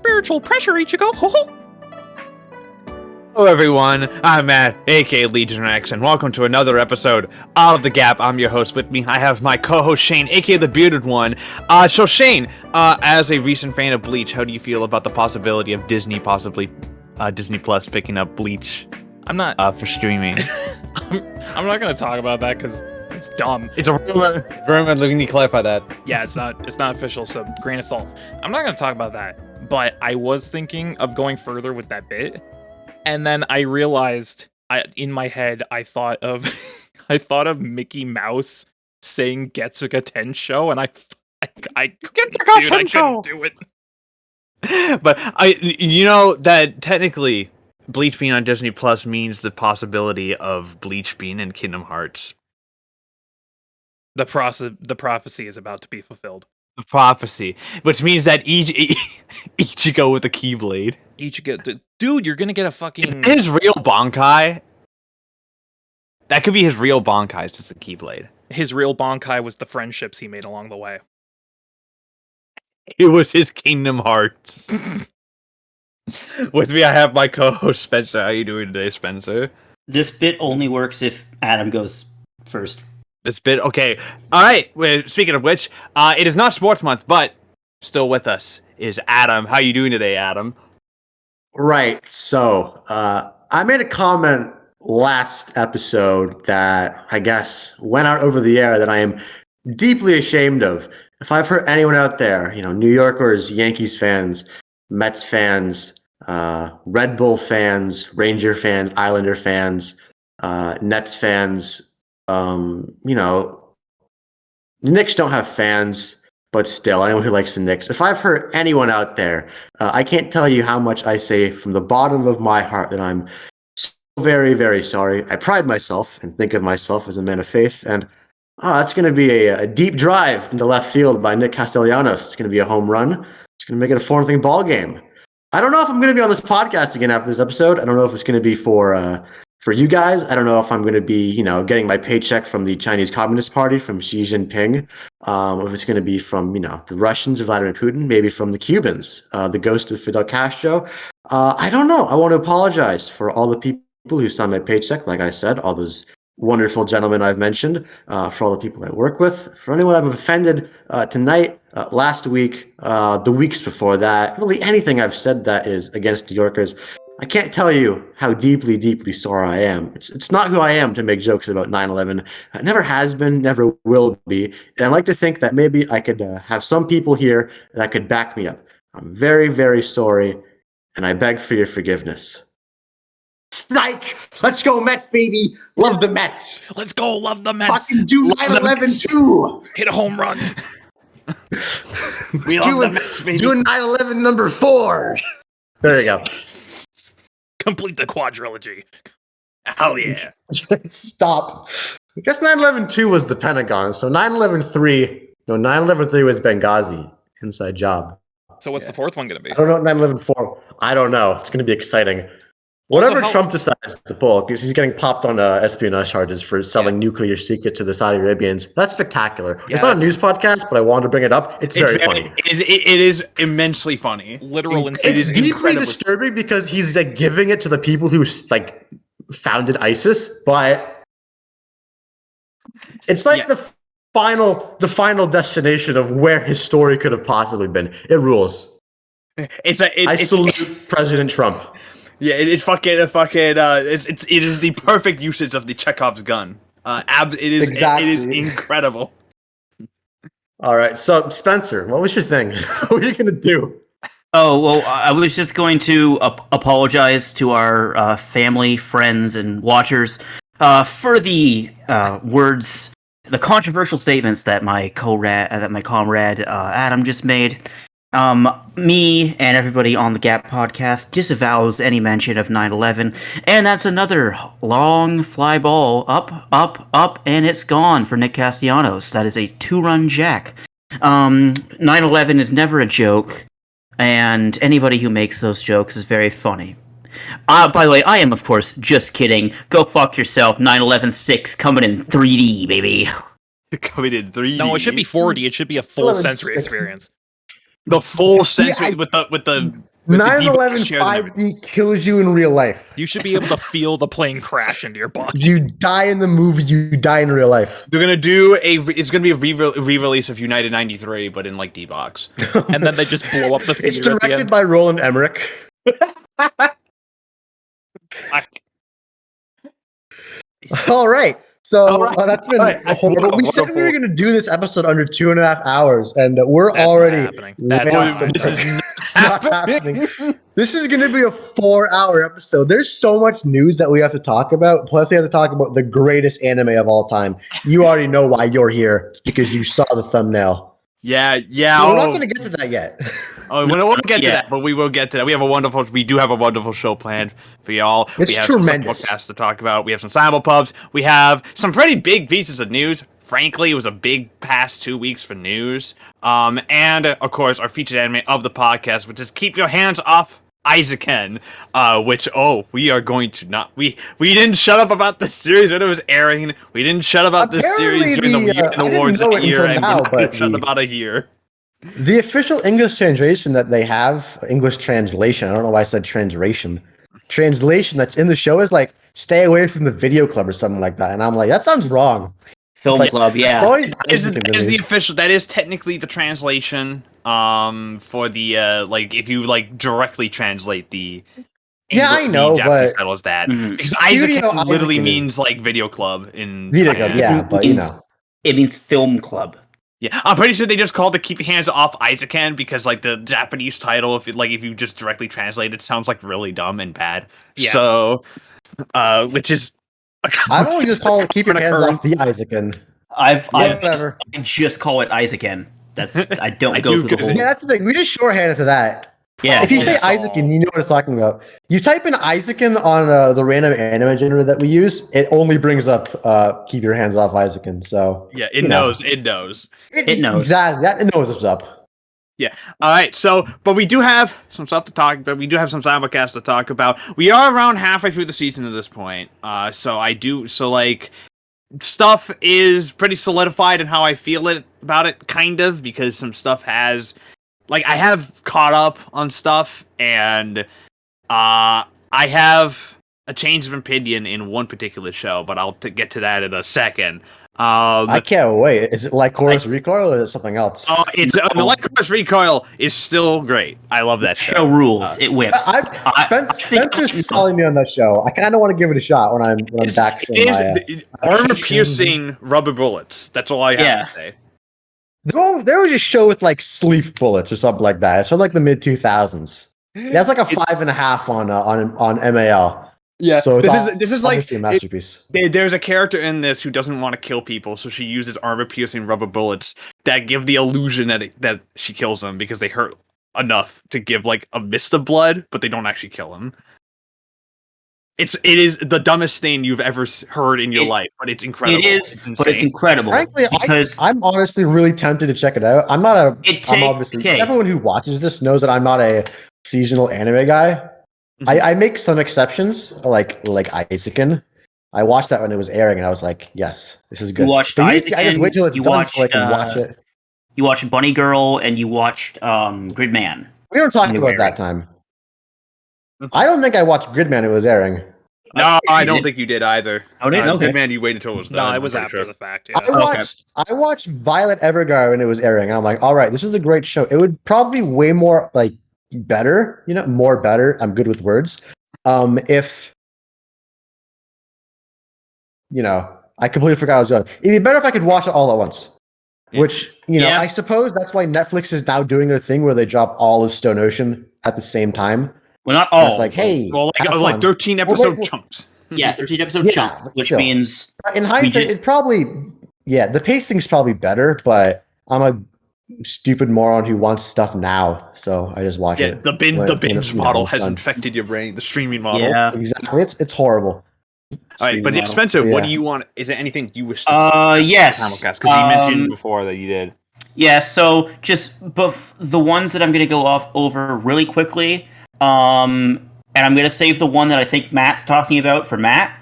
spiritual pressure, Ichigo. Ho ho! Hello everyone, I'm Matt, aka Legion X, and welcome to another episode of The Gap. I'm your host. With me, I have my co-host Shane, aka the Bearded One. So Shane, as a recent fan of Bleach, how do you feel about the possibility of Disney possibly, Disney Plus picking up Bleach? I'm not for streaming. I'm not gonna talk about that because it's dumb. It's a rumor. We need to clarify that. Yeah, it's not official, so grain of salt. I'm not gonna talk about that, but I was thinking of going further with that bit. And then I realized, in my head, I thought of Mickey Mouse saying Getsuga Tensho, and I couldn't do it. But that technically Bleach being on Disney Plus means the possibility of Bleach being in Kingdom Hearts. The prophecy is about to be fulfilled. The prophecy, which means that Ichigo with a Keyblade. Ichigo, dude, you're gonna get a fucking... Is his real Bankai? That could be his real Bankai, it's just a Keyblade. His real Bankai was the friendships he made along the way. It was his Kingdom Hearts. With me, I have my co-host Spencer. How are you doing today, Spencer? This bit only works if Adam goes first. This bit, okay. Alright, speaking of which, it is not Sports Month, but still with us is Adam. How are you doing today, Adam? Right, so, I made a comment last episode that, I guess, went out over the air that I am deeply ashamed of. If I've hurt anyone out there, New Yorkers, Yankees fans, Mets fans, Red Bull fans, Ranger fans, Islander fans, Nets fans, the Knicks don't have fans, but still, anyone who likes the Knicks. If I've hurt anyone out there, I can't tell you how much I say from the bottom of my heart that I'm so very, very sorry. I pride myself and think of myself as a man of faith, and that's going to be a deep drive into left field by Nick Castellanos. It's going to be a home run. It's going to make it a 4-0 ball game. I don't know if I'm going to be on this podcast again after this episode. I don't know if it's going to be for you guys. I don't know if I'm going to be, getting my paycheck from the Chinese Communist Party, from Xi Jinping. If it's going to be from, the Russians of Vladimir Putin, maybe from the Cubans, the ghost of Fidel Castro. I don't know. I want to apologize for all the people who signed my paycheck. Like I said, all those wonderful gentlemen I've mentioned, for all the people I work with, for anyone I've offended tonight, last week, the weeks before that, really anything I've said that is against New Yorkers. I can't tell you how deeply, deeply sorry I am. It's not who I am to make jokes about 9/11. It never has been, never will be. And I'd like to think that maybe I could have some people here that could back me up. I'm very, very sorry, and I beg for your forgiveness. Snike! Let's go Mets, baby! Love the Mets! Let's go, love the Mets! Fucking do 9/11 too! Hit a home run! We love the Mets, baby! Do 9/11 number 4! There you go. Complete the quadrilogy. Hell yeah. Stop. I guess 9/11 2 was the Pentagon, so 9/11 3 was Benghazi. Inside job. So what's the fourth one going to be? I don't know what 9/11 4. I don't know. It's going to be exciting. Whatever Trump decides to pull, because he's getting popped on espionage charges for selling nuclear secrets to the Saudi Arabians. That's spectacular. Yeah, it's not a news podcast, but I wanted to bring it up. It's very funny. It is immensely funny. It's deeply disturbing because he's giving it to the people who founded ISIS, but it's the final destination of where his story could have possibly been. It rules. I salute President Trump. Yeah, it is the perfect usage of the Chekhov's gun. It is incredible. All right, so Spencer, what was your thing? What were you gonna do? Oh, well, I was just going to apologize to our family, friends, and watchers for the words, the controversial statements that my comrade Adam just made. Me and everybody on the G.A.P podcast disavows any mention of 9/11, and that's another long fly ball up, and it's gone for Nick Castellanos. That is a 2-run jack. 9/11 is never a joke, and anybody who makes those jokes is very funny. By the way, I am, of course, just kidding. Go fuck yourself. 9/11 6 coming in 3D, baby. Coming in 3D. No, it should be 4D. It should be a full sensory experience. The full sensory with the With the 9/11 D-box chairs and 5D kills you in real life. You should be able to feel the plane crash into your body. You die in the movie, you die in real life. They're gonna do it's gonna be a re-release of United 93, but in like D-box. And then they just blow up the theater It's at the directed end. by Roland Emmerich. All right. So All right. that's been All right. horrible. We said we were going to do this episode under 2.5 hours, and we're That's not already happening. That's way not off the This is mark. It's not happening. This is going to be a 4-hour episode. There's so much news that we have to talk about. Plus, we have to talk about the greatest anime of all time. You already know why you're here because you saw the thumbnail. Yeah. We're not going to get to that yet. Oh, we won't get to Yeah. that, but we will get to that. We do have a wonderful show planned for y'all. It's we have tremendous. some podcasts to talk about. We have some simulpubs. We have some pretty big pieces of news. Frankly, it was a big past 2 weeks for news. And of course, our featured anime of the podcast, which is Keep Your Hands Off Eizouken, which we are going to not we didn't shut up about the series when it was airing. We didn't shut up about this series during the I didn't awards know of it the year, until and now, we're not but shut about a year. The official English translation that they have, English translation, I don't know why I said translation that's in the show is like, stay away from the video club or something like that. And I'm like, that sounds wrong. Film Like, club, It's yeah. always Is Eizouken to the me. official? That is technically the translation. For the like, if you like directly translate the. Yeah, I know, the Japanese but- title is that Mhm. because Studio Eizouken literally Eizouken is- means like video club in Video Japan. club, yeah, but you know. It means film club. Yeah, I'm pretty sure they just called it "Keep Your Hands Off Eizouken" because like the Japanese title, if you just directly translate it, sounds like really dumb and bad. Yeah. So, which is. I've always just called it keep your hands Occurring. off the Eizouken. I Whatever. just call it Eizouken. That's I don't I go do through the give it- whole. Yeah, that's the thing. We just shorthand it to that. Yeah. If you say Yes. Eizouken, you know what it's talking about. You type in Eizouken on the random anime generator that we use, it only brings up keep your hands off Eizouken. So Yeah, it you know. knows. It knows. It knows. Exactly. It knows what's up. All right, so, but we do have some stuff to talk about. We do have some simulcasts to talk about. We are around halfway through the season at this point. Like, stuff is pretty solidified in how I feel about it, kind of, because some stuff has, like, I have caught up on stuff, and, I have a change of opinion in one particular show, but I'll get to that in a second. I can't wait. Is it like Chorus Recoil or is it something else? It's the Light Course Recoil is still great. I love that show. Show rules. It whips. Spencer's selling me on that show. I kind of want to give it a shot when I'm back from my. Armor piercing rubber bullets. That's all I have Yeah. to say. There was a show with like sleep bullets or something like that. It's from like the mid 2000s. That's like a 5.5 on MAL. Yeah, So it's this is like obviously a masterpiece. there's a character in this who doesn't want to kill people, so she uses armor piercing rubber bullets that give the illusion that she kills them because they hurt enough to give like a mist of blood, but they don't actually kill him. It is the dumbest thing you've ever heard in your life, but it's incredible. It is, but it's insane. incredible Frankly, because I'm honestly really tempted to check it out. I'm not a. It I'm take- obviously okay. everyone who watches this knows that I'm not a seasonal anime guy. I make some exceptions, like Eizouken. I watched that when it was airing, and I was like, "Yes, this is good." You watched But usually I just Eizouken, wait till it's you done so I watched, can watch it. you watched Bunny Girl and you watched Gridman. We don't talk When it about was that time. I don't think I watched Gridman. It was airing. No, I You don't did? think you did either. Oh, didn't? Okay. Good man, you waited until it was done. No, I'm it was pretty after sure. the fact. Yeah. I watched Violet Evergarden when it was airing, and I'm like, all right, this is a great show. It would probably be way more like better, more better. I'm good with words. If I completely forgot I was going. It'd be better if I could watch it all at once. Which Yeah. I suppose that's why Netflix is now doing their thing where they drop all of Stone Ocean at the same time. Well, not And all. it's like, hey, Well, have like fun. 13 Well, episode wait, chunks. Yeah, 13 episode Yeah, chunks, but which still. means In hindsight, just- it probably, the pacing's probably better, but I'm a stupid moron who wants stuff now, so I just watch Yeah, it. the binge when model it's has done. infected your brain. The streaming model. yeah. Exactly, it's horrible. All right, but Streaming model. Spencer, what Yeah. do you want? Is there anything you wish to Yes. simulcast? Because you mentioned before that you did. Yeah, so just the ones that I'm going to go off over really quickly, and I'm going to save the one that I think Matt's talking about for Matt.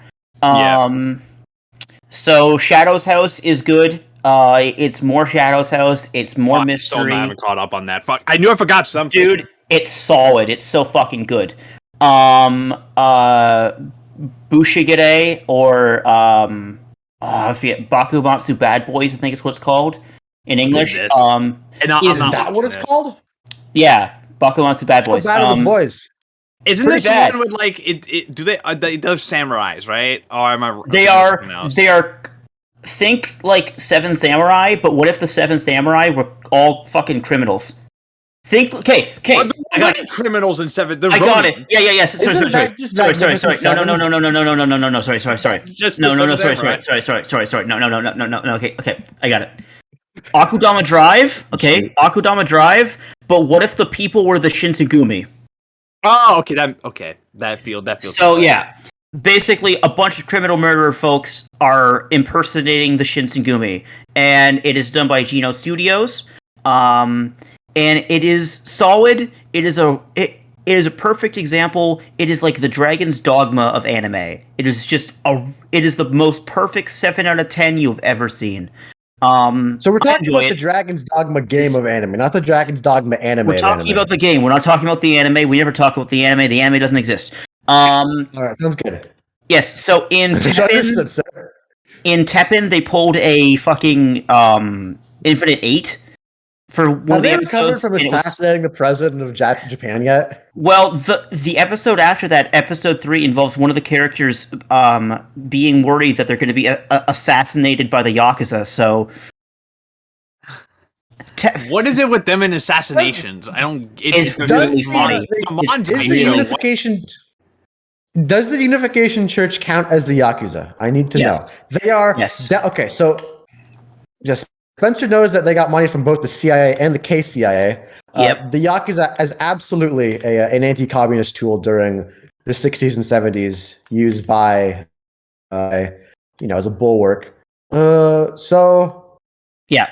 So Shadow's House is good. It's more Shadow's House. It's more Still mystery. haven't caught up on that. Fuck, I knew I forgot something. Dude, It's solid. It's so fucking good. Bushigere or I forget, Bakumatsu Bad Boys, I think is what it's called in English. Is that what it's called? Yeah, Bakumatsu Bad Boys. How bad are the boys? Isn't Pretty this bad. one with like do they those samurais, right? Or am I? They are. Think like Seven Samurai, but what if the Seven Samurai were all fucking criminals? Think. Okay. Are there I got it. criminals in Seven? I got it. Yeah. Sorry. Isn't that just Sorry. Magnificent No. Seven? No. Sorry. Just No. the Sorry. No. Okay. I got it. Akudama Drive. Okay. Shoot. Akudama Drive. But what if the people were the Shinsengumi? Oh, okay. That feels. So yeah, basically a bunch of criminal murderer folks are impersonating the Shinsengumi, and it is done by Geno Studios. And it is solid. It is a perfect example. It is like the Dragon's Dogma of anime. It is the most perfect 7 out of 10 you've ever seen. So we're talking about the Dragon's Dogma game of anime, not the Dragon's Dogma anime. We're talking about the game. We're not talking about the anime. We never talk about the anime. The anime doesn't exist. All right, sounds good. Yes. So in Teppen, they pulled a fucking Infinite 8 for one Have of the they recovered episodes. from assassinating the president of Japan yet? Well, the episode after that, episode 3, involves one of the characters being worried that they're going to be assassinated by the Yakuza. So, what is it with them and assassinations? I don't. It's really funny. Does the Unification Church count as the Yakuza? I need to know. They are. Yes. Okay, so just Spencer knows that they got money from both the CIA and the KCIA. Yep. The Yakuza is absolutely an anti-communist tool during the 60s and 70s, used by, as a bulwark. So. Yeah.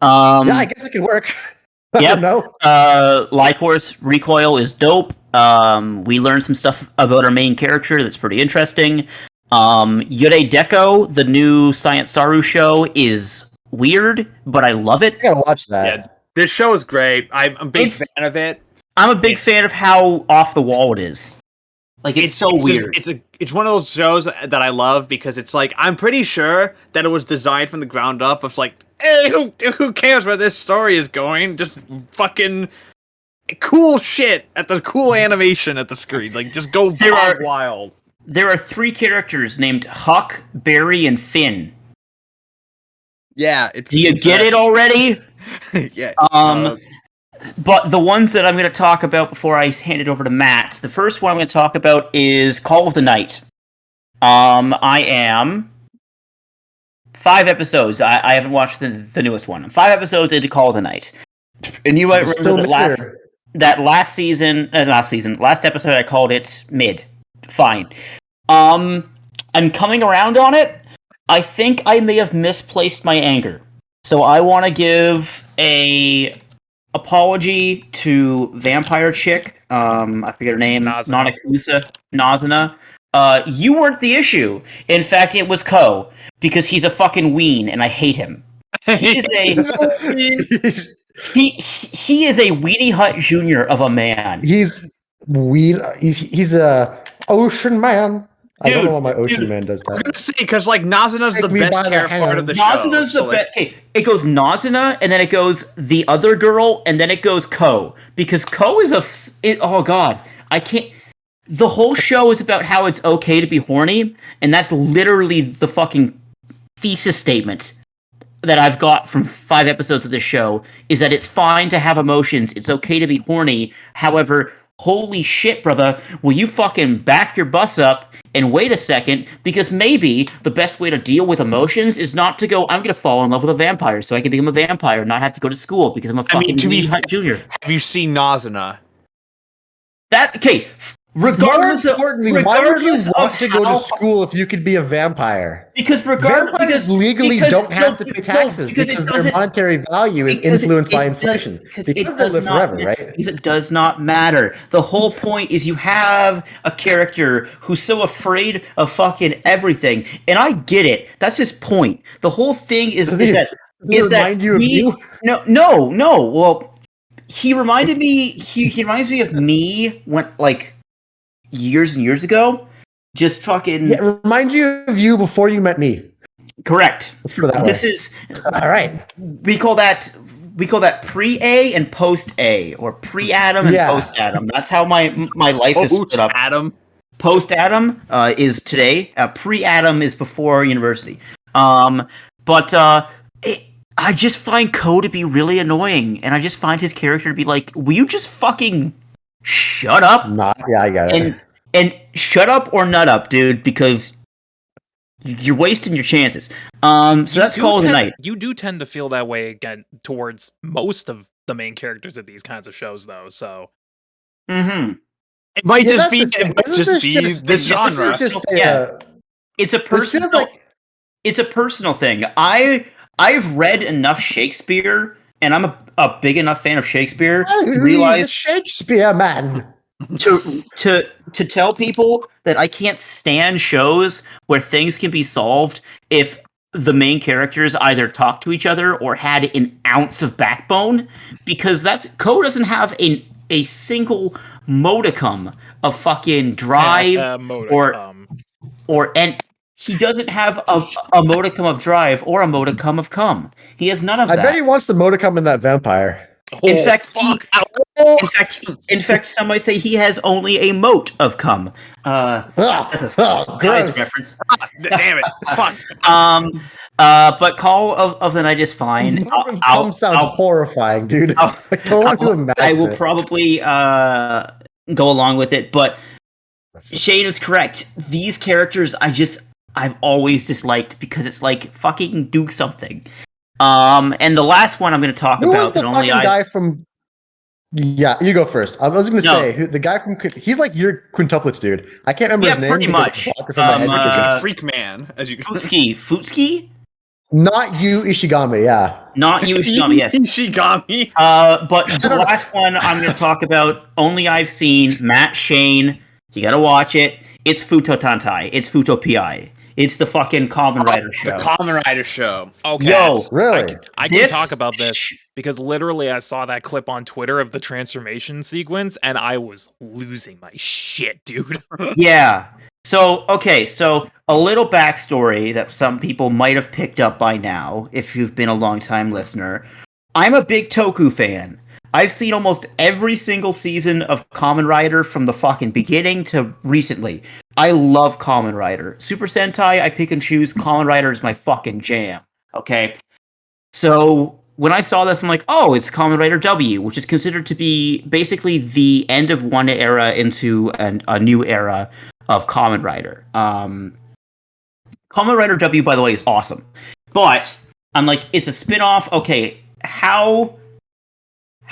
Yeah, I guess it could work. Yep. No. Life Force Recoil is dope. We learned some stuff about our main character that's pretty interesting. Yurei Deko, the new Science Saru show, is weird, but I love it. I gotta watch that. Yeah, this show is great. I'm a big fan of it. I'm a big fan of how off the wall it is. Like it's so weird. It's one of those shows that I love because it's like I'm pretty sure that it was designed from the ground up. Of like, hey, who cares where this story is going? Just fucking cool shit at the cool animation at the screen. Like just go wild. There are 3 characters named Huck, Barry, and Finn. Yeah, do you get it already? Yeah. But the ones that I'm going to talk about before I hand it over to Matt, the first one I'm going to talk about is Call of the Night. I am 5 episodes. I haven't watched the newest one. I'm 5 episodes into Call of the Night, and you might remember last episode I called it mid. Fine. I'm coming around on it. I think I may have misplaced my anger. So I want to give a apology to Vampire Chick. I forget her name. Nazuna. You weren't the issue. In fact, it was Ko, because he's a fucking ween and I hate him. He is a he is a Weenie Hut Jr. of a man. He's a ocean man. I don't know why my ocean man does that. I was gonna say because like Nazuna's the best part of the show. Nazuna's the best. Okay, it goes Nazuna, and then it goes the other girl, and then it goes Ko, because Ko is oh god, I can't. The whole show is about how it's okay to be horny, and that's literally the fucking thesis statement that I've got from 5 episodes of this show, is that it's fine to have emotions, it's okay to be horny. However, holy shit, brother, will you fucking back your bus up and wait a second, because maybe the best way to deal with emotions is not to go, I'm going to fall in love with a vampire so I can become a vampire and not have to go to school because I'm a fucking junior. Have you seen Nazuna? Regardless of why would you want to go to school if you could be a vampire? Because vampires legally don't have to pay taxes because their monetary value is influenced by inflation. Because they live forever, right? Because it does not matter. The whole point is you have a character who's so afraid of fucking everything, and I get it. That's his point. The whole thing is that remind you of you? No. Well, he reminded me. He reminds me of me when like years and years ago. Just fucking Yeah, remind you of you before you met me. correct. Let's put it that way. This is All right. we call that pre-A and post-A, or pre-Adam and post-Adam. That's how my life is split up. Adam. Post-Adam is today. Pre-Adam is before university. I just find Ko to be really annoying, and I just find his character to be like, will you just fucking shut up? Yeah, I got it. And shut up or nut up, dude, because you're wasting your chances. So that's Call of the Night. You do tend to feel that way again towards most of the main characters of these kinds of shows, though. So, it might just be this genre. It's a personal. It's a personal thing. I've read enough Shakespeare, and I'm a big enough fan of Shakespeare to realize Shakespeare man. to tell people that I can't stand shows where things can be solved if the main characters either talk to each other or had an ounce of backbone, because Ko doesn't have a single modicum of fucking drive and he doesn't have a modicum of drive or a modicum of cum. He has none of that. I bet he wants the modicum in that vampire. In fact, some might say he has only a mote of cum. That's a Skies reference. Damn it! Fuck. But Call of the Night is fine. Cum sounds horrifying, dude. I don't want to imagine. I will probably go along with it, but Shane is correct. These characters, I've always disliked because it's like fucking do something. And the last one I'm going to talk about. Who was the fucking guy from? Yeah, you go first. I was going to say the guy from. He's like your quintuplets, dude. I can't remember his name. Pretty much. Freak man, as you. Futsuki. Not you, Ishigami. Yeah. Not you, Ishigami. Yes. Ishigami. But the last one I'm going to talk about. Only I've seen. Matt Shane. You got to watch it. It's Futo Tantai. It's Futo Pi. It's the fucking Kamen Rider show. The Kamen Rider show. Okay. Yo, really? I can talk about this because literally I saw that clip on Twitter of the transformation sequence and I was losing my shit, dude. Yeah. So a little backstory that some people might have picked up by now, if you've been a long-time listener. I'm a big Toku fan. I've seen almost every single season of Kamen Rider from the fucking beginning to recently. I love Kamen Rider. Super Sentai, I pick and choose. Kamen Rider is my fucking jam. Okay? So when I saw this, I'm like, oh, it's Kamen Rider W, which is considered to be basically the end of one era into a new era of Kamen Rider. Kamen Rider W, by the way, is awesome. But I'm like, it's a spin-off. Okay, how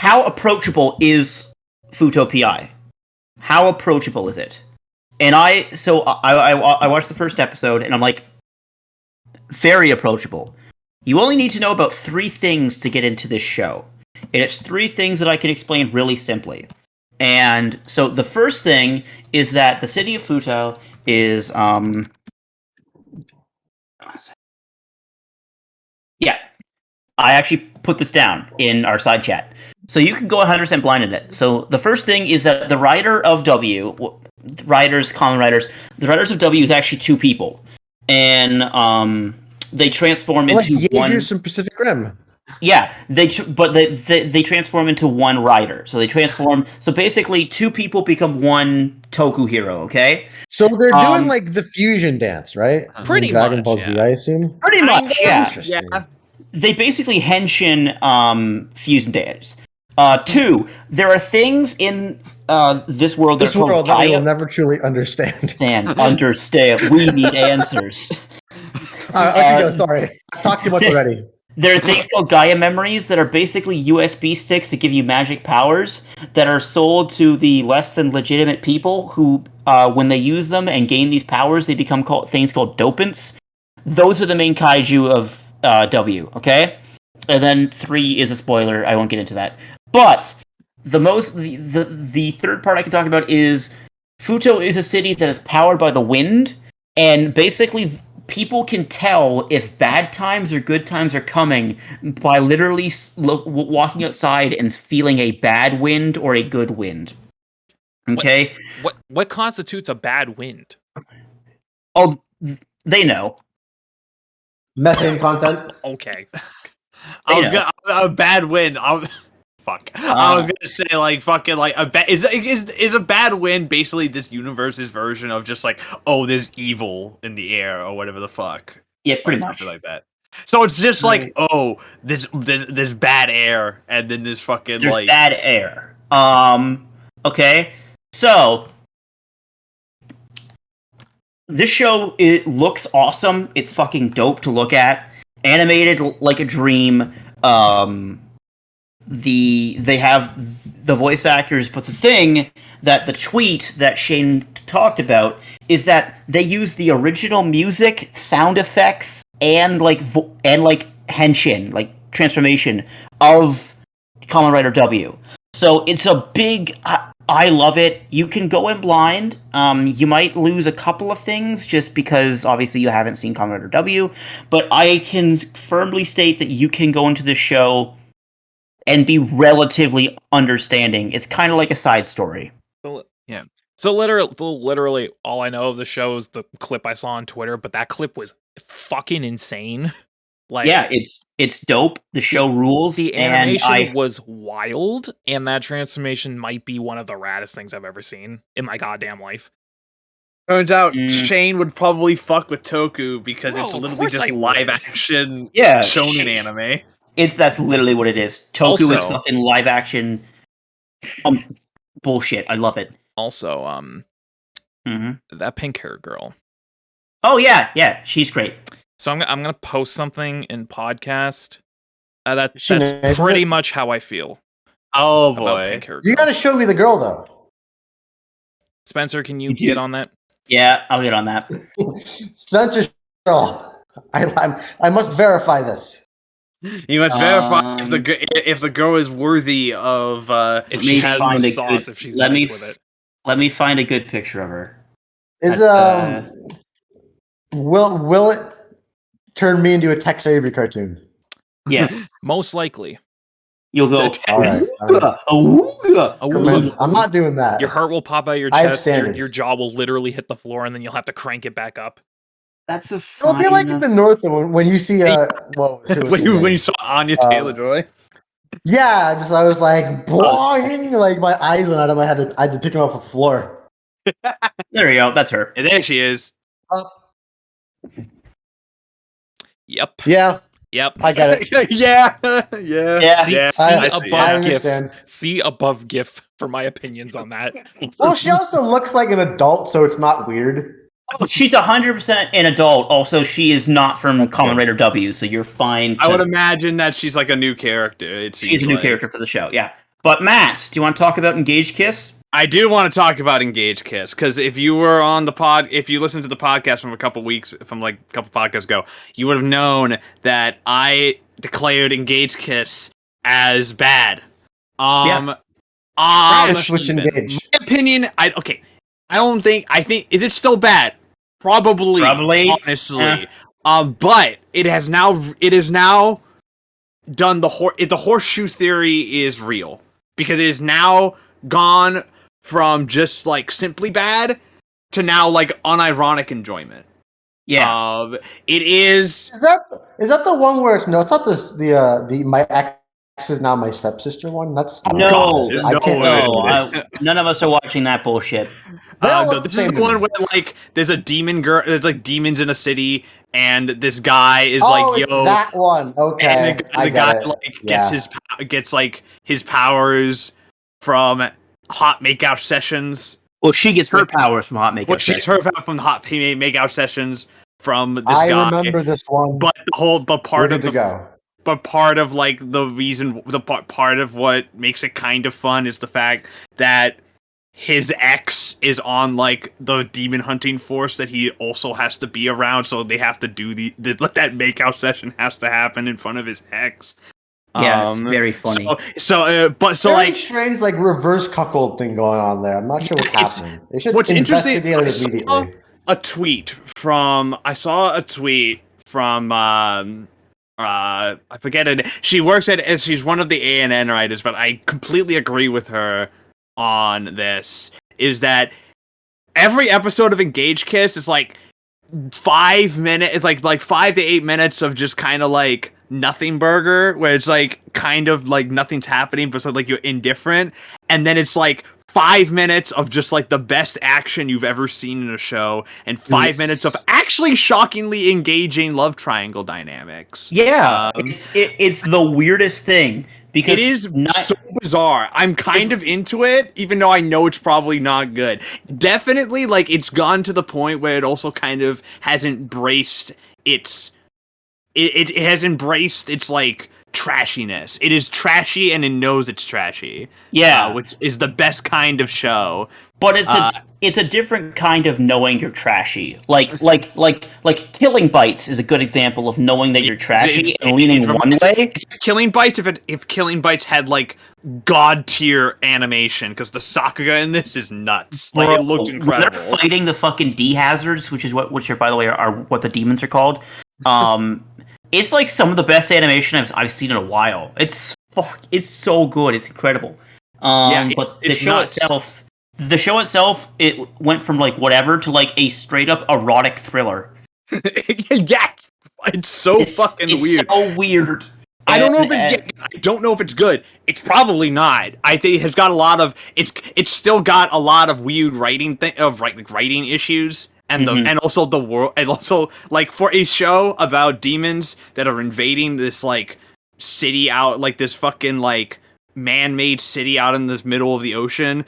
approachable is Futo Pi? How approachable is it? And I watched the first episode, and I'm like, very approachable. You only need to know about 3 things to get into this show. And it's 3 things that I can explain really simply. And so the first thing is that the city of Futo is, yeah, I actually put this down in our side chat. So you can go 100% blind in it. So the first thing is that the writer of W, the writers of W is actually 2 people. And they transform into one. Jaegers from Pacific Rim. Yeah, they transform into one writer. So they transform. So basically, 2 people become one Toku hero. Okay. So they're doing like the fusion dance, right? Pretty Dragon much, Ball Z, yeah. I assume. Pretty much, yeah. Yeah. They basically henshin fusion dance. 2, there are things in this world that I will never truly understand. Understand. We need answers. Okay, go. Sorry, I've talked too much already. There are things called Gaia memories that are basically USB sticks that give you magic powers that are sold to the less than legitimate people who, when they use them and gain these powers, they become things called dopants. Those are the main kaiju of W, okay? And then 3 is a spoiler. I won't get into that. But the third part I can talk about is Futo is a city that is powered by the wind, and basically people can tell if bad times or good times are coming by literally walking outside and feeling a bad wind or a good wind. Okay? What constitutes a bad wind? Oh, they know. Methane content. Okay. I was gonna a bad wind. Fuck. I was gonna say like fucking like is a bad wind basically this universe's version of just like, oh, there's evil in the air or whatever the fuck. Yeah, pretty something much like that. So it's just like, oh, this bad air, and then this fucking there's like bad air. Okay, so this show, it looks awesome. It's fucking dope to look at. Animated like a dream. They have the voice actors, but the thing that the tweet that Shane talked about is that they use the original music, sound effects, and like henshin, like transformation of Kamen Rider W. So it's a big. I love it. You can go in blind. You might lose a couple of things just because obviously you haven't seen Kamen Rider W. But I can firmly state that you can go into the show and be relatively understanding. It's kind of like a side story. Yeah. So literally, all I know of the show is the clip I saw on Twitter, but that clip was fucking insane. Like, yeah, it's dope. The show rules. The animation was wild, and that transformation might be one of the raddest things I've ever seen in my goddamn life. Turns out Shane would probably fuck with Toku because Bro, it's of literally course just I would. live action shonen anime. That's literally what it is. Toku is Also- fucking live action bullshit. I love it. Also, that pink hair girl. Oh yeah, she's great. So I'm gonna post something in podcast. That's She knows pretty it? much how I feel Oh about boy. pink hair girl. You gotta show me the girl though. Spencer, can you You do. get on that? Yeah, I'll get on that. Spencer girl. I must verify this. You must verify if the girl is worthy of If Let she me has find the a sauce, good- if she's let nice me with it. Let me find a good picture of her. Is That's, will it turn me into a Tex Avery cartoon? Yes, Most likely. you'll go. All right. Ooh. I'm not doing that. Your heart will pop out of your I have chest, your standards. jaw will literally hit the floor, and then you'll have to crank it back up. That's a It'll fine. be like in the North when you see when you saw Anya Taylor-Joy. Yeah, I was like boing, like my eyes went out of my head. I had to pick him off the floor. There you go. That's her. And there she is. Yep. Yeah, Yep. I get it. yeah. Yeah. See I above GIF. understand. See above GIF for my opinions on that. Well, she also looks like an adult, so it's not weird. She's 100% an adult. Also, she is not from Kamen Rider W, so you're fine. I would imagine that she's like a new character. She's a new character for the show, yeah. But Matt, do you want to talk about Engaged Kiss? I do want to talk about Engage Kiss because if you were on the if you listened to the podcast from a couple podcasts ago, you would have known that I declared Engage Kiss as bad. Switch engage. My opinion, I think is it still bad? Probably, honestly. But it has now done the horseshoe theory is real because it is now gone from just like simply bad to now like unironic enjoyment. Yeah. It is. Is that the one where it's not the my ex is now my stepsister one? That's No, no, none of us are watching that bullshit. No, this is the one where like there's a demon girl. There's like demons in a city, and this guy is like, it's "Yo." that one. Okay, And the guy like gets his powers from hot makeout sessions. Well, she gets her powers from hot makeup. Well, she gets her power from the hot makeout sessions from this guy. I remember this one. But part of the reason, part of what makes it kind of fun is the fact that his ex is on like the demon hunting force that he also has to be around, so they have to do that makeout session has to happen in front of his ex. Yeah, it's very funny. Very strange, like reverse cuckold thing going on there. I'm not sure what's happening. They should investigate it immediately. a tweet from I forget it. She works as she's one of the ANN writers, but I completely agree with her on this. Is that every episode of Engage Kiss is like 5 minutes? It's like 5 to 8 minutes of just kind of like nothing burger, where it's like kind of like nothing's happening, but so like you're indifferent, and then it's like 5 minutes of just like the best action you've ever seen in a show, and 5 minutes of actually shockingly engaging love triangle dynamics. Yeah, it's the weirdest thing because It is so bizarre. I'm kind of into it, even though I know it's probably not good. Definitely, like, it's gone to the point where it also kind of has embraced its... It has embraced its, like, trashiness. It is trashy, and it knows it's trashy. Yeah. Which is the best kind of show. But it's a different kind of knowing you're trashy. Like Killing Bites is a good example of knowing that you're trashy and leaning one way. Killing Bites, if Killing Bites had like god tier animation, because the Sakuga in this is nuts. Like, it looks incredible. They're fighting the fucking D hazards, which are by the way are what the demons are called. It's like some of the best animation I've seen in a while. It's so good. It's incredible. But the show itself, it went from like whatever to like a straight up erotic thriller. Yes, it's so fucking weird. It's so weird. I don't know if it's good. It's probably not. I think it has got a lot of it's still got a lot of weird writing writing issues, and and also the world, and also like for a show about demons that are invading this like city out, like this fucking like man-made city out in the middle of the ocean.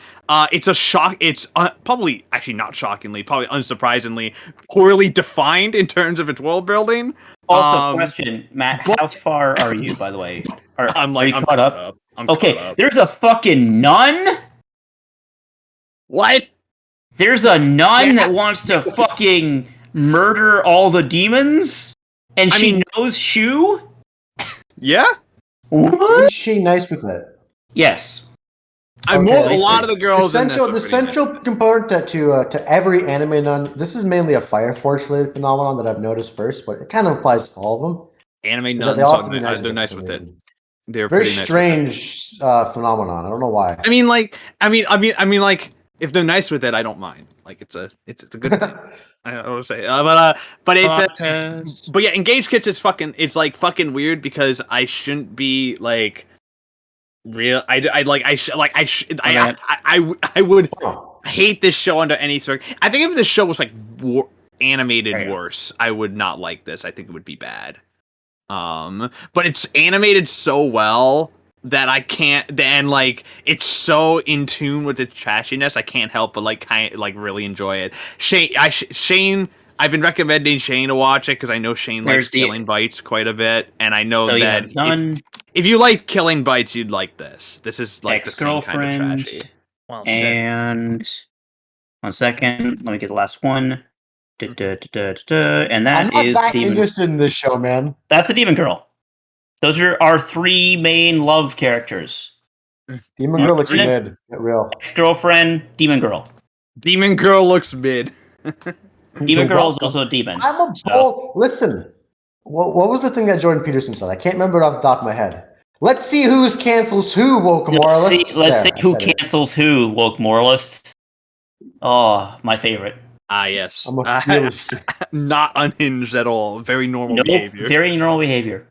It's a shock. It's probably, actually not shockingly, probably unsurprisingly, poorly defined in terms of its world building. Also, question, Matt, how far are you, by the way? I'm caught up. Okay, there's a fucking nun. What? There's a nun that wants to fucking murder all the demons, and she knows Shu. Yeah. What? Is she nice with it? Yes. A lot of the girls the central component to every anime nun. This is mainly a Fire Force related phenomenon that I've noticed first, but it kind of applies to all of them. Anime nuns, they're nice with it. They're very pretty nice strange phenomenon. I don't know why. I mean, like, if they're nice with it, I don't mind. Like, it's a good thing. I don't want to say, but it's but yeah, Engage Kids is fucking weird because I shouldn't be like real. I would hate this show under any circumstance. I think if this show was like animated worse, I would not like this. I think it would be bad. But it's animated so well that I can't. Then like it's so in tune with its trashiness, I can't help but really enjoy it. Shane. I've been recommending Shane to watch it because I know Shane likes Killing Bites quite a bit, and I know that if you like Killing Bites, you'd like this. This is like the same kind of trashy. Well, and 1 second, let me get the last one. And that I'm not that interested in this show, man. That's the Demon Girl. Those are our three main love characters. Demon Girl looks mid. Get real. Ex-girlfriend, Demon Girl. Demon Girl looks mid. Demon Girl is also a demon. Listen, what was the thing that Jordan Peterson said? I can't remember it off the top of my head. Let's see who cancels who, woke moralists. Let's see who cancels who, woke moralists. Oh, my favorite. Ah, yes. Not unhinged at all. Very normal behavior. Very normal behavior.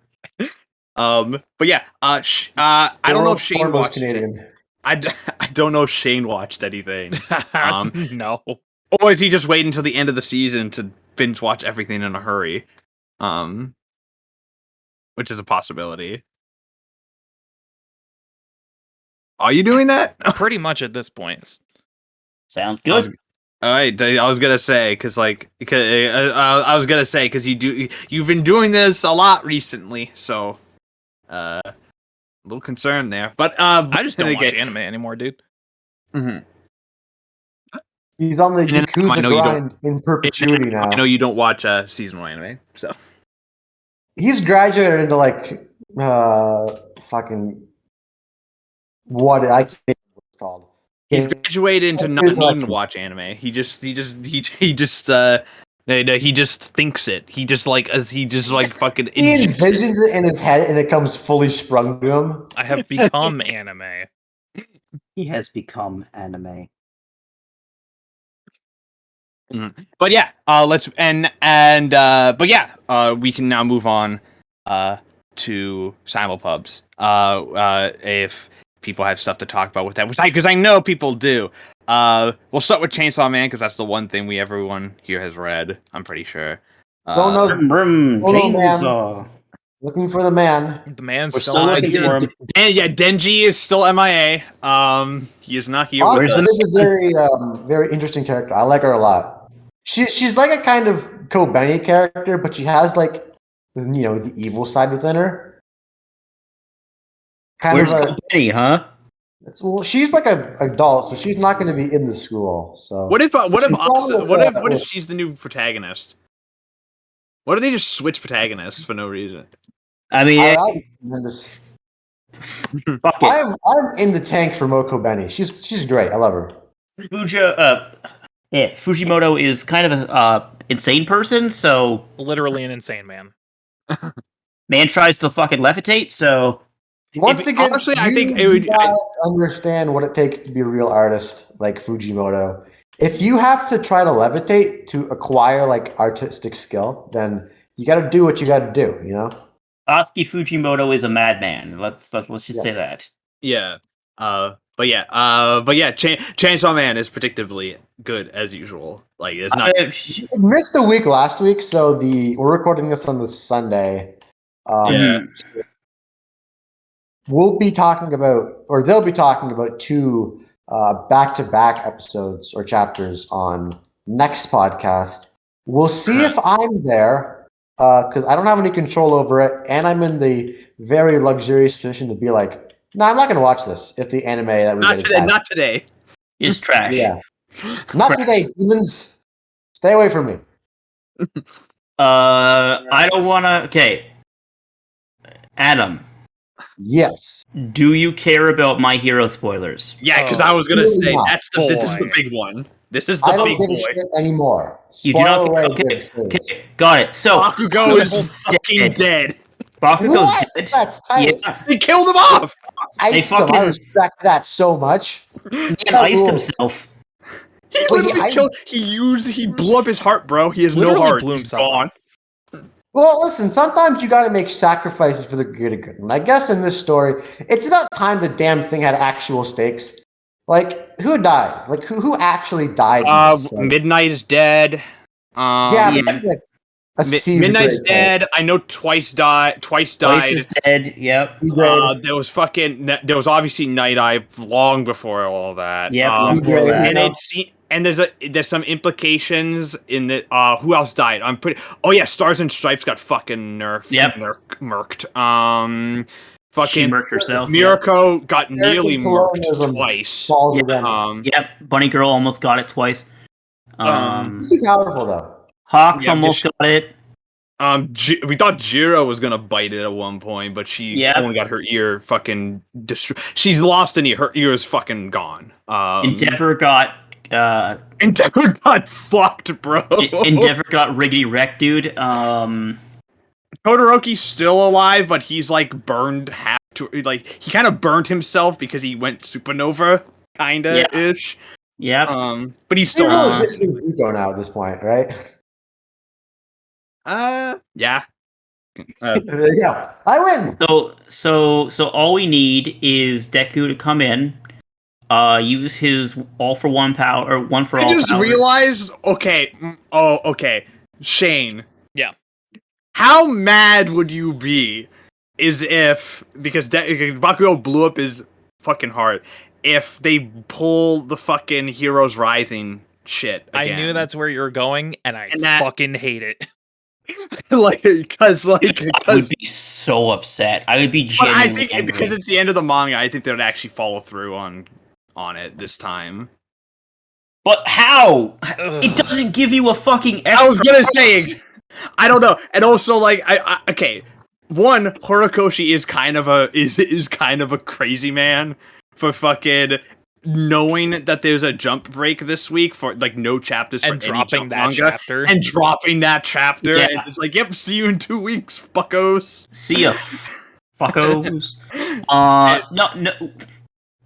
But yeah, I don't know if Shane watched Canadian. I don't know if Shane watched anything. No. Or is he just waiting until the end of the season to binge watch everything in a hurry? Which is a possibility. Are you doing that? Pretty much at this point. Sounds good. All right, I was gonna say because you've been doing this a lot recently, so a little concerned there. But I just don't watch anime anymore, dude. Mm-hmm. He's on the Yakuza grind in perpetuity now. I know you don't watch seasonal anime, so he's graduated into like fucking what I can't remember what it's called. He's graduated into not needing to watch anime. He just thinks it. He just fucking He injects it. envisions it in his head, and it comes fully sprung to him. I have become anime. He has become anime. But yeah, we can now move on to simulpubs. If people have stuff to talk about with that, because I know people do. We'll start with Chainsaw Man because that's the one thing everyone here has read. I'm pretty sure. Chainsaw. Looking for the man. The man's We're still looking for him. Denji is still MIA. He is not here. Honestly, this is a very, very interesting character. I like her a lot. She's like a kind of Kobeni character, but she has the evil side within her. Where's Kobeni, huh? She's like an adult, so she's not going to be in the school. So what if she's the new protagonist? What if they just switch protagonists for no reason? I mean, fuck it. I'm in the tank for Moko Benny. She's great. I love her. Fujimoto is kind of a insane person, so literally an insane man. Man tries to fucking levitate, so once again, honestly, I think it would understand what it takes to be a real artist like Fujimoto. If you have to try to levitate to acquire artistic skill, then you got to do what you got to do. Sasuke Fujimoto is a madman. Let's just say that. Yeah. Chainsaw Man is predictably good as usual. It's not. We missed a week last week, so we're recording this on the Sunday. We'll be talking about, or they'll be talking about 2 back-to-back episodes or chapters on next podcast. We'll see if I'm there, because I don't have any control over it, and I'm in the very luxurious position to be like, no, I'm not going to watch this if the anime that we not today is trash. Yeah, not today, demons. Stay away from me. I don't want to. Okay, Adam. Yes. Do you care about My Hero spoilers? Yeah, because I was gonna say this is the boy. big one. This is the big boy. I don't give a shit anymore. You do not. Okay, got it. So Bakugo is fucking dead. Bakugo's dead. That's tight. Yeah. They killed him off. I respect that so much. He iced himself. He literally killed. He blew up his heart, bro. He has no heart. He's gone. Well, listen, sometimes you got to make sacrifices for the greater good. And I guess in this story, it's about time the damn thing had actual stakes. Who died? Who actually died? Midnight is dead. But that's Midnight's dead. I know Twice died. Twice is dead. Yep. There was obviously Night Eye long before all that. Yeah. And there's some implications in the who else died? Stars and Stripes got fucking nerfed. Yep. Murked. She murked herself. Mirko got nearly murked twice. Yep. Bunny Girl almost got it twice. It's too powerful though. Hawks almost got it. We thought Jiro was gonna bite it at one point, but she only got her ear fucking destroyed. She's lost an ear. Her ear is fucking gone. Endeavor got fucked, bro. Endeavor got riggedy wrecked, dude. Todoroki's still alive, but he's burned he kind of burned himself because he went supernova, kinda ish. Yeah. But he's still alive. Rico now at this point, right? Yeah. There you go. I win. So all we need is Deku to come in, use his all for one power or one for all. I just realized. Okay. Okay. Shane. Yeah. How mad would you be? Because Bakugo blew up his fucking heart. If they pull the fucking Heroes Rising shit again. I knew that's where you're going, and I fucking hate it. I would be so upset. I would be genuinely I think angry. because it's the end of the manga, I think they would actually follow through on it this time. But how? It doesn't give you a fucking extra. I was gonna say, I don't know, and also okay. One, Horikoshi is kind of a crazy man for fucking knowing that there's a jump break this week for like no chapters for And any dropping jump that manga, chapter. and dropping that chapter, Yeah. and it's like, yep, see you in 2 weeks, fuckos. See ya, fuckos. No.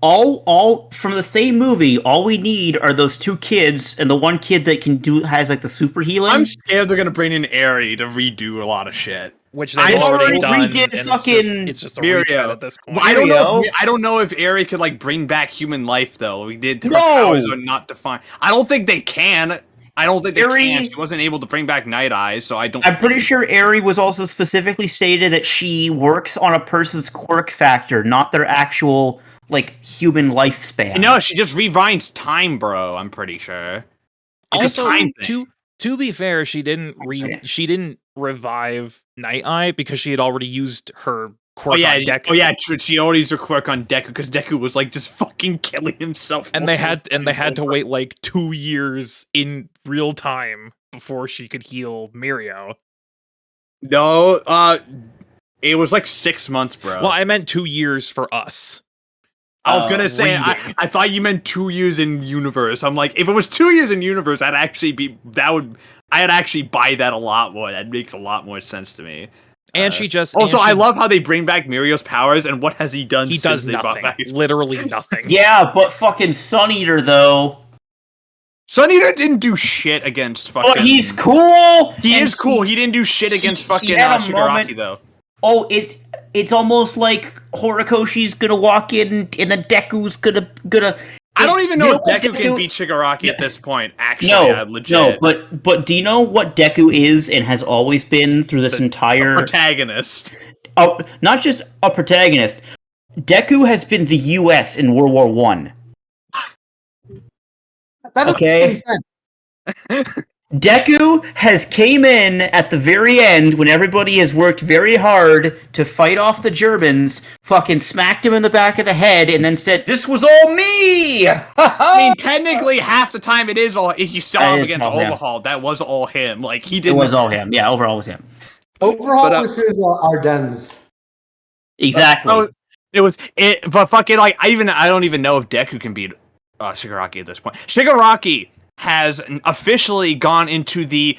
All from the same movie. All we need are those 2 kids, and the one kid that has like the super healing. I'm scared they're gonna bring in Eri to redo a lot of shit. Which they've I already already done. redid And fucking it's just a Mirio. retread at this point. I don't know. Mirio. I don't know if Eri could like bring back human life though. We did. Her No! powers are not defined. I don't think they can. I don't think they Eri- can. She wasn't able to bring back Night Eyes, so I don't. I'm pretty sure Eri was also specifically stated that she works on a person's quirk factor, not their actual like human lifespan. No, she just rewinds time, bro. I'm pretty sure. It's Also, a time thing. to be fair, she didn't revive Night Eye because she had already used her quirk on Deku. Oh yeah, true. She already used her quirk on Deku because Deku was like just fucking killing himself. And they had to wait like 2 years in real time before she could heal Mirio. No, it was like 6 months, bro. Well, I meant 2 years for us. I was gonna say, reading. I thought you meant 2 years in universe. I'm like, if it was 2 years in universe, I'd actually buy that a lot more. That makes a lot more sense to me. And she just Also, I love how they bring back Mirio's powers, and what has he done? He since does they brought nothing. back- Literally nothing. Yeah, but fucking Sun Eater though. Sun Eater didn't do shit against fucking. But he's cool. He is cool. He didn't do shit against fucking had a Shigaraki moment- though. Oh, it's almost like Horikoshi's gonna walk in, and then Deku's gonna. I don't even know if what Deku can beat Shigaraki at this point. Actually, legit. No, but do you know what Deku is and has always been through this entire protagonist? Oh, not just a protagonist. Deku has been the U.S. in World War One. That doesn't Okay. make any sense. Deku has came in at the very end when everybody has worked very hard to fight off the Germans, fucking smacked him in the back of the head, and then said, "This was all me!" I mean, technically, half the time it is all. If you saw him It is against all him. Overhaul, that was all him. Like he It didn't. was all him. Yeah, overall was him. Overall, But, this is Ardennes. Exactly. It was it, but fucking like I don't even know if Deku can beat Shigaraki at this point. Shigaraki has officially gone into the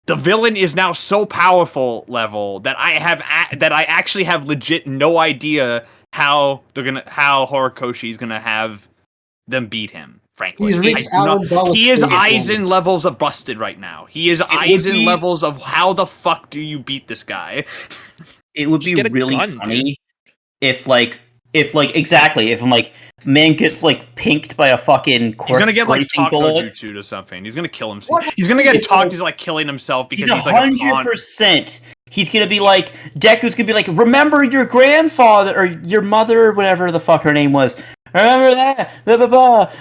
villain is now so powerful level that I actually have legit no idea how Horikoshi is gonna have them beat him. Frankly, He's reached Alan Bell's he is biggest Aizen levels of busted right now. He is Aizen levels of how the fuck do you beat this guy? It would Just be get a really gun, funny if man gets like pinked by a fucking quirk He's gonna get like racing Taco bullet. Jutsu or something. He's gonna kill himself. What? He's gonna get He's talked into like killing himself because He's he's like a pawn. 100%. He's gonna be like Deku's gonna be like, remember your grandfather or your mother, or whatever the fuck her name was. Remember that? Blah, blah, blah.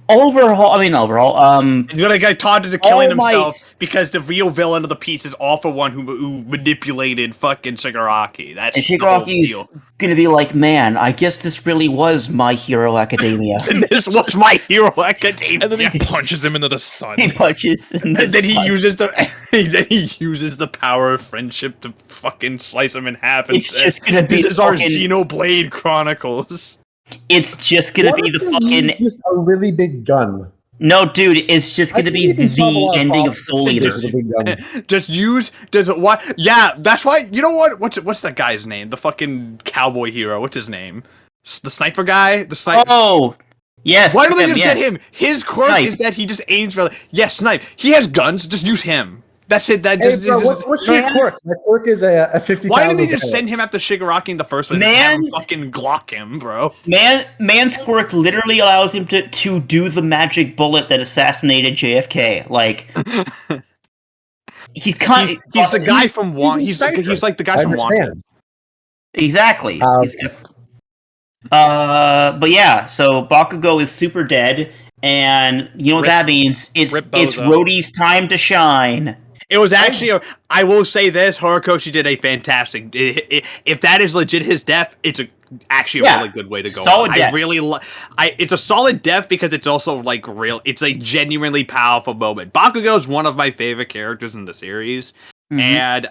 Overhaul. He's gonna get taunted into killing All Might. himself because the real villain of the piece is all for one who manipulated fucking Shigaraki. That's And the whole Shigaraki's deal. gonna be like, man, I guess this really was My Hero Academia. And this was My Hero Academia. And then he punches him into the sun. He punches. In the And then he sun. uses the power of friendship to fucking slice him in half. And It's says, just gonna be this is our fucking- Xenoblade Chronicles. It's just gonna What be if the they fucking. use just a really big gun. No, dude, it's just I gonna think be you can solve a lot the of ending of problems Soul with Eater. just a big gun. Just use does it what? Yeah, that's why. You know what? What's that guy's name? The fucking cowboy hero. What's his name? The sniper guy. The sniper. Oh, yes. Why don't they him, just yes. get him? His quirk Snipe. is that he just aims for. Yes, snipe. He has guns. Just use him. That's it. That Hey, just. bro, just- what's your Man. quirk? My quirk is a 50 why didn't they caliber just bullet. send him after Shigaraki in the first place? Just have him Man. fucking Glock him, bro. Man's quirk literally allows him to do the magic bullet that assassinated JFK. Like, he's kind. He's the guy from One. he's He's like the guy I from One. understand. Exactly. Okay. But yeah, so Bakugo is super dead, and you know what Rip- that means? It's rip it's Bozo. Rhodey's time to shine. It was actually. I will say this: Horikoshi did a fantastic. If that is legit his death, it's actually a Yeah. really good way to go. Solid on. death. I really. It's a solid death because it's also like real. It's a genuinely powerful moment. Bakugo is one of my favorite characters in the series, Mhm.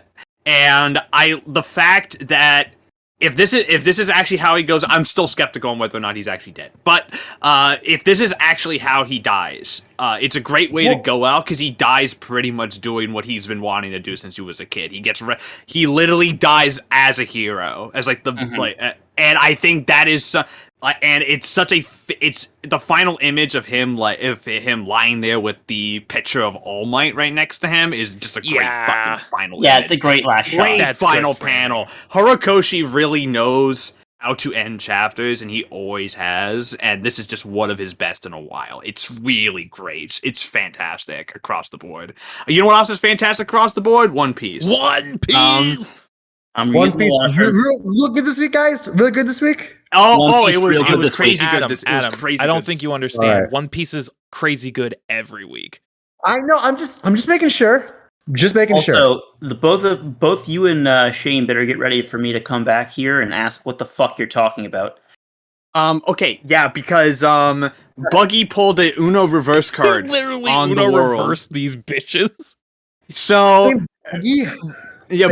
and the fact that if this is actually how he goes, I'm still skeptical on whether or not he's actually dead. But if this is actually how he dies, it's a great way to go out because he dies pretty much doing what he's been wanting to do since he was a kid. He literally dies as a hero, as like the and I think that is. And it's it's the final image of him him lying there with the picture of All Might right next to him is just a great fucking final image. It's a great last shot. Great final panel. Horikoshi really knows how to end chapters, and he always has, and this is just one of his best in a while. It's really great. It's fantastic across the board. You know what else is fantastic across the board? One Piece. One Piece! One Piece. Real good this week, guys? Really good this week? It was crazy good. Adam, I don't think you understand. Right. One Piece is crazy good every week. I know. I'm just making sure. Just making sure. Also, both you and Shane better get ready for me to come back here and ask what the fuck you're talking about. Okay, yeah, because Buggy pulled a Uno reverse card. Literally on Uno the world. reversed these bitches. So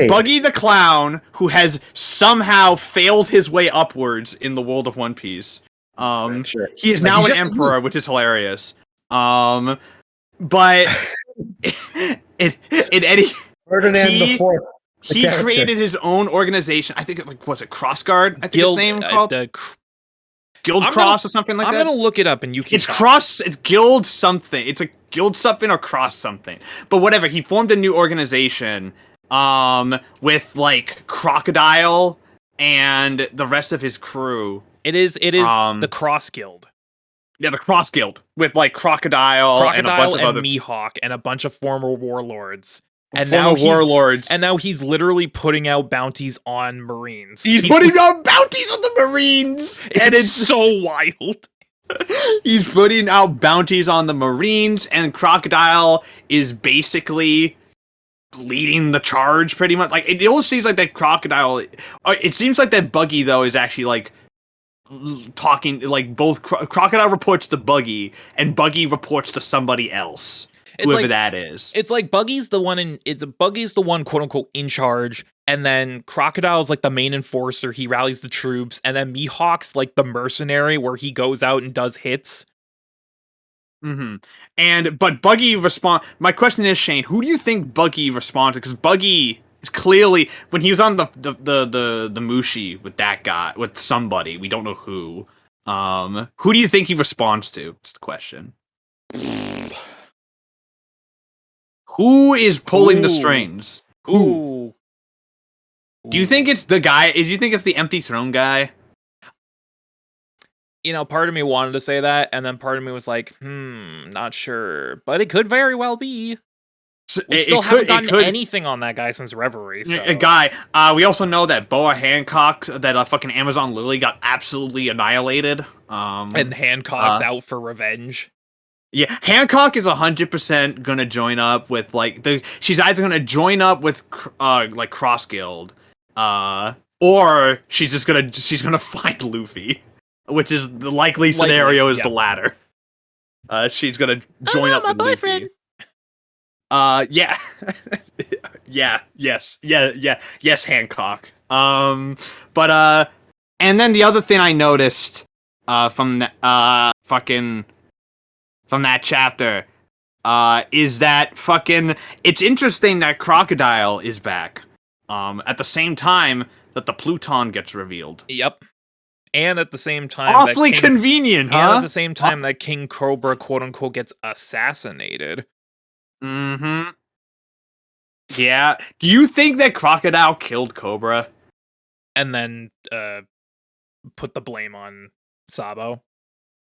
Buggy the Clown, who has somehow failed his way upwards in the world of One Piece. He is now an emperor, which is hilarious. But in any Ferdinand the Fourth. He created his own organization. I think was it Crossguard? I think Guild, its name called Guild Cross or something like that. I'm gonna look it up and you can. It's Guild something. It's a Guild something or Cross something. But whatever. He formed a new organization. With like Crocodile and the rest of his crew. It is the Cross Guild. Yeah, the Cross Guild with like Crocodile and a bunch of other Mihawk and a bunch of former warlords. And now he's literally putting out bounties on Marines. He's putting out bounties on the Marines, and it's so wild. He's putting out bounties on the Marines, and Crocodile is basically leading the charge pretty much. Like it almost seems like that Crocodile it seems like that Buggy though is actually like talking like both Crocodile reports to Buggy and Buggy reports to somebody else, whoever that is. It's like Buggy's the one quote unquote in charge, and then Crocodile's like the main enforcer. He rallies the troops, and then Mihawk's like the mercenary where he goes out and does hits. But Buggy my question is, Shane, who do you think Buggy responds to? Because Buggy is clearly, when he was on the Mushi with that guy, with somebody, we don't know who do you think he responds to? That's the question. Who is pulling the strings? Who? Do you think it's the guy? Do you think it's the Empty Throne guy? You know, part of me wanted to say that, and then part of me was like, not sure. But it could very well be. We still haven't gotten anything on that guy since Reverie. So. A guy. We also know that Boa Hancock, that fucking Amazon Lily got absolutely annihilated. And Hancock's out for revenge. Yeah, Hancock is 100% gonna join up with she's either gonna join up with like Cross Guild, or she's gonna find Luffy. Which is the likely scenario is the latter. She's gonna join up with boyfriend. Luffy. Yes, Hancock. But and then the other thing I noticed from that chapter is that it's interesting that Crocodile is back. At the same time that the Pluton gets revealed. Yep. And at the same time, awfully convenient, huh? And at the same time, that King Cobra, quote unquote, gets assassinated. Yeah. Do you think that Crocodile killed Cobra? And then put the blame on Sabo?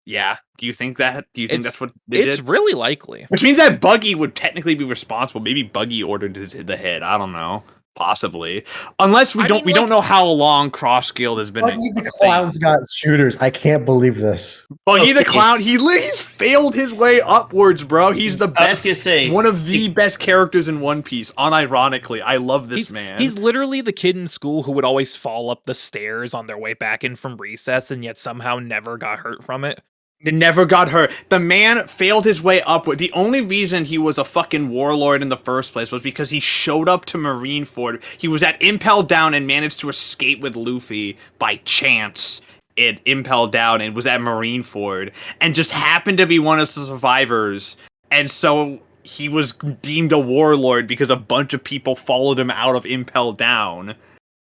Yeah. Do you think that? Do you think that's what they did? It's really likely. Which means that Buggy would technically be responsible. Maybe Buggy ordered the hit. I don't know. Possibly, unless we don't know how long Cross Guild has been. Buggy the Clown's got shooters. I can't believe this. Buggy the Clown, he's failed his way upwards, bro. He's the best. One of the best characters in One Piece. Unironically, I love this man. He's literally the kid in school who would always fall up the stairs on their way back in from recess, and yet somehow never got hurt from it. It never got hurt. The man failed his way upward. The only reason he was a fucking warlord in the first place was because he showed up to Marineford. He was at Impel Down and managed to escape with Luffy by chance. It Impel Down and was at Marineford and just happened to be one of the survivors. And so he was deemed a warlord because a bunch of people followed him out of Impel Down.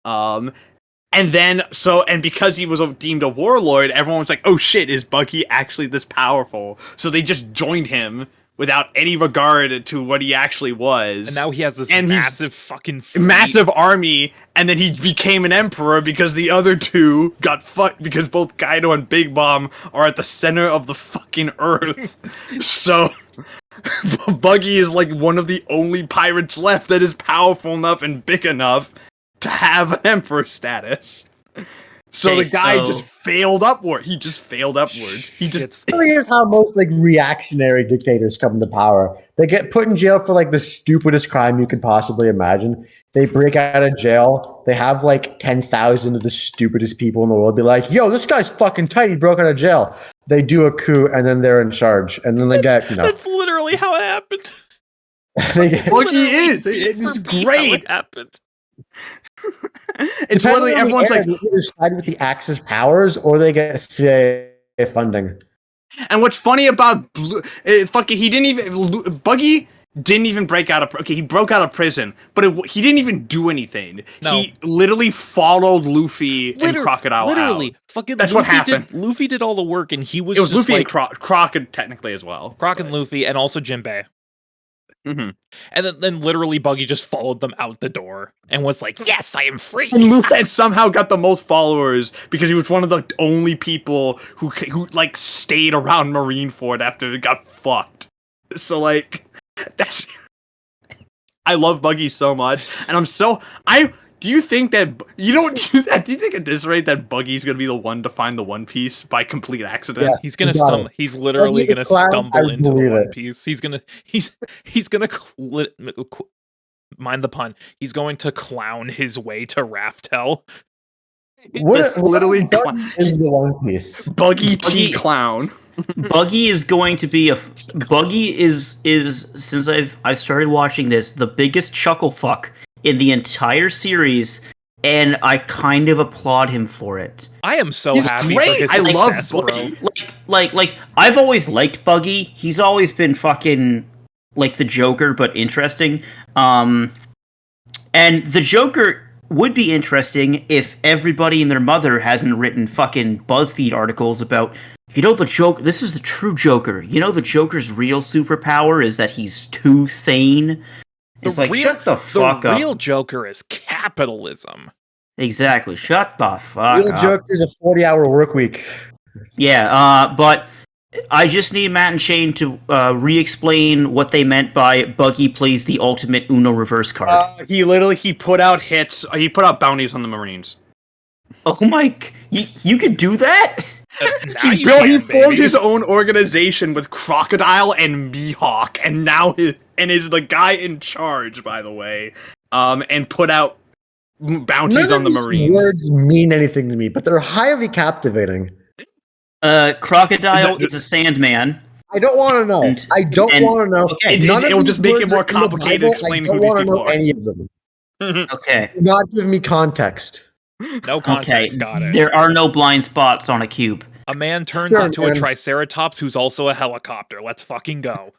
And because he was deemed a warlord, everyone was like, oh shit, is Buggy actually this powerful? So they just joined him without any regard to what he actually was. And now he has this massive fucking fleet. Massive army, and then he became an emperor because the other two got fucked because both Kaido and Big Mom are at the center of the fucking earth. So Buggy is like one of the only pirates left that is powerful enough and big enough to have an emperor status. So Okay, the guy so- just failed upward. He just failed upwards. He just Here's how most like reactionary dictators come to power. They get put in jail for like the stupidest crime you could possibly imagine. They break out of jail. They have like 10,000 of the stupidest people in the world be like, "Yo, this guy's fucking tight. He broke out of jail." They do a coup and then they're in charge. And then they get, That's literally how it happened. they get, Buggy Literally, is. It's for me, how great. it happened. It's literally everyone's like, they either side with the Axis powers or they get CIA funding. and what's funny about he didn't even Buggy didn't even break out of he broke out of prison, but he didn't even do anything. No. He literally followed Luffy and Crocodile literally, out. fucking That's Luffy what happened. Luffy did all the work, and he was It was just Luffy like and Croc technically as well. Croc and Luffy, and also Jinbei. Mm-hmm. And then literally Buggy just followed them out the door and was like, "Yes, I am free." And Luffy somehow got the most followers because he was one of the only people who like stayed around Marineford after it got fucked. So like, that's I love Buggy so much, and do you think that you don't do that? Do you think at this rate that Buggy's gonna be the one to find the One Piece by complete accident? Yes. He's gonna He's got stumble. it. He's literally Buggy the gonna Clown, stumble I into the believe One it. Piece. He's gonna mind the pun. He's going to clown his way to Raftel. That's literally Buggy is the One Piece. Buggy T Buggy- Clown. Buggy is going to be Buggy is since I've started watching this the biggest chuckle fuck in the entire series, and I kind of applaud him for it. I am so He's happy great. for his I love success, bro. Buggy. Like I've always liked Buggy. He's always been fucking like the Joker, but interesting. And the Joker would be interesting if everybody and their mother hasn't written fucking BuzzFeed articles about, you know, the Joker. This is the true Joker. You know, the Joker's real superpower is that he's too sane. It's like, shut the fuck The up. real Joker is capitalism. Exactly. Shut the fuck Real up. Joker's a 40-hour work week. Yeah, but I just need Matt and Shane to re-explain what they meant by Buggy plays the ultimate Uno reverse card. He put out hits. He put out bounties on the Marines. Oh my! You could do that? Now He you can, formed baby. his own organization with Crocodile and Mihawk, and now is the guy in charge, by the way. And put out bounties on the Marines. Words mean anything to me, but they're highly captivating. Crocodile is a Sandman. I don't want to know. And- I don't and- want to know. okay. None of It'll these just make it words more are in the complicated Bible. explaining I who don't these wanna people know are. any of them. Okay. Do not give me context. No Okay. context, got it. There are no blind spots on a cube. A man turns Sure, into a man. triceratops who's also a helicopter. Let's fucking go.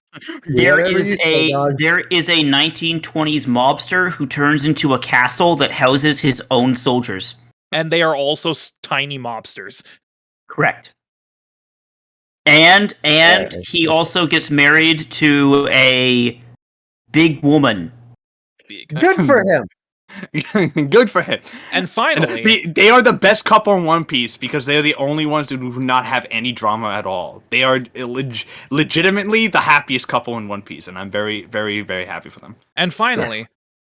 There Whatever is you say, dog. 1920s mobster who turns into a castle that houses his own soldiers. And they are also tiny mobsters. Correct. And Yeah. he also gets married to a big woman. Good for him. Good for him. And finally, They are the best couple in One Piece because they are the only ones who do not have any drama at all. They are legitimately the happiest couple in One Piece, and I'm very, very, very happy for them.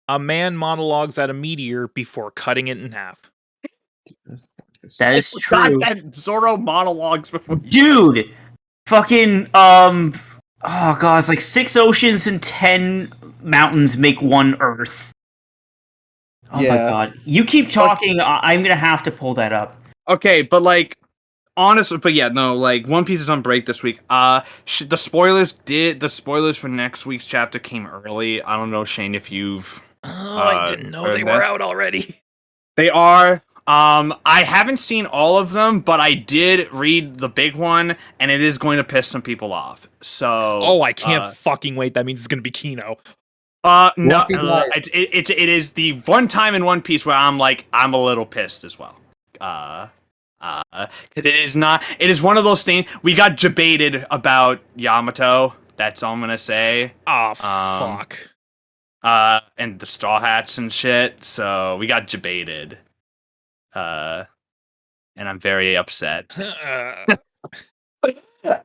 a man monologues at a meteor before cutting it in half. That is God, true. that Zoro monologues before. Dude, fucking oh god, it's like 6 oceans and 10 mountains make one earth. Oh my Yeah. god. You keep talking, I'm gonna have to pull that up. Okay, but like, honestly, but yeah, no, like One Piece is on break this week. The spoilers for next week's chapter came early. I don't know, Shane, if you've I didn't know they heard were that. out already. They are. I haven't seen all of them, but I did read the big one, and it is going to piss some people off. So, Oh, I can't fucking wait. That means it's gonna be Kino. no, Lucky guy. it is the one time in One Piece where I'm a little pissed as well. Because it is one of those things. We got debated about Yamato. That's all I'm gonna say. Oh, fuck. And the Straw Hats and shit. So we got debated. And I'm very upset.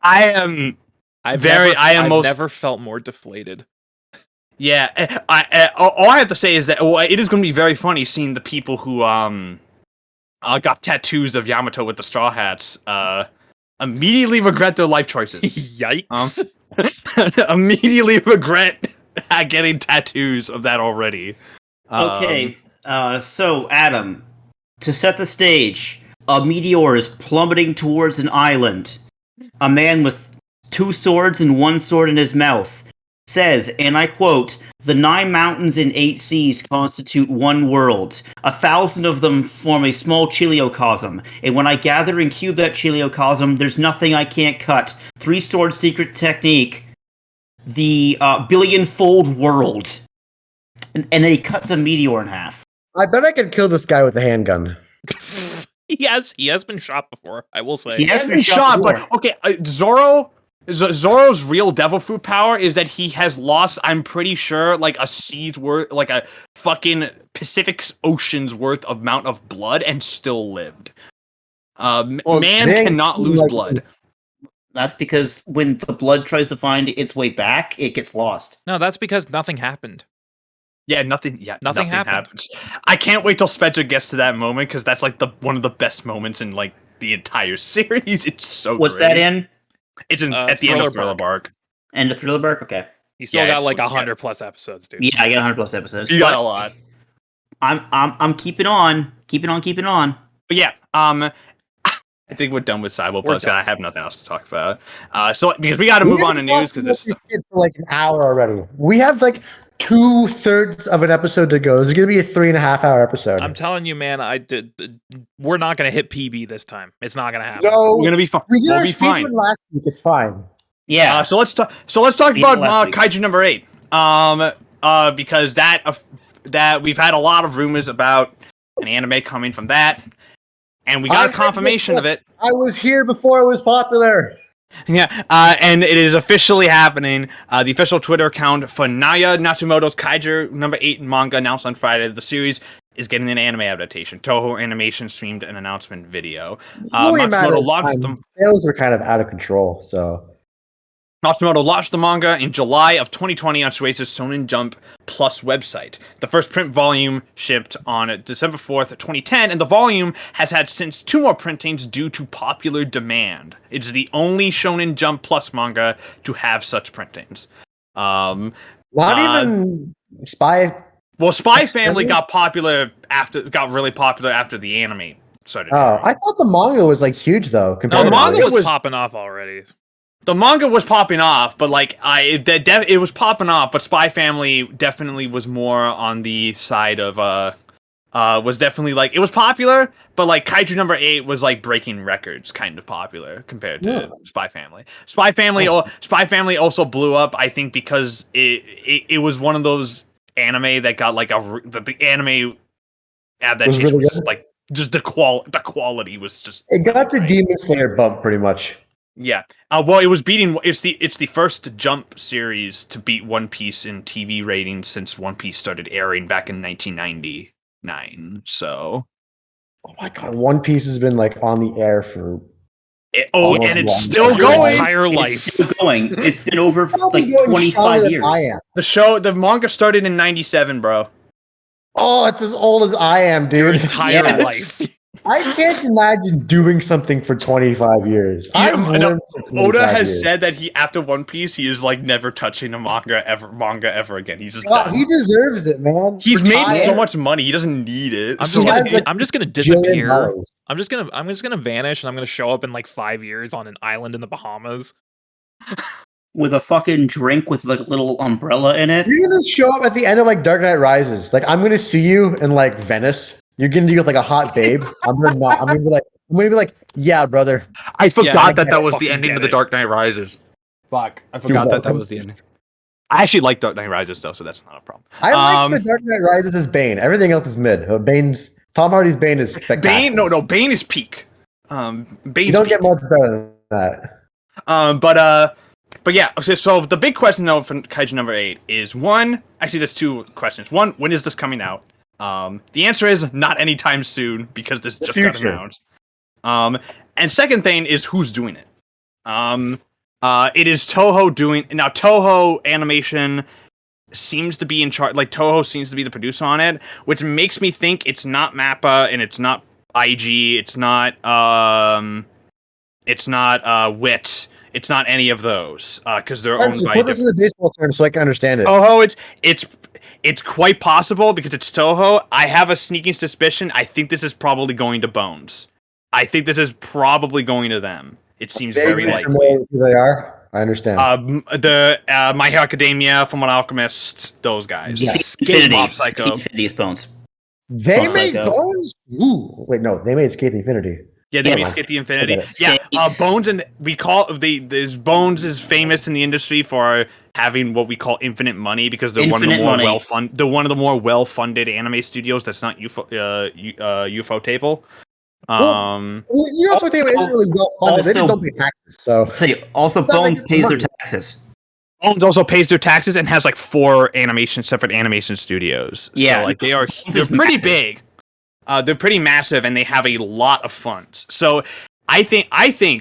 I've never felt more deflated. Yeah, all I have to say is that it is going to be very funny seeing the people who got tattoos of Yamato with the Straw Hats immediately regret their life choices. Yikes. Immediately regret getting tattoos of that already. Okay, so Adam, to set the stage, a meteor is plummeting towards an island. A man with 2 swords and 1 sword in his mouth says, and I quote, "The 9 mountains and 8 seas constitute one world. 1,000 of them form a small chiliocosm, and when I gather and cube that chiliocosm, there's nothing I can't cut. 3-sword secret technique, the billion-fold world." And then he cuts the meteor in half. I bet I could kill this guy with a handgun. He has been shot before, I will say. He has been shot, before. but okay, Zoro's real devil fruit power is that he has lost, I'm pretty sure, like a sea's worth, like a fucking Pacific Ocean's worth of amount of blood and still lived. Man cannot lose blood. That's because when the blood tries to find its way back, it gets lost. No, that's because nothing happened. Yeah, nothing happened. happens. I can't wait till Spencer gets to that moment because that's like one of the best moments in like the entire series. It's so What's great. that in? It's at the end of Thriller Bark. End of Thriller Bark? Okay. You still got like 100 plus episodes, dude. Yeah, I got 100 plus episodes. You got a lot. I'm keeping on. But yeah, I think we're done with Cyber Plus. I have nothing else to talk about. So because we got to move on to news because this for like an hour already. We have like 2/3 of an episode to go. This is gonna be a 3.5-hour episode. I'm telling you, man. We're not gonna hit PB this time. It's not gonna happen. No, we're gonna be fine. We'll be fine. Last week, it's fine. Yeah. So let's talk about Kaiju number 8. Because that we've had a lot of rumors about an anime coming from that, and we got a confirmation of it. I was here before it was popular. Yeah, and it is officially happening. The official Twitter account for Naya Natsumoto's Kaiju number 8 manga announced on Friday. The series is getting an anime adaptation. Toho Animation streamed an announcement video. Matsumoto launched them. Sales are kind of out of control, so. Matsumoto launched the manga in July of 2020 on Shueisha's Shonen Jump Plus website. The first print volume shipped on December 4th, 2010, and the volume has had since 2 more printings due to popular demand. It's the only Shonen Jump Plus manga to have such printings. Not even Spy. Well, Spy Family got really popular after the anime started. Oh, I thought the manga was like huge though. No, the manga was popping off already. The manga was popping off, but like it was popping off. But Spy Family definitely was more on the side of was definitely like it was popular, but like Kaiju number 8 was like breaking records, kind of popular compared to Spy Family. Spy Family also blew up, I think, because it was one of those anime that got like the anime adaptation was just like the quality was just. It got the Demon Slayer bump pretty much. Yeah. Well, it was beating. It's the first Jump series to beat One Piece in TV ratings since One Piece started airing back in 1999. So. Oh my god, One Piece has been like on the air for. And it's still going. Entire life. It's still going. It's been over like 25 years. The manga started in 97, bro. Oh, it's as old as I am, dude. Your entire life. I can't imagine doing something for 25 years. I've I know. learned for 25 Oda has years. said that he after One Piece he is like never touching a manga ever again. He's just God, done. he deserves it, man. He's made Retire. so much money. He doesn't need it. I'm So, just He gonna has, like, I'm just gonna Jillian disappear. Bellows. I'm just gonna vanish and I'm gonna show up in like 5 years on an island in the Bahamas. With a fucking drink with like a little umbrella in it. You're gonna show up at the end of like Dark Knight Rises. Like I'm gonna see you in like Venice. You're gonna be with like a hot babe. I'm gonna be like, yeah, brother. I forgot I that was fucking the ending get of The it. Dark Knight Rises. Fuck, I forgot that was the ending. I actually like Dark Knight Rises though, so that's not a problem. I like the Dark Knight Rises as Bane. Everything else is mid. Tom Hardy's Bane is spectacular. Bane. No, Bane is peak. Bane's You don't peak. get much better than that. But yeah, so the big question though for Kaiju number 8 is one. Actually, there's two questions. One, when is this coming out? The answer is not anytime soon because this just got announced. And second thing is who's doing it. It is Toho doing now. Toho Animation seems to be in charge. Like Toho seems to be the producer on it, which makes me think it's not Mappa and it's not IG. It's not Wit. It's not any of those because they're owned by. Put this in the baseball term so I can understand it. Toho, it's quite possible because it's Toho. I have a sneaking suspicion. I think this is probably going to Bones. I think this is probably going to them. It seems very likely. Who they are? I understand. The My Hero Academia, Fullmetal Alchemist, those guys. Yes. Mob Psycho. Infinity's Bones. They Mob made Psycho. Bones. Ooh, wait, no, they made Skate the Infinity. Yeah, they Yeah, made man. Skate the Infinity. Okay. Yeah, Bones and we call Bones is famous in the industry for having what we call infinite money because they're one of the Infinite more money. They're one of the more well-funded anime studios. That's not UFO Table. You also think it's really well funded. They just also- don't pay taxes. So Say also It's not Bones like pays their money. taxes. Bones also pays their taxes and has like 4 separate animation studios. Yeah, so, like they're is pretty massive. big. They're pretty massive and they have a lot of funds. So I think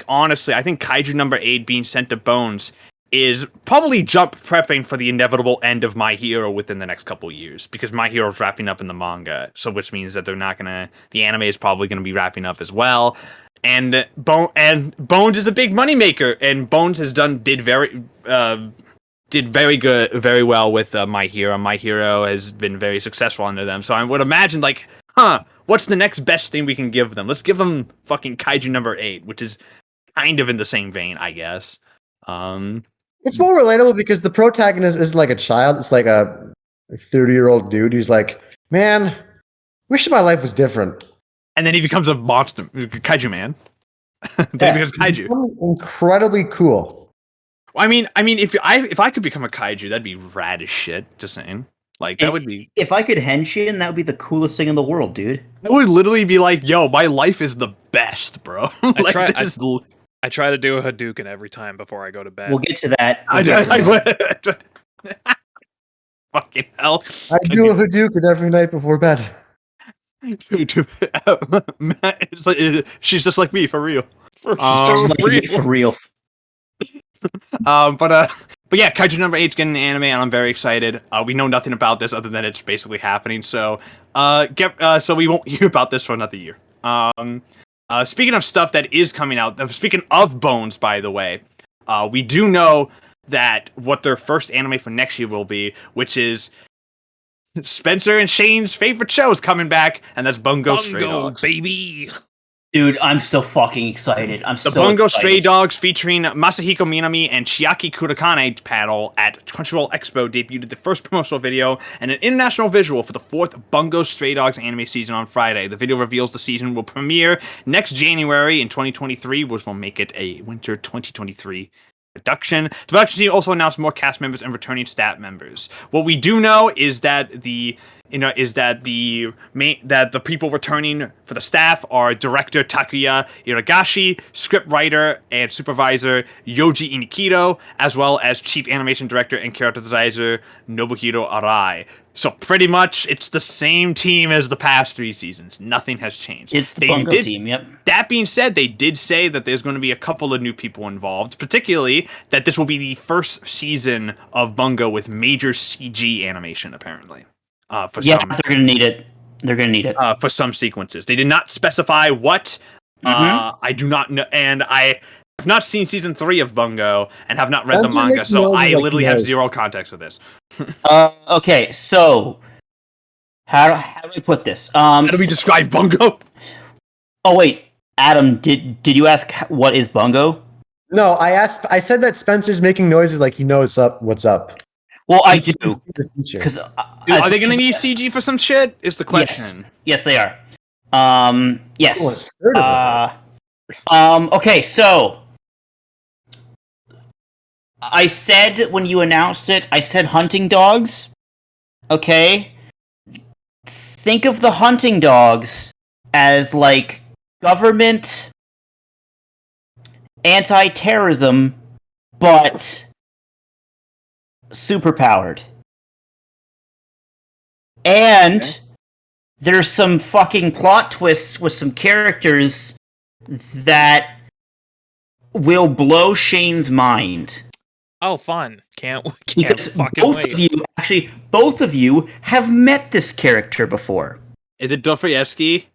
honestly, Kaiju number 8 being sent to Bones is probably prepping for the inevitable end of My Hero within the next couple years because My Hero's wrapping up in the manga, so which means that the anime is probably gonna be wrapping up as well. And Bones is a big moneymaker, and Bones did very well with My Hero. My Hero has been very successful under them, so I would imagine like, what's the next best thing we can give them? Let's give them fucking Kaiju number 8, which is kind of in the same vein, I guess. it's more relatable because the protagonist isn't like a child. It's like a 30-year-old dude who's like, man, wish my life was different. And then he becomes a monster, Kaiju man. Then he becomes Kaiju. It's incredibly cool. I mean, if I could become a Kaiju, that'd be rad as shit. Just saying, like that would be. If I could henshin, that would be the coolest thing in the world, dude. I would literally be like, "Yo, my life is the best, bro." Like, I try to do a Hadouken every time before I go to bed. We'll get to that. Fucking hell! I do a Hadouken every night before bed. It's like, she's just like me for real. For real. But yeah, Kaiju number 8's getting an anime, and I'm very excited. We know nothing about this other than it's basically happening, so so we won't hear about this for another year. Speaking of stuff that is coming out, speaking of Bones, by the way, we do know that what their first anime for next year will be, which is Spencer and Shane's favorite show is coming back, and that's Bungo Stray Dogs. Baby. Dude, I'm so fucking excited. The Bungo Stray Dogs featuring Masahiko Minami and Chiaki Kurakane panel at Crunchyroll Expo debuted the first promotional video and an international visual for the 4th Bungo Stray Dogs anime season on Friday. The video reveals the season will premiere next January in 2023, which will make it a winter 2023 production. The production team also announced more cast members and returning staff members. What we do know is that the people returning for the staff are director Takuya Iragashi, scriptwriter and supervisor Yoji Inikido, as well as chief animation director and character designer Nobuhiro Arai. So pretty much it's the same team as the past 3 seasons. Nothing has changed. It's the Bungo team, yep. That being said, they did say that there's going to be a couple of new people involved, particularly that this will be the first season of Bungo with major CG animation, apparently. They're gonna need it. They're gonna need it. For some sequences. They did not specify what. I do not know, and I have not seen season 3 of Bungo and have not read the Spencer manga, makes so noises I like literally he have knows. zero context for this. Okay, so how do we put this? How do we describe Bungo? Oh wait, Adam, did you ask what is Bungo? No, I said that Spencer's making noises like he knows what's up. Well, I He can do see the future. because Are they going to need CG for some shit? Is the question. Yes, they are. Yes. Oh, it's third of Okay, so I said when you announced it, I said hunting dogs. Okay? Think of the hunting dogs as like government anti-terrorism, but superpowered. And there's some fucking plot twists with some characters that will blow Shane's mind. Oh, fun! Can't Because fucking wait. both of you have met this character before. Is it Dostoevsky?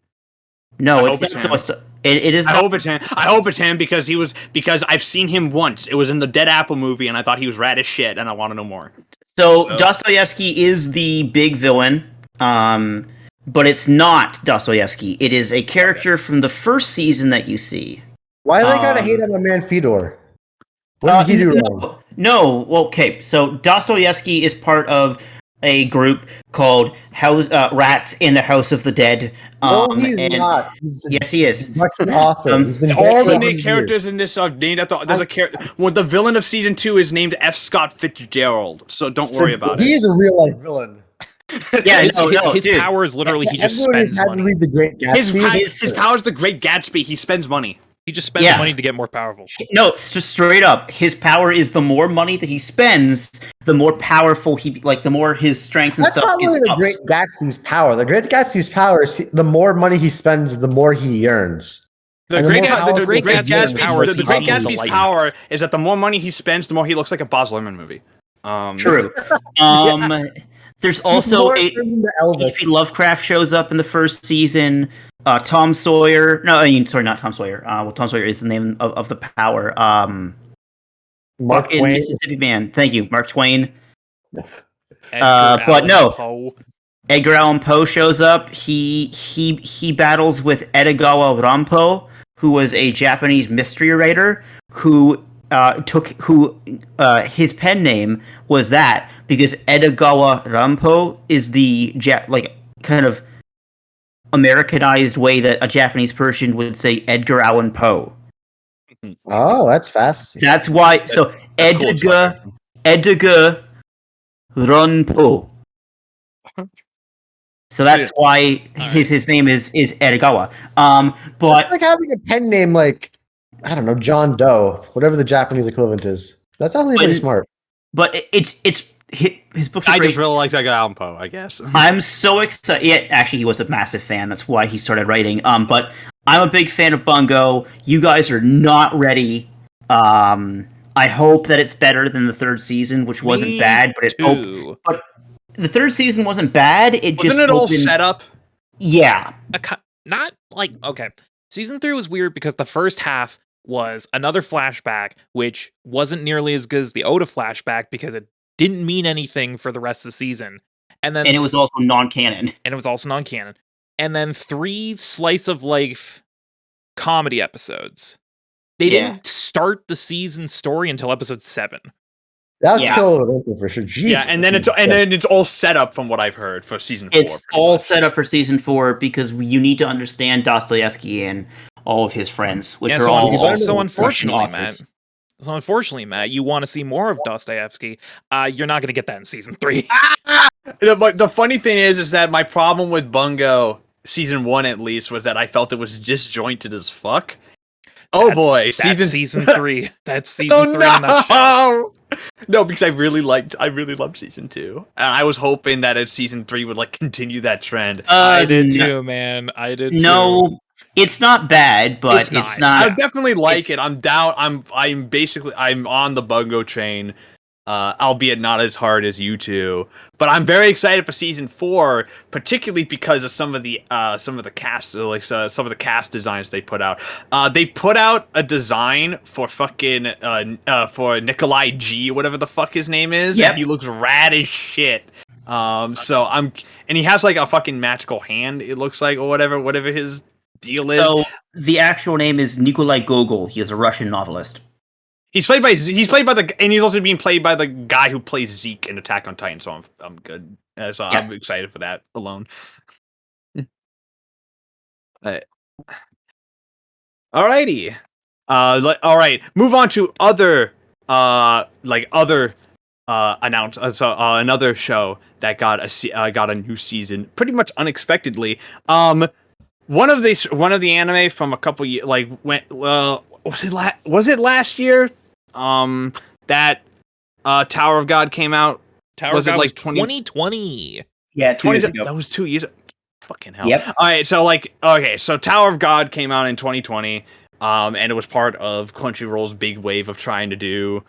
No, I it's hope it's not him. It is I not. hope it's him. I hope it's him because I've seen him once. It was in the Dead Apple movie, and I thought he was rad as shit, and I want to know more. So Dostoevsky is the big villain, but it's not Dostoevsky. It is a character from the first season that you see. Why they gotta hate on my man Fedor? What did he do wrong? No, okay. So Dostoevsky is part of a group called Rats in the House of the Dead. He's not. Yes, he is. Russian author. He's been All the dead main for characters in this are named after. There's a character. Well, the villain of season 2 is named F. Scott Fitzgerald. So don't worry about it. He's a real life villain. Yeah, his dude. power is literally he just Everyone spends has had to money. read the Great Gatsby. His power is the Great Gatsby. He spends money. He just spends money to get more powerful. No, it's just straight up. His power is the more money that he spends, the more powerful the more his strength and That's stuff. not really the Great Gatsby's power. The Great Gatsby's power is the more money he spends, the more he earns. The And Great more powerful Great he gets, Gatsby's the power more is The he Great sees the Gatsby's light. power is that the more money he spends, the more he looks like a Baz Luhrmann movie. True. There's also more than the Elvis. H.P. Lovecraft shows up in the first season. Tom Sawyer. No, sorry, not Tom Sawyer. Well, Tom Sawyer is the name of the power. Mark fucking Twain. Mississippi Man. Thank you, Mark Twain. Edgar But Allan no. Poe. Edgar Allan Poe shows up. He battles with Edogawa Rampo, who was a Japanese mystery writer who his pen name was that because Edogawa Rampo is the kind of Americanized way that a Japanese person would say Edgar Allan Poe. Oh, that's fast. That's why. So That's cool. Edgar Rampo. So that's why his name is Edogawa. But It's like having a pen name like, I don't know, John Doe, whatever the Japanese equivalent is. That's actually pretty smart. But it's his books. Are I great. just really like Edgar Allan Poe, I guess. I'm so excited. Yeah, actually, he was a massive fan. That's why he started writing. But I'm a big fan of Bungo. You guys are not ready. I hope that it's better than the third season, which wasn't bad. But the third season wasn't bad. Wasn't it all set up? Yeah. Not like okay. Season 3 was weird because the first half was another flashback, which wasn't nearly as good as the Oda flashback because it didn't mean anything for the rest of the season. And it was also non-canon. And then 3 slice of life comedy episodes. They didn't start the season story until episode 7. That'll kill Olympia for sure. Jesus. Yeah, and then it's all set up from what I've heard for season 4. It's all set up for season 4 because you need to understand Dostoevsky and all of his friends, which are all so unfortunately, Russian Matt. authors. So unfortunately, Matt, you want to see more of Dostoevsky. You're not going to get that in season 3. But the funny thing is that my problem with Bungo season 1 at least was that I felt it was disjointed as fuck. That's season 3. That's season 3 in that show. No, because I really loved season 2, and I was hoping that season 3 would continue that trend. I did too, man. I did too. No, it's not bad, but it's not. I definitely like it. I'm down. I'm on the Bungo train. albeit not as hard as you two. But I'm very excited for season 4, particularly because of some of the cast, some of the cast designs they put out. They put out a design for fucking for Nikolai G, whatever the fuck his name is, Yep. and he looks rad as shit. And he has like a fucking magical hand, it looks like, or whatever his deal is. So the actual name is Nikolai Gogol. He is a Russian novelist. He's played by and he's also being played by the guy who plays Zeke in Attack on Titan. So I'm good. So I'm excited for that alone. Alrighty. All right. Move on to other another show that got a new season pretty much unexpectedly. One of the anime from a couple years, like, was it last year? That Tower of God came out. Tower of God was 2020? 2020. Yeah, 2 years ago. That was 2 years. Fucking hell. Yep. All right, so Tower of God came out in 2020, and it was part of Crunchyroll's big wave of trying to do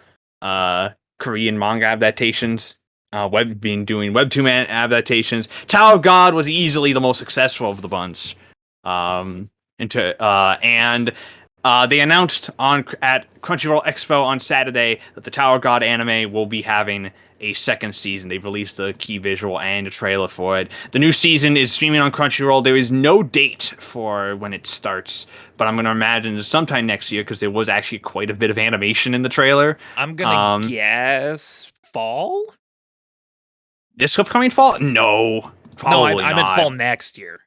Korean manga adaptations. Doing webtoon adaptations. Tower of God was easily the most successful of the bunch. They announced at Crunchyroll Expo on Saturday that the Tower of God anime will be having a second season. They've released a key visual and a trailer for it. The new season is streaming on Crunchyroll. There is no date for when it starts, but I'm going to imagine sometime next year because there was actually quite a bit of animation in the trailer. I'm going to guess fall? This upcoming fall? No. Probably no, I meant fall next year.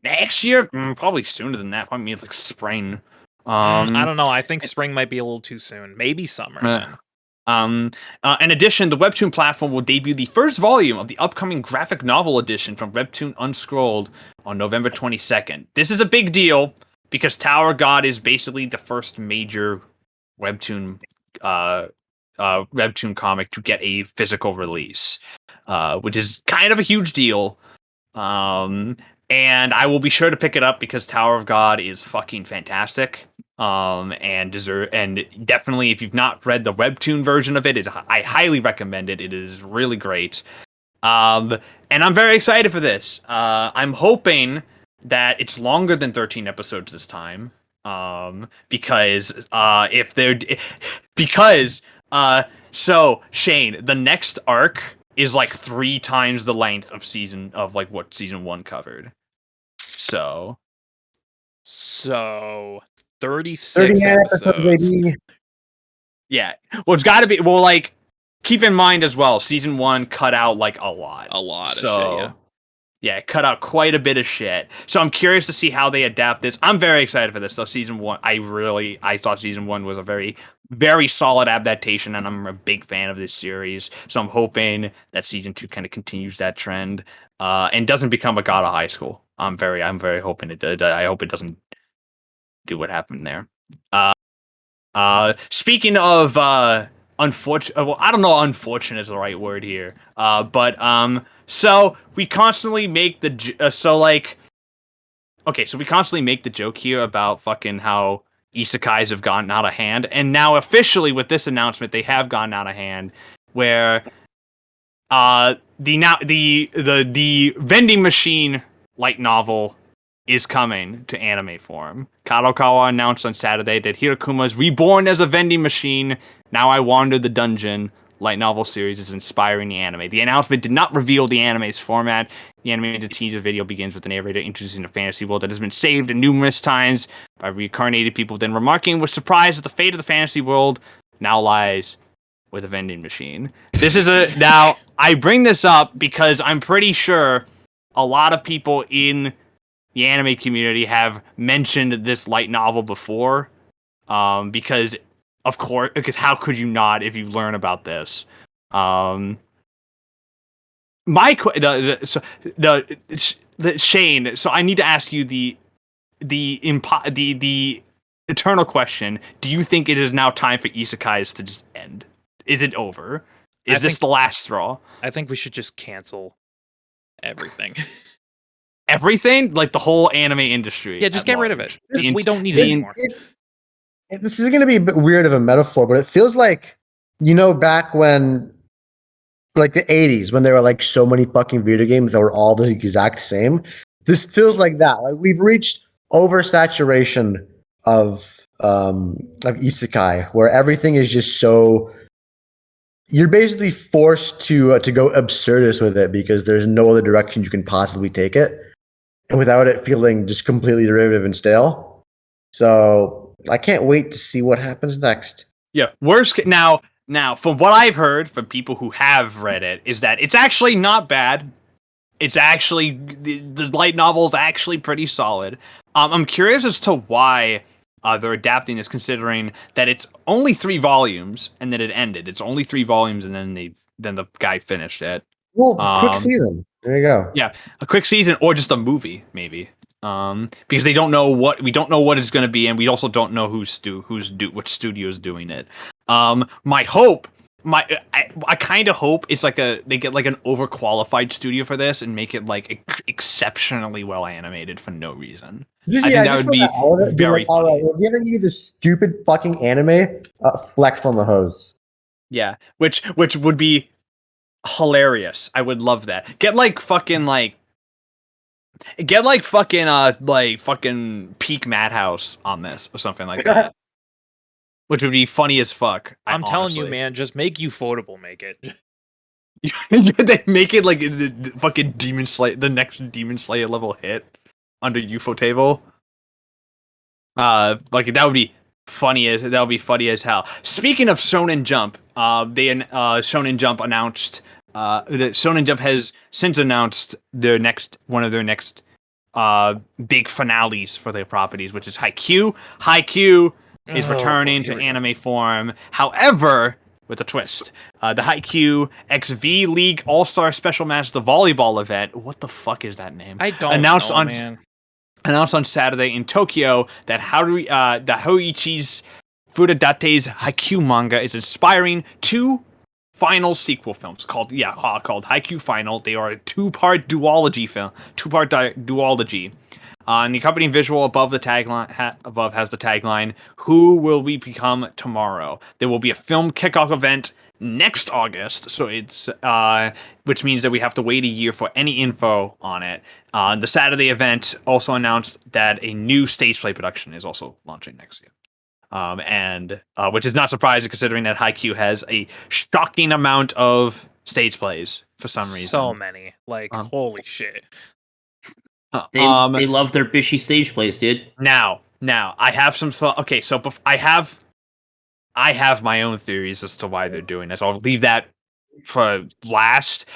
Next year? Probably sooner than that. Probably means like spring. I don't know. I think spring might be a little too soon. Maybe summer. Then. In addition, the Webtoon platform will debut the first volume of the upcoming graphic novel edition from Webtoon Unscrolled on November 22nd. This is a big deal because Tower God is basically the first major Webtoon comic to get a physical release, which is kind of a huge deal. And I will be sure to pick it up because Tower of God is fucking fantastic. And definitely, if you've not read the webtoon version of it, I highly recommend it. It is really great. And I'm very excited for this. I'm hoping that it's longer than 13 episodes this time. Because so Shane, the next arc is like 3 times the length of what season 1 covered. So 36 episodes. Yeah. Well, it's got to be. Well, like, keep in mind as well, season 1 cut out like a lot. Of shit, yeah. Yeah, it cut out quite a bit of shit. So I'm curious to see how they adapt this. I'm very excited for this. So season 1, I thought season 1 was a very, very solid adaptation, and I'm a big fan of this series. So I'm hoping that season 2 kind of continues that trend, and doesn't become a God of High School. I'm very hoping it does. I hope it doesn't do what happened there. Speaking of unfortunate, well, I don't know, unfortunate is the right word here. So we constantly make the we constantly make the joke here about fucking how isekais have gotten out of hand, and now officially with this announcement they have gotten out of hand, where the vending machine light novel is coming to anime form. Kadokawa announced on Saturday that Hirokuma is reborn as a vending machine. Now I Wander the Dungeon light novel series is inspiring the anime. The announcement did not reveal the anime's format. The animated teaser video begins with the narrator introducing a fantasy world that has been saved numerous times by reincarnated people, then remarking with surprise that the fate of the fantasy world now lies with a vending machine. Now I bring this up because I'm pretty sure a lot of people in the anime community have mentioned this light novel before, because how could you not if you learn about this? Shane. So I need to ask you the eternal question: do you think it is now time for isekais to just end? Is it over? Is this the last straw? I think we should just cancel everything. Everything? Like the whole anime industry? Yeah, just get rid of it. We don't need it anymore. This is going to be a bit weird of a metaphor, but it feels like back when, like the 80s, when there were like so many fucking video games that were all the exact same. This feels like that. Like we've reached oversaturation of isekai, where everything is just so. You're basically forced to go absurdist with it because there's no other direction you can possibly take it, and without it feeling just completely derivative and stale. So I can't wait to see what happens next. Yeah, now, from what I've heard from people who have read it, is that it's actually not bad. It's actually the light novel is actually pretty solid. I'm curious as to why they're adapting this, considering that it's only 3 volumes and then it ended. It's only 3 volumes and then the guy finished it. Well, quick Um, season. There you go. Yeah, a quick season or just a movie, maybe. Because we don't know what it's going to be, and we also don't know which studio is doing it. My hope, I kind of hope it's like they get like an overqualified studio for this and make it like exceptionally well animated for no reason. I think that would be very all right, funny. we're giving you the stupid fucking anime. Flex on the hose. Yeah, which would be hilarious. I would love that. Get fucking peak Madhouse on this or something like that. Which would be funny as fuck. I'm telling you, man, just make Ufotable make it. They make it like the fucking Demon Slayer, the next Demon Slayer level hit under UFO table. Like that would be funny as hell. Speaking of Shonen Jump, Shonen Jump announced that Shonen Jump has since announced one of their next big finales for their properties, which is Haikyuu. Haikyuu is returning to anime form. However, with a twist. The Haikyuu XV League All-Star Special Match, the volleyball event. What the fuck is that name? I don't know, man. Announced on Saturday in Tokyo that the Hoichi's Furadate's Haikyuu manga is inspiring 2 final sequel films called Haikyuu Final. They are a 2-part duology film, duology. And the accompanying visual above has the tagline, "Who will we become tomorrow?" There will be a film kickoff event next August, so it's which means that we have to wait a year for any info on it. The Saturday event also announced that a new stage play production is also launching next year. And which is not surprising considering that Haikyuu has a shocking amount of stage plays for some reason. So many. Like, holy shit. They love their bishy stage plays, dude. Now, I have some thought. Okay, so I have my own theories as to why they're doing this. I'll leave that for last.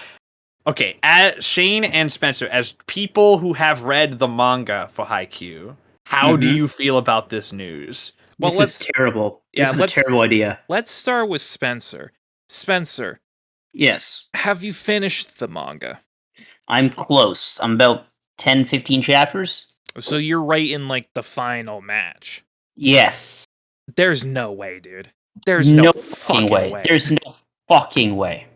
Okay, as Shane and Spencer, as people who have read the manga for Haikyuu, how do you feel about this news? Well, this is terrible. This is a terrible idea. Let's start with Spencer. Spencer. Yes. Have you finished the manga? I'm close. I'm about 10, 15 chapters. So you're right in like the final match. Yes. There's no way, dude. There's no fucking way. There's no fucking way.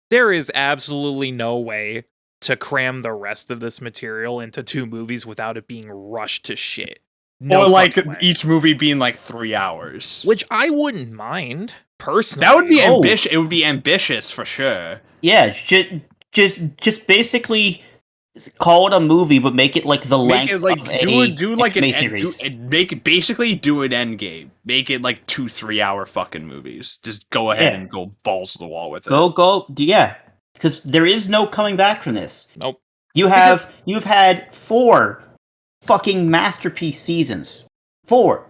There is absolutely no way to cram the rest of this material into 2 movies without it being rushed to shit. No, or like each movie being like 3 hours. Which I wouldn't mind, personally. That would be ambitious. It would be ambitious for sure. Yeah, just basically call it a movie, but make it like the length of a series. Basically do an Endgame. Make it like 2-3 hour fucking movies. Just go ahead and go balls to the wall with it. Yeah. Because there is no coming back from this. Nope. You've had 4 fucking masterpiece seasons. 4.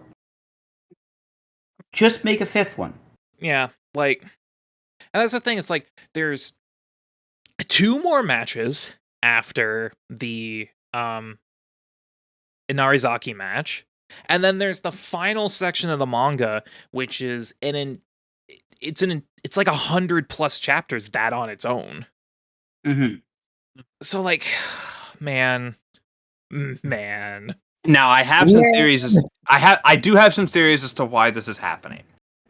Just make a 5th one. Yeah, like, and that's the thing. It's like there's 2 more matches after the Inarizaki match, and then there's the final section of the manga, which is it's like 100+ chapters that on its own. Mm-hmm. So like, man. Now I have some theories. I do have some theories as to why this is happening.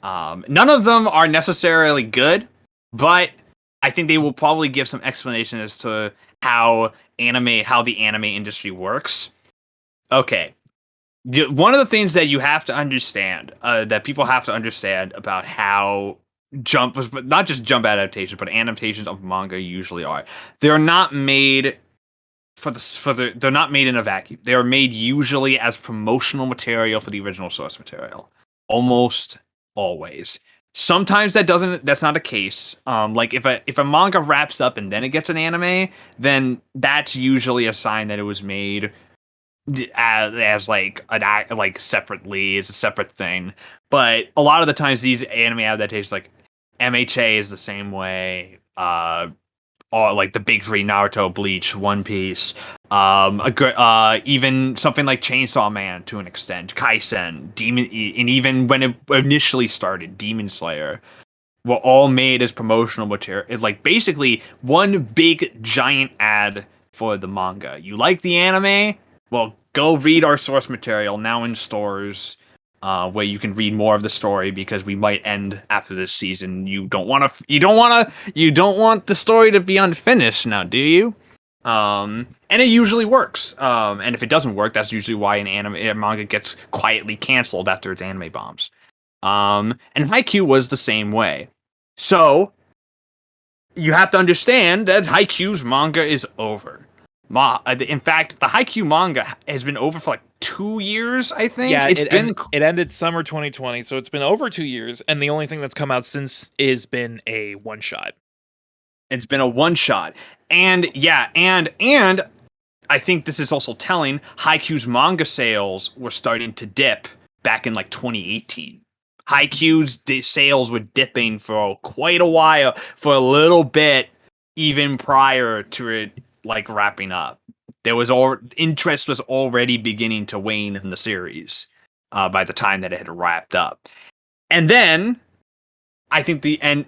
None of them are necessarily good, but I think they will probably give some explanation as to how the anime industry works. Okay. one of the things that you have to understand, that people have to understand about how not just jump adaptations, but adaptations of manga usually are. They're not made they're not made in a vacuum. They are made usually as promotional material for the original source material. Almost always. Sometimes that's not a case. Like if a manga wraps up and then it gets an anime, then that's usually a sign that it was made as like like separately, as a separate thing. But a lot of the times these anime adaptations, like MHA is the same way. Or like the big three: Naruto, Bleach, One Piece. Even something like Chainsaw Man to an extent, Kaisen, Demon, and even when it initially started, Demon Slayer, were all made as promotional material. It's like basically one big giant ad for the manga. You like the anime? Well, go read our source material now in stores, where you can read more of the story because we might end after this season. You don't want the story to be unfinished now, do you? And it usually works. And if it doesn't work, that's usually why a manga gets quietly canceled after its anime bombs. And Haikyuu was the same way. So you have to understand that Haikyuu's manga is over. In fact, the Haikyuu manga has been over for like 2 years, I think. Yeah, it ended summer 2020, so it's been over 2 years, and the only thing that's come out since has been a one-shot. It's been a one-shot. And I think this is also telling, Haikyuu's manga sales were starting to dip back in like 2018. Haikyuu's sales were dipping for quite a while, for a little bit, even prior to it like wrapping up. Interest was already beginning to wane in the series by the time that it had wrapped up. And then I think the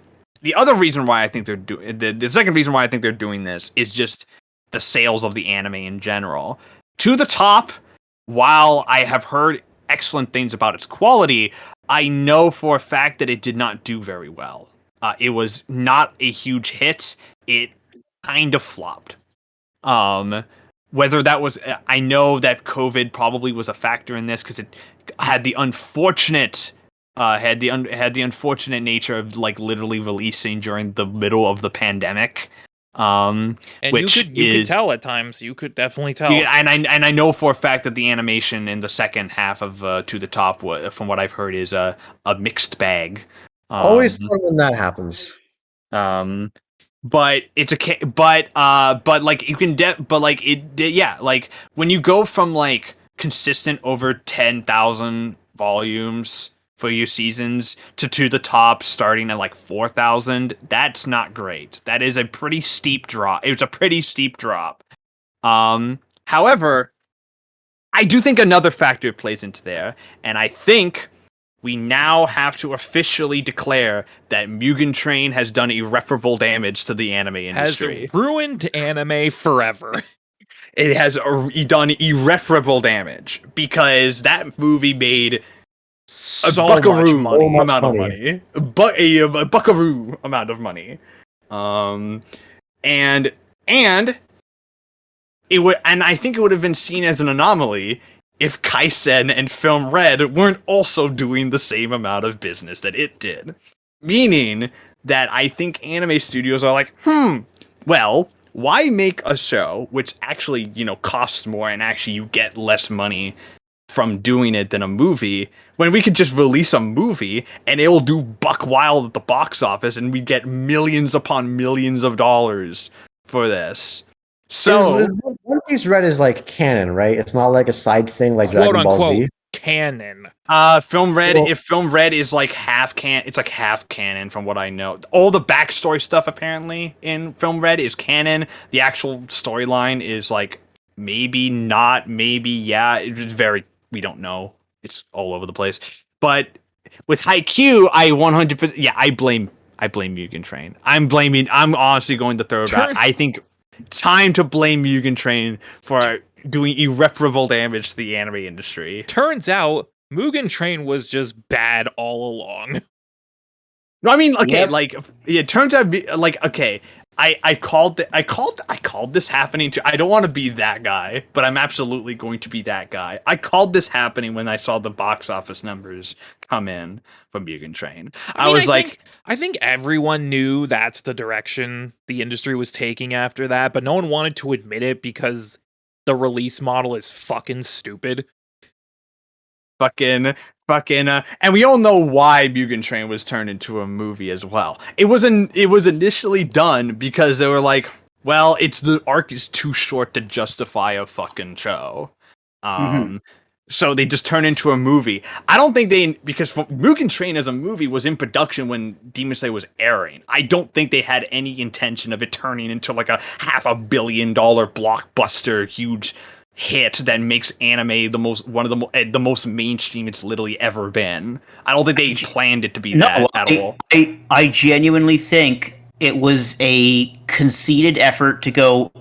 other reason why I think they're doing the second reason why I think they're doing this is just the sales of the anime in general. To the Top, while I have heard excellent things about its quality, I know for a fact that it did not do very well. It was not a huge hit. It kind of flopped. Whether that was, I know that COVID probably was a factor in this because it had the unfortunate, had the unfortunate nature of like literally releasing during the middle of the pandemic. And you could tell at times. You could definitely tell. Yeah, and I know for a fact that the animation in the second half of To the Top, from what I've heard, is a mixed bag. Always fun when that happens. But it's but like you can but like yeah, like when you go from like consistent over 10,000 volumes for your seasons to the Top starting at like 4,000, that's not great. That is a pretty steep drop. It's a pretty steep drop. However, I do think another factor plays into there, and I think we now have to officially declare that Mugen Train has done irreparable damage to the anime industry. Has ruined anime forever. It has done irreparable damage because that movie made so much money. Amount of money. But a buckaroo amount of money. And it would, and I think it would have been seen as an anomaly if Kaisen and Film Red weren't also doing the same amount of business that it did. Meaning that I think anime studios are like, well, why make a show which actually, costs more and actually you get less money from doing it than a movie, when we could just release a movie and it will do buck wild at the box office and we get millions upon millions of dollars for this. So One Piece Red is like canon, right? It's not like a side thing like Dragon Ball Z. Canon. Film Red. If Film Red is like it's like half canon from what I know. All the backstory stuff apparently in Film Red is canon. The actual storyline is like maybe not, maybe yeah. It's we don't know. It's all over the place. But with Haikyuu, I 100%. Yeah, I blame Mugen Train. I'm honestly going to throw it out. I think. Time to blame Mugen Train for doing irreparable damage to the anime industry. Turns out, Mugen Train was just bad all along. No, I mean, okay, like, it turns out, like, okay, I called this happening to. I don't want to be that guy, but I'm absolutely going to be that guy. I called this happening when I saw the box office numbers come in from Mugen Train. I was like, I think everyone knew that's the direction the industry was taking after that, but no one wanted to admit it because the release model is fucking stupid. fucking and we all know why Mugen Train was turned into a movie as well. It was initially done because they were like, well, the arc is too short to justify a fucking show. So they just turned into a movie. I don't think because Mugen Train as a movie was in production when Demon Slayer was airing. I don't think they had any intention of it turning into like a $500 million blockbuster huge hit that makes anime the most mainstream it's literally ever been. I don't think they planned it to be that at all. I genuinely think it was a conceited effort to go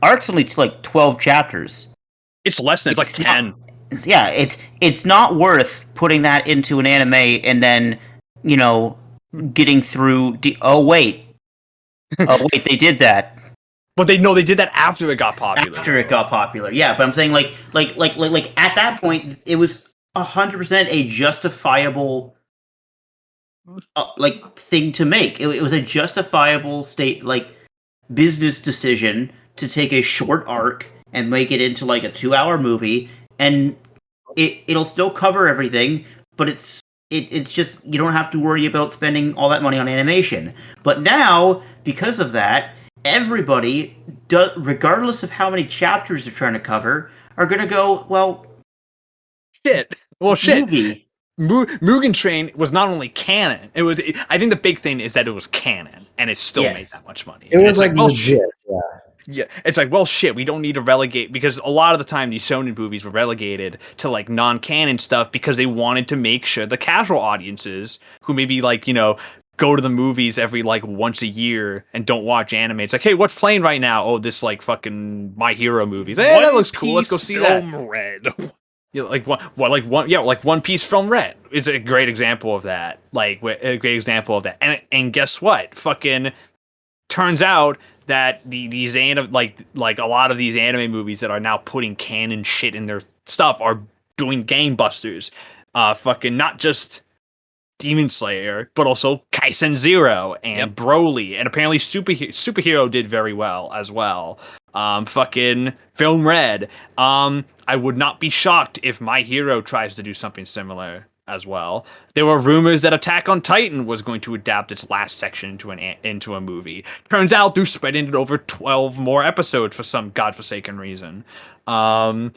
arc's only like 12 chapters. It's less than it's like 10. It's not worth putting that into an anime and then, getting through oh wait, they did that. But they did that after it got popular. After it got popular, yeah. But I'm saying like at that point, it was 100% a justifiable thing to make. It was a justifiable business decision to take a short arc and make it into like a 2-hour movie, and it'll still cover everything. But it's just you don't have to worry about spending all that money on animation. But now, because of that, everybody, regardless of how many chapters they're trying to cover, are going to go, well, shit. Well, shit. Movie. Mugen Train was not only canon. I think the big thing is that it was canon, and it still made that much money. It was like legit, yeah. Yeah, it's like, well, shit, we don't need to relegate, because a lot of the time these shonen movies were relegated to like non-canon stuff because they wanted to make sure the casual audiences who maybe like, go to the movies every like once a year and don't watch anime. It's like, hey, what's playing right now? Oh, this like fucking My Hero movies. Hey, that looks cool. Let's go see that. Red. Yeah, like One Piece Film Red is a great example of that. And guess what? Fucking turns out that these a lot of these anime movies that are now putting canon shit in their stuff are doing gangbusters. Fucking not just Demon Slayer, but also Kaisen Zero and Broly, and apparently Superhero did very well as well. Fucking Film Red. I would not be shocked if My Hero tries to do something similar as well. There were rumors that Attack on Titan was going to adapt its last section into a movie. Turns out they're spreading it over 12 more episodes for some godforsaken reason. But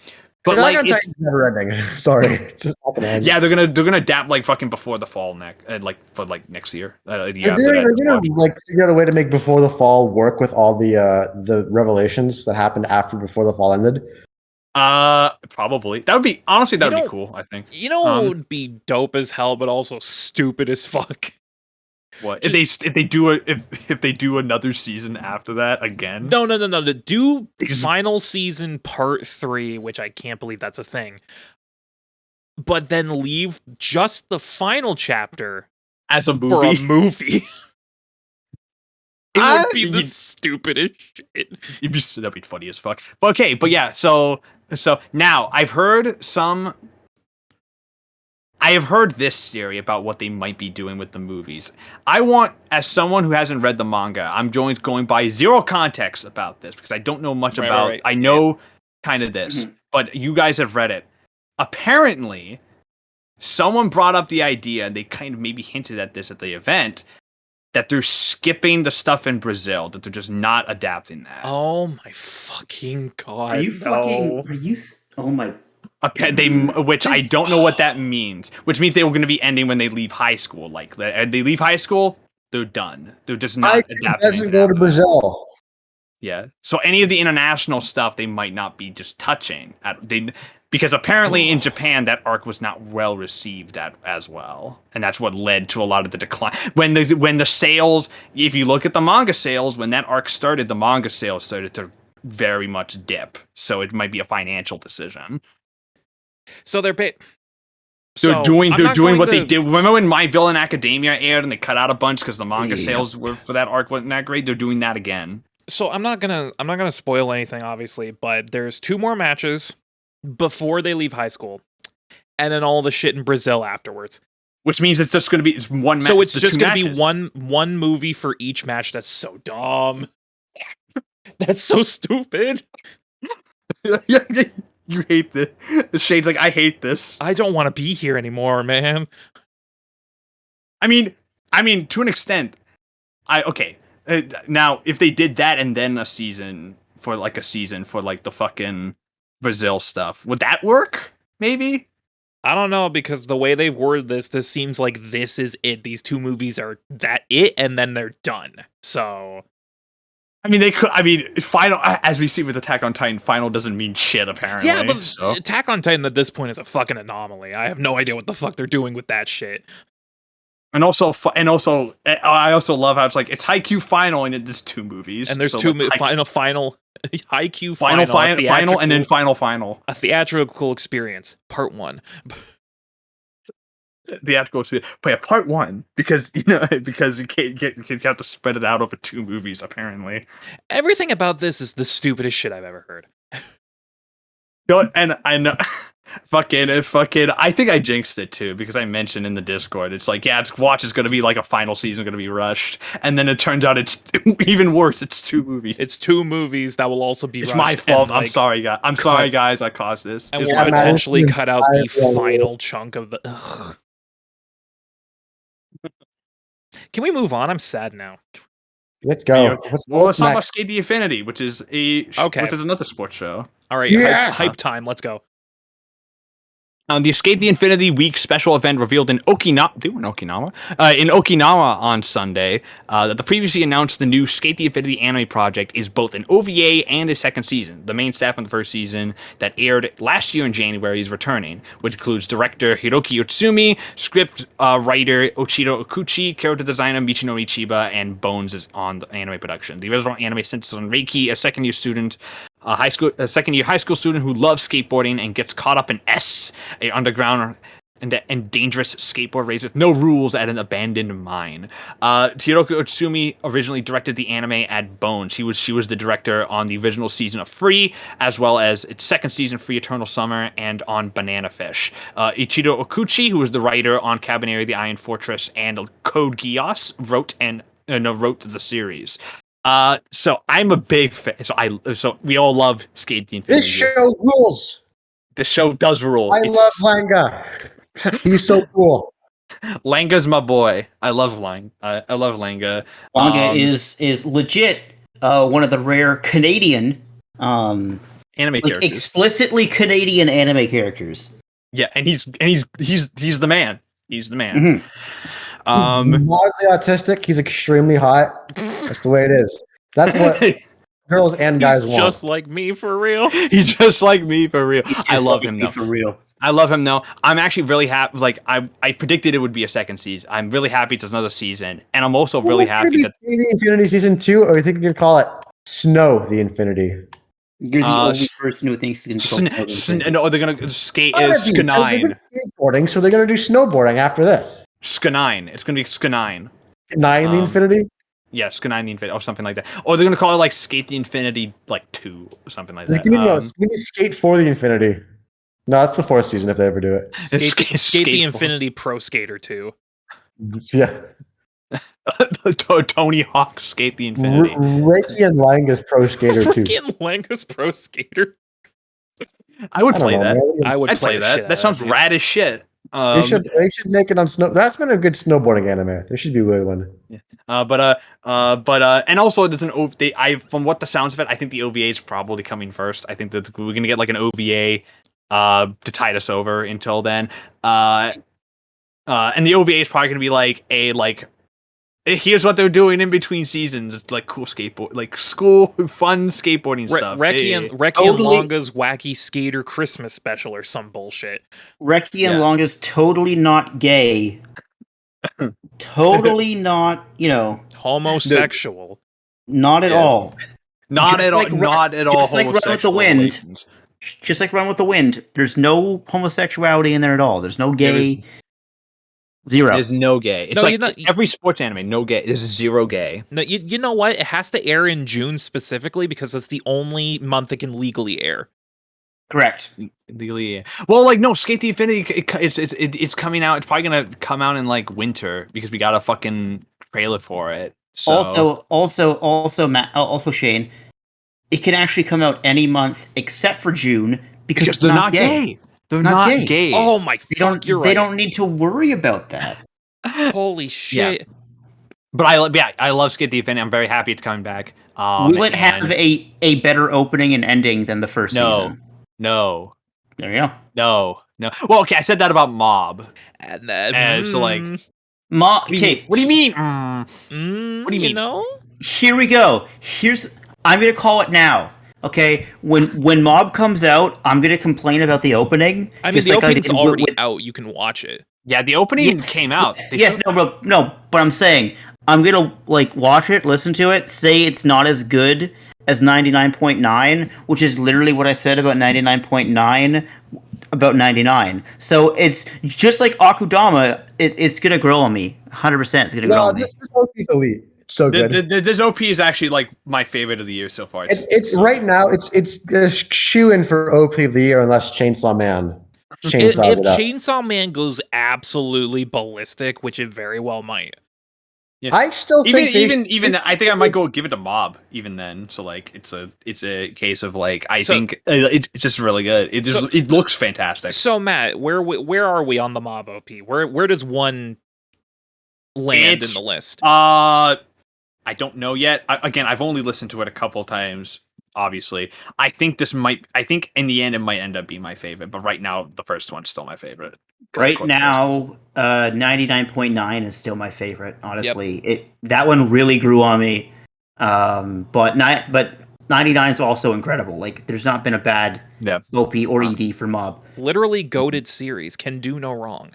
like, it's never ending. Sorry, it's just not gonna end. Yeah, they're gonna adapt like fucking Before the Fall next year. They're gonna like figure out a way to make Before the Fall work with all the revelations that happened after Before the Fall ended. Probably. That would be be cool, I think. What would be dope as hell, but also stupid as fuck? What if they do another season after that again? No. To do final season part 3, which I can't believe that's a thing. But then leave just the final chapter as a movie. For a movie. It would be the stupidest shit. That'd be funny as fuck. But yeah. So now I have heard this theory about what they might be doing with the movies. As someone who hasn't read the manga, I'm going by zero context about this because I don't know much about. Right. I know kind of this, but you guys have read it. Apparently, someone brought up the idea, and they kind of maybe hinted at this at the event, that they're skipping the stuff in Brazil, that they're just not adapting that. Oh my fucking god! Are you? Oh my. Which I don't know what that means. Which means they were going to be ending when they leave high school. Like they leave high school, they're done. They're just not adapting. Doesn't go to Brazil. Yeah. So any of the international stuff they might not be just touching. Because apparently in Japan that arc was not well received as well, and that's what led to a lot of the decline. When the sales, if you look at the manga sales, when that arc started, the manga sales started to very much dip. So it might be a financial decision. So they're So, They're I'm not doing going what they to- did. Remember when My Villain Academia aired and they cut out a bunch because the manga Yeah. sales for that arc wasn't that great? They're doing that again. So I'm not gonna spoil anything, obviously, but there's 2 more matches before they leave high school, and then all the shit in Brazil afterwards. Which means it's just going to be one match. So it's just gonna be one movie for each match. That's so dumb. That's so stupid. You hate the shades. Like, I hate this. I don't want to be here anymore, man. I mean, to an extent, okay. Now, if they did that and then a season for like the fucking Brazil stuff, would that work? Maybe. I don't know, because the way they've worded this seems like this is it. These 2 movies are that it, and then they're done. So, I mean, they could. I mean, final, as we see with Attack on Titan, final doesn't mean shit apparently. yeah, but so. Attack on Titan at this point is a fucking anomaly. I have no idea what the fuck they're doing with that shit. And also, I also love how it's like it's Haikyuu final and it's 2 movies, And there's so 2 like, final Haikyuu final, and then final. a theatrical experience, part 1. Theatrical experience, but yeah, part 1 because you have to spread it out over 2 movies apparently. Everything about this is the stupidest shit I've ever heard. And I know, fucking, I think I jinxed it too because I mentioned in the Discord, it's like, yeah, Watch is gonna be like a final season, gonna be rushed, and then it turns out it's even worse. It's 2 movies. It's 2 movies that will also be. It's rushed my fault. and, I'm sorry, guys. I'm sorry, guys. I caused this. and It's we'll my fault. potentially man, cut out the final chunk of the. Ugh. Can we move on? I'm sad now. Let's go. Well, What's let's talk about next? Skate the Infinity, which is another sports show. All right, Yes! hype time. Let's go. The Escape the Infinity Week special event revealed in Okinawa on Sunday that the previously announced the new Skate the Infinity anime project is both an OVA and a second season. The main staff from the first season that aired last year in January is returning, which includes director Hiroki Utsumi, script writer Ochiro Okuchi, character designer Michinori Chiba, and Bones is on the anime production. The original anime centers on Reiki, a second-year high school student who loves skateboarding and gets caught up in a underground and dangerous skateboard race with no rules at an abandoned mine. Hiroki Utsumi originally directed the anime at Bones. She was the director on the original season of Free, as well as its second season, Free Eternal Summer, and on Banana Fish. Ichiro Okuchi, who was the writer on Cabaneri, The Iron Fortress, and Code Geass, wrote the series. So I'm a big fan. So we all love Skate the Infinity. This show rules. This show does rule. I love Langa. He's so cool. Langa's my boy. I love Lang. I love Langa. Manga is legit one of the rare Canadian anime characters. explicitly Canadian anime characters. Yeah, and he's the man. He's the man. Mhm. He's mildly autistic. He's extremely hot. That's the way it is. That's what girls and guys He's want. just like me for real. He's just like me for real. I love Just him like though. me for real. I love him though. I'm actually really happy. Like I predicted it would be a second season. I'm really happy it's another season, and I'm also really happy that the Infinity Season 2, or you think you're gonna call it Snow the Infinity? You're the only person who thinks it's going to be no, they're gonna skate Skanine. They did skateboarding, so they're gonna do snowboarding after this. Skanine. It's gonna be Skanine. Nine the Infinity? Yeah, Skanine the Infinity or something like that. Or they're gonna call it like Skate the Infinity like 2 or something like that. Give me Skate for the Infinity. No, that's the 4th season if they ever do it. Skate the Infinity Pro Skater 2. Yeah. Tony Hawk Skate the Infinity. Reiki and Langa's Pro Skater 2. Freaking Langa's Pro Skater. I would play don't know, that. man. I would I'd play the shit that. out That of sounds dude. rad as shit. They should make it on snow. That's been a good snowboarding anime. There should be a good one. And also there's from what the sounds of it, I think the OVA is probably coming first. I think that we're gonna get like an OVA to tide us over until then. And the OVA is probably gonna be like here's what they're doing in between seasons. It's like cool skateboard, like school fun skateboarding stuff. Reki and Langa's Wacky Skater Christmas Special or some bullshit. Reki and Langa's totally not gay. Totally not, Homosexual. not at all. Not Just at all. like not at all. just like Run with the Wind. relations. just like Run with the Wind, there's no homosexuality in there at all. There's no gay. Zero. There's no gay. It's No, like you know- every sports anime, no gay. There's zero gay. No, you know what? It has to air in June specifically because it's the only month it can legally air. Correct. Legally, well, like no, Skate the Infinity. It's coming out. It's probably gonna come out in like winter because we got a fucking trailer for it. So Also, Shane, it can actually come out any month except for June because it's they're not gay. They're not not gay. gay. Oh my They don't. fuck, you're They right. don't need to worry about that. Holy shit. But I love Skate the Infinity. I'm very happy it's coming back. We wouldn't have a better opening and ending than the first season. No. There you go. No. Well, okay, I said that about Mob. And then, And so, like, Okay, what do you mean? what do you mean? know? here we go. I'm gonna call it now. Okay, when Mob comes out, I'm gonna complain about the opening. I mean, just the like opening's did already with- out. You can watch it. Yeah, the opening came out. Yes, no, but I'm saying I'm gonna like watch it, listen to it, say it's not as good as 99.9, which is literally what I said about 99.9 about 99. So it's just like Akudama. It's gonna grow on me. 100%. It's gonna grow No, on me. this OP's elite. It's so good. This OP is actually like my favorite of the year so far. It's right now. It's a shoe in for OP of the year unless Chainsaw Man chainsaws If it up. Chainsaw Man goes absolutely ballistic, which it very well might. I still think even I think I might go give it to Mob even then. So like it's a case of like I think it's just really good. It looks fantastic. So Matt, where are we on the Mob OP? Where does one land in the list? I don't know yet. I've only listened to it a couple times. Obviously, I think in the end it might end up being my favorite. But right now, the first one's still my favorite. Right now, 99.9 is still my favorite. Honestly, that one really grew on me. But 99 is also incredible. Like, there's not been a bad OP or ED for Mob. Literally goated series can do no wrong.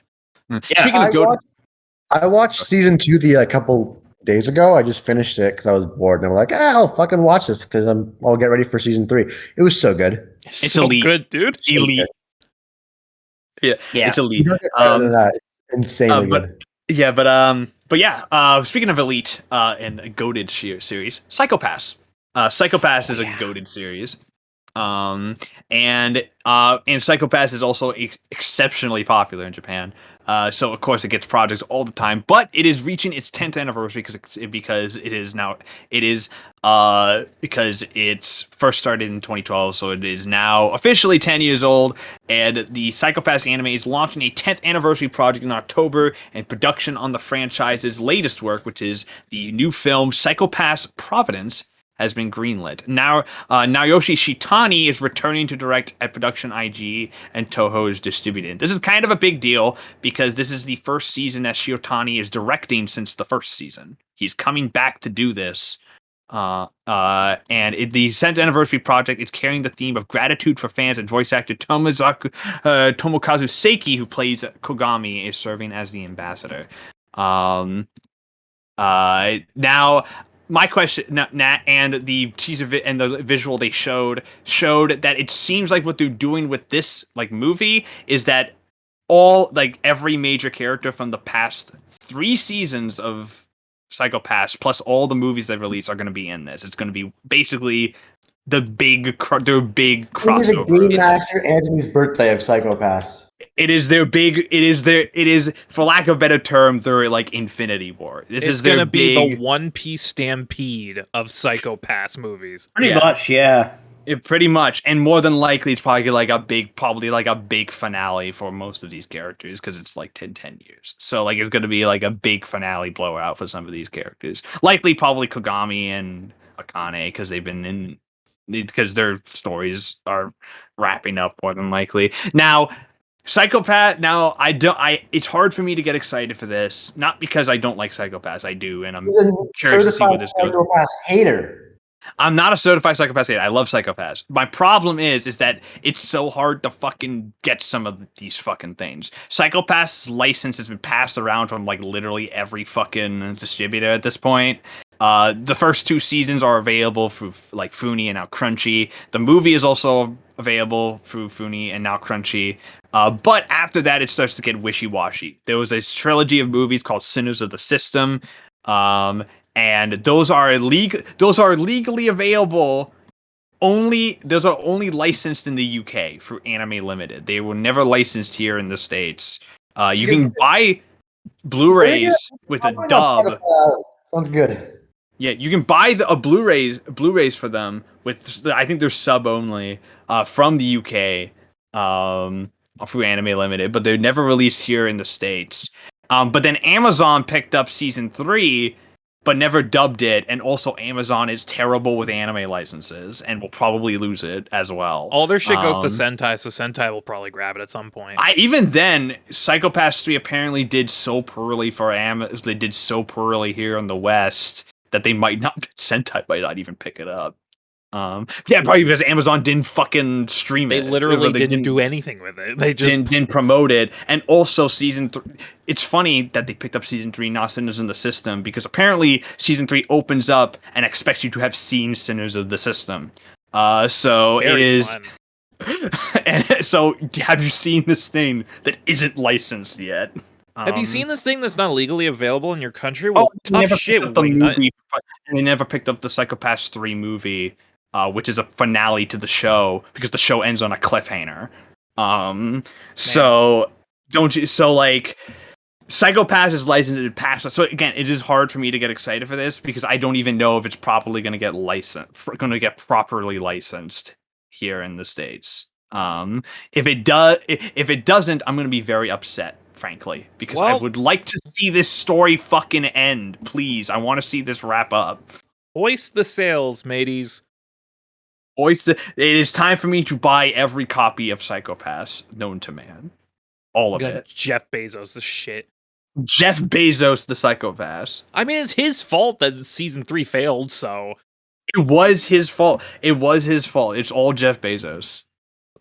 Yeah, Speaking of goat, I watched season 2 a couple days ago. I just finished it because I was bored, and I'm like, I'll fucking watch this because I'll get ready for season 3. It was so good. It's so elite. Good, dude. Elite. Yeah, it's elite. You don't get better than that. It's insanely good. Speaking of elite and a goated series, Psycho-Pass. Psycho-Pass is a goated series. And Psycho-Pass is also exceptionally popular in Japan. So of course it gets projects all the time, but it is reaching its 10th anniversary because it's first started in 2012, so it is now officially 10 years old. And the Psycho-Pass anime is launching a 10th anniversary project in October, and production on the franchise's latest work, which is the new film Psycho-Pass Providence, has been greenlit. Now, Naoshi Shitani is returning to direct at Production IG, and Toho is distributing. This is kind of a big deal because this is the first season that Shitani is directing since the first season. He's coming back to do this. The 10th anniversary project is carrying the theme of gratitude for fans, and voice actor Tomokazu Seiki, who plays Kogami, is serving as the ambassador. Now, my question, and the teaser and the visual they showed that it seems like what they're doing with this like movie is that every major character from the past 3 seasons of Psycho-Pass plus all the movies they've released are going to be in this. It's going to be basically their big crossover. It is the Game Master Anthony's birthday of Psycho-Pass. It is for lack of a better term, their like Infinity War. It's gonna be the One Piece stampede of Psycho-Pass movies. Pretty much, yeah. Pretty much, and more than likely, it's probably like a big finale for most of these characters because it's like 10 years. So like, it's gonna be like a big finale blowout for some of these characters. Likely, probably Kogami and Akane because their stories are wrapping up more than likely. Now, Psycho-Pass. Now, it's hard for me to get excited for this, not because I don't like Psycho-Pass. I do, and I'm curious to see what this goes. Psycho-Pass hater. I'm not a certified Psycho-Pass hater. I love Psycho-Pass. My problem is that it's so hard to fucking get some of these fucking things. Psycho-Pass license has been passed around from like literally every fucking distributor at this point. The first 2 seasons are available through like Funi and now Crunchy. The movie is also available through Funi and now Crunchy. But after that, it starts to get wishy-washy. There was a trilogy of movies called Sinners of the System, and those are legally available. Those are only licensed in the UK through Anime Limited. They were never licensed here in the States. You can buy Blu-rays with a dub. Sounds good. Yeah, you can buy Blu-rays for them with I think they're sub only from the UK through Anime Limited, but they're never released here in the States. But then Amazon picked up season 3, but never dubbed it, and also Amazon is terrible with anime licenses and will probably lose it as well. All their shit goes to Sentai, so Sentai will probably grab it at some point. Even then, Psycho Pass 3 apparently did so poorly for They did so poorly here in the West that they might not. Sentai might not even pick it up. Yeah, probably because Amazon didn't fucking stream it. They literally didn't do anything with it. They just didn't promote it. And also season 3. It's funny that they picked up season 3, not Sinners in the System, because apparently season 3 opens up and expects you to have seen Sinners of the System. So Very it is. fun. And so, have you seen this thing that isn't licensed yet? Have you seen this thing that's not legally available in your country? Well, tough shit. And they never picked up the Psycho Pass 3 movie, which is a finale to the show, because the show ends on a cliffhanger. So don't you? So like, Psycho Pass is licensed to pass. So again, it is hard for me to get excited for this because I don't even know if it's properly going to get properly licensed here in the States. If it doesn't, I'm going to be very upset, frankly, because I would like to see this story fucking end. Please, I want to see this wrap up. Hoist the sails, mateys. It is time for me to buy every copy of Psycho Pass known to man. All of it. Jeff Bezos, the shit. Jeff Bezos, the Psycho Pass. I mean, it's his fault that season 3 failed, so. It was his fault. It's all Jeff Bezos.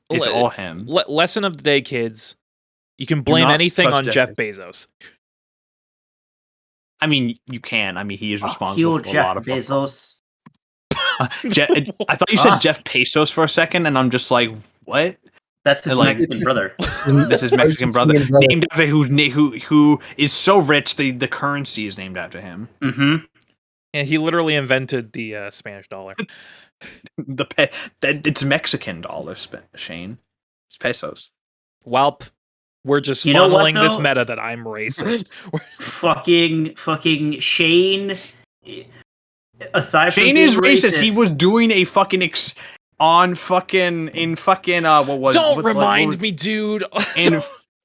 It's all him. Lesson of the day, kids. You can blame anything on Jeff Bezos. I mean, you can. I mean, he is responsible for a lot of Bezos. I thought you said Jeff Pesos for a second, and I'm just like, what? That's his Mexican brother. That's his Mexican brother. Named after who is so rich, the currency is named after him. Mm-hmm. Yeah, he literally invented the Spanish dollar. It's Mexican dollars, Shane. It's pesos. Welp, we're just funneling this meta that I'm racist. fucking Shane. Aside from Shane being is racist. He was doing a fucking what was? Don't remind me, dude.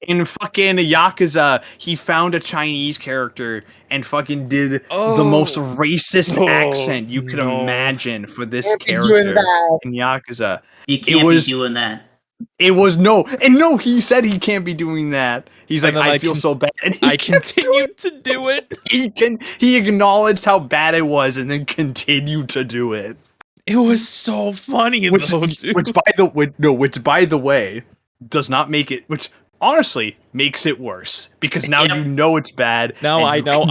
In fucking Yakuza, he found a Chinese character and fucking did the most racist accent you could imagine for this character in Yakuza. You can't be doing that. It was no, he said he can't be doing that. He's like, I feel so bad. And I continued to do it. He acknowledged how bad it was and then continued to do it. It was so funny, though, dude. Which by the way, does not make it. Which honestly makes it worse because now you know it's bad. Now I know.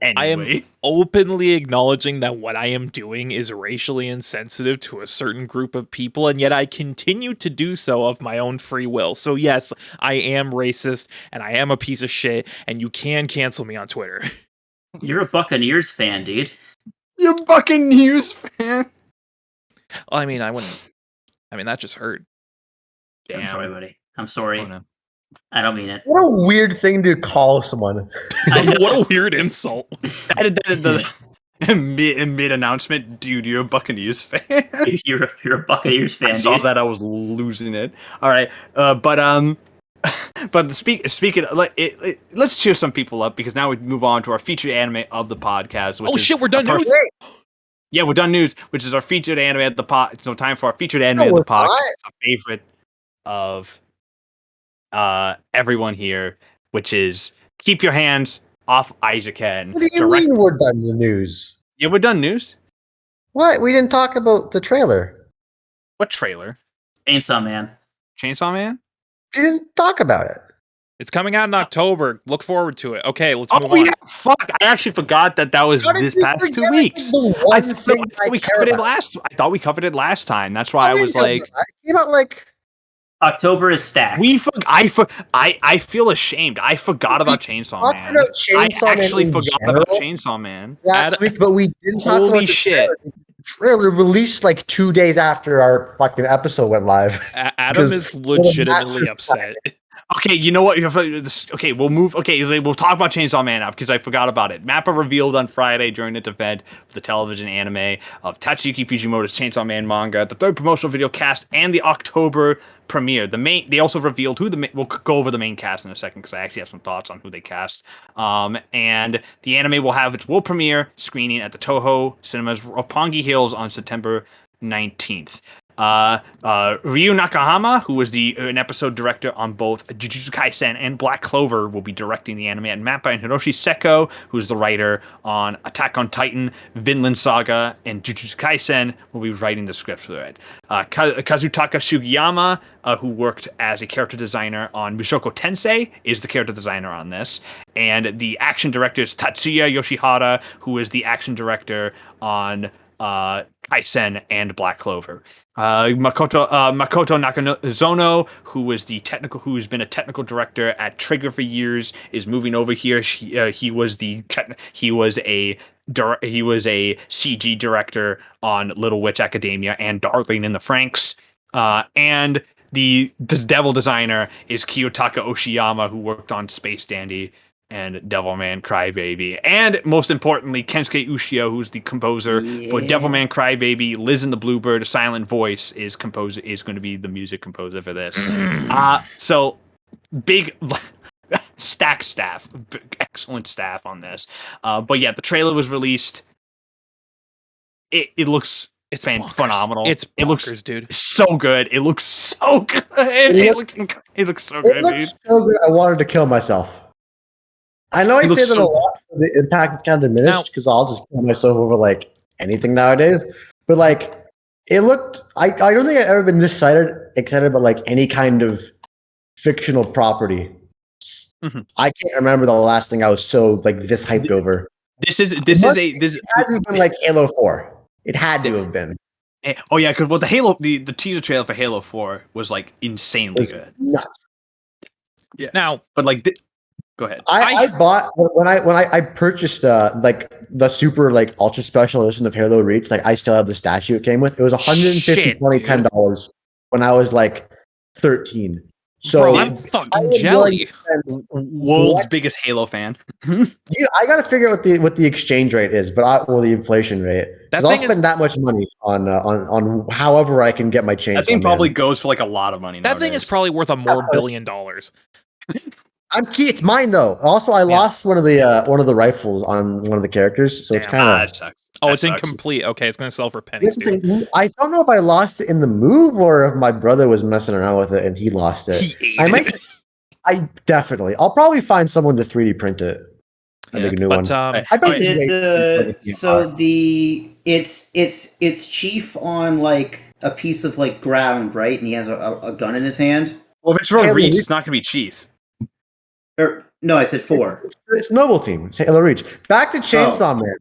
Anyway. I am openly acknowledging that what I am doing is racially insensitive to a certain group of people, and yet I continue to do so of my own free will. So yes, I am racist, and I am a piece of shit, and you can cancel me on Twitter. You're a Buccaneers fan, dude. You're a Buccaneers fan? I mean, I wouldn't. I mean, that just hurt. Damn. I'm sorry, buddy. I'm sorry. Oh, no. I don't mean it. What a weird thing to call someone. What a weird insult. Mid announcement, dude, you're a Buccaneers fan. You're a Buccaneers fan. I saw that, I was losing it. All right, but speaking, let's cheer some people up because now we move on to our featured anime of the podcast. Which we're done news. Yeah, we're done news, which is our featured anime at the pod. So time for our featured anime of the podcast. A favorite of everyone here, which is Keep Your Hands Off Eizouken. What do you mean we're done the news? Yeah, we're done news. What? We didn't talk about the trailer. What trailer? Chainsaw Man. Chainsaw Man? We didn't talk about it. It's coming out in October. Look forward to it. Okay, let's move Oh on. yeah, fuck! I actually forgot that was How did this you past 2 forget weeks. the I one thing thought we care covered it about? last. I thought we covered it last time. That's why I was It like, came out like October is stacked. I feel ashamed. I forgot about Chainsaw talked Man. about Chainsaw I Man actually in forgot general about Chainsaw Man. last week, but we didn't talk Holy about the shit. trailer. The trailer released like 2 days after our fucking episode went live. Adam Because is legitimately master's upset. Okay, you know what? Okay, we'll move. Okay, we'll talk about Chainsaw Man now because I forgot about it. Mappa revealed on Friday during its event for the television anime of Tatsuyuki Fujimoto's Chainsaw Man manga, the third promotional video cast, and the October premiere. They also revealed who we'll go over the main cast in a second because I actually have some thoughts on who they cast. And the anime will have its world premiere screening at the Toho Cinemas of Roppongi Hills on September 19th. Ryu Nakahama, who was an episode director on both Jujutsu Kaisen and Black Clover, will be directing the anime at Mappa, and Hiroshi Seko, who's the writer on Attack on Titan, Vinland Saga, and Jujutsu Kaisen, will be writing the script for it. Kazutaka Sugiyama, who worked as a character designer on Mushoku Tensei, is the character designer on this. And the action director is Tatsuya Yoshihara, who is the action director on Kaisen and Black Clover. Makoto Nakanozono, who's been a technical director at Trigger for years, is moving over here. He was a CG director on Little Witch Academia and Darling in the Franxx. And the devil designer is Kiyotaka Oshiyama, who worked on Space Dandy and Devilman Crybaby. And most importantly, Kensuke Ushio, who's the composer for Devilman Crybaby, Liz and the Bluebird, Silent Voice, is going to be the music composer for this. So big stacked staff, excellent staff on this. But yeah, the trailer was released. It looks phenomenal. It's bonkers, it looks dude. So good. It looks so good. It looks so good, dude. So good. I wanted to kill myself. I know I say that a lot. The impact is kind of diminished because I'll just kill myself over like anything nowadays. But like, it looked. I don't think I've ever been this excited about like any kind of fictional property. Mm-hmm. I can't remember the last thing I was so like this hyped over. It hadn't been like Halo 4. It had to have been. Oh yeah, because the teaser trailer for Halo 4 was like insanely good. Nuts. Yeah. Now, but like. Go ahead. I bought when I purchased like the super like ultra special edition of Halo Reach. Like I still have the statue it came with. It was $150 when I was like 13. So bro, I'm fucking jelly. World's biggest Halo fan. I got to figure out what the exchange rate is, but the inflation rate. Because I'll spend that much money on however I can get my chainsaw. That thing probably goes for like a lot of money. That thing is probably worth $1 billion. It's mine though. Also, I lost one of the rifles on one of the characters, so it's kind of. It's incomplete. Okay, it's gonna sell for pennies, dude. I don't know if I lost it in the move or if my brother was messing around with it and he lost it. I'll probably find someone to 3D print it. I make a new one. I bet it's Chief on like a piece of like ground, right? And he has a gun in his hand. Well, if it's from Reach, it's not gonna be Chief. No, I said 4. It's Noble Team. It's Halo Reach. Back to Chainsaw Man.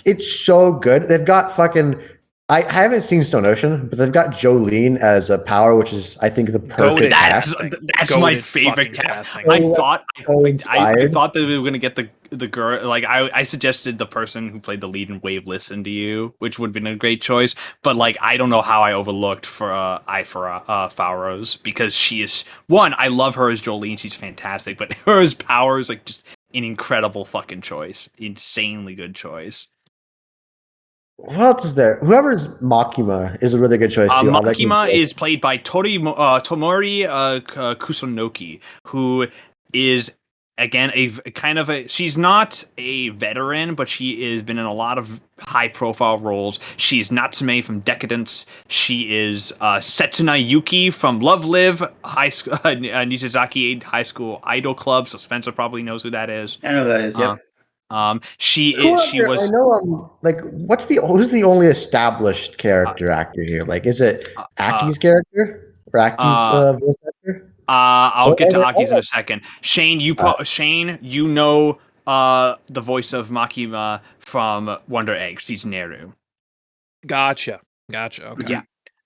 It's so good. They've got fucking. I haven't seen Stone Ocean, but they've got Jolene as a power, which is I think the perfect cast. That's my favorite casting. I thought that we were gonna get the girl. Like I suggested the person who played the lead in Wave Listen to You, which would have been a great choice. But like I don't know how I overlooked for Fauros because she is one. I love her as Jolene. She's fantastic, but her as power is like just an incredible fucking choice. Insanely good choice. What else is there? Whoever's Makima is a really good choice too. Makima is played by Tomori Kusunoki, who is again she's not a veteran, but she has been in a lot of high profile roles. She's Natsume from Decadence. She is Setsuna Yuki from Love Live High School Nishizaki High School Idol Club. So Spencer probably knows who that is. I know who that is. Yep. She was. I know. Like, who's the only established actor here? Like, is it Aki's character or Aki's voice actor? I'll get to and- Aki's in a second. Shane, you know the voice of Makima from Wonder Egg. She's Neru. Gotcha. Okay.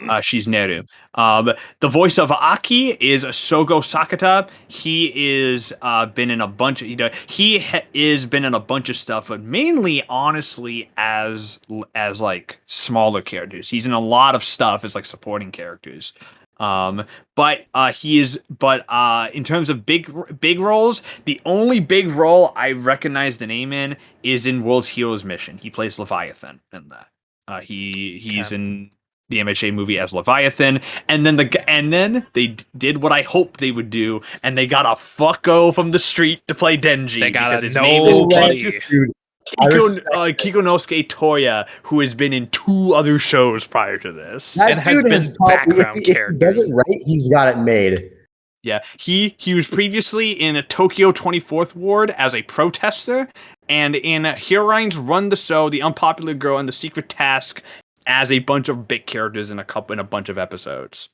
Yeah. She's Neru. The voice of Aki is Sogo Sakata. He is been in a bunch of is been in a bunch of stuff, but mainly, honestly, as like smaller characters. He's in a lot of stuff as like supporting characters. But in terms of big roles, the only big role I recognize the name in is in World's Heroes Mission. He plays Leviathan in that. He's in the MHA movie as Leviathan, and then they did what I hoped they would do, and they got a fucko from the street to play Denji. They got because a his name is nobody. Dude, I respect Kikonosuke Toya, who has been in 2 other shows prior to this. that and has dude been is probably, background if he does characters. it right, he's got it made. Yeah, he was previously in a Tokyo 24th Ward as a protester, and in Heroines Run the Show, The Unpopular Girl, and The Secret Task as a bunch of big characters in a bunch of episodes.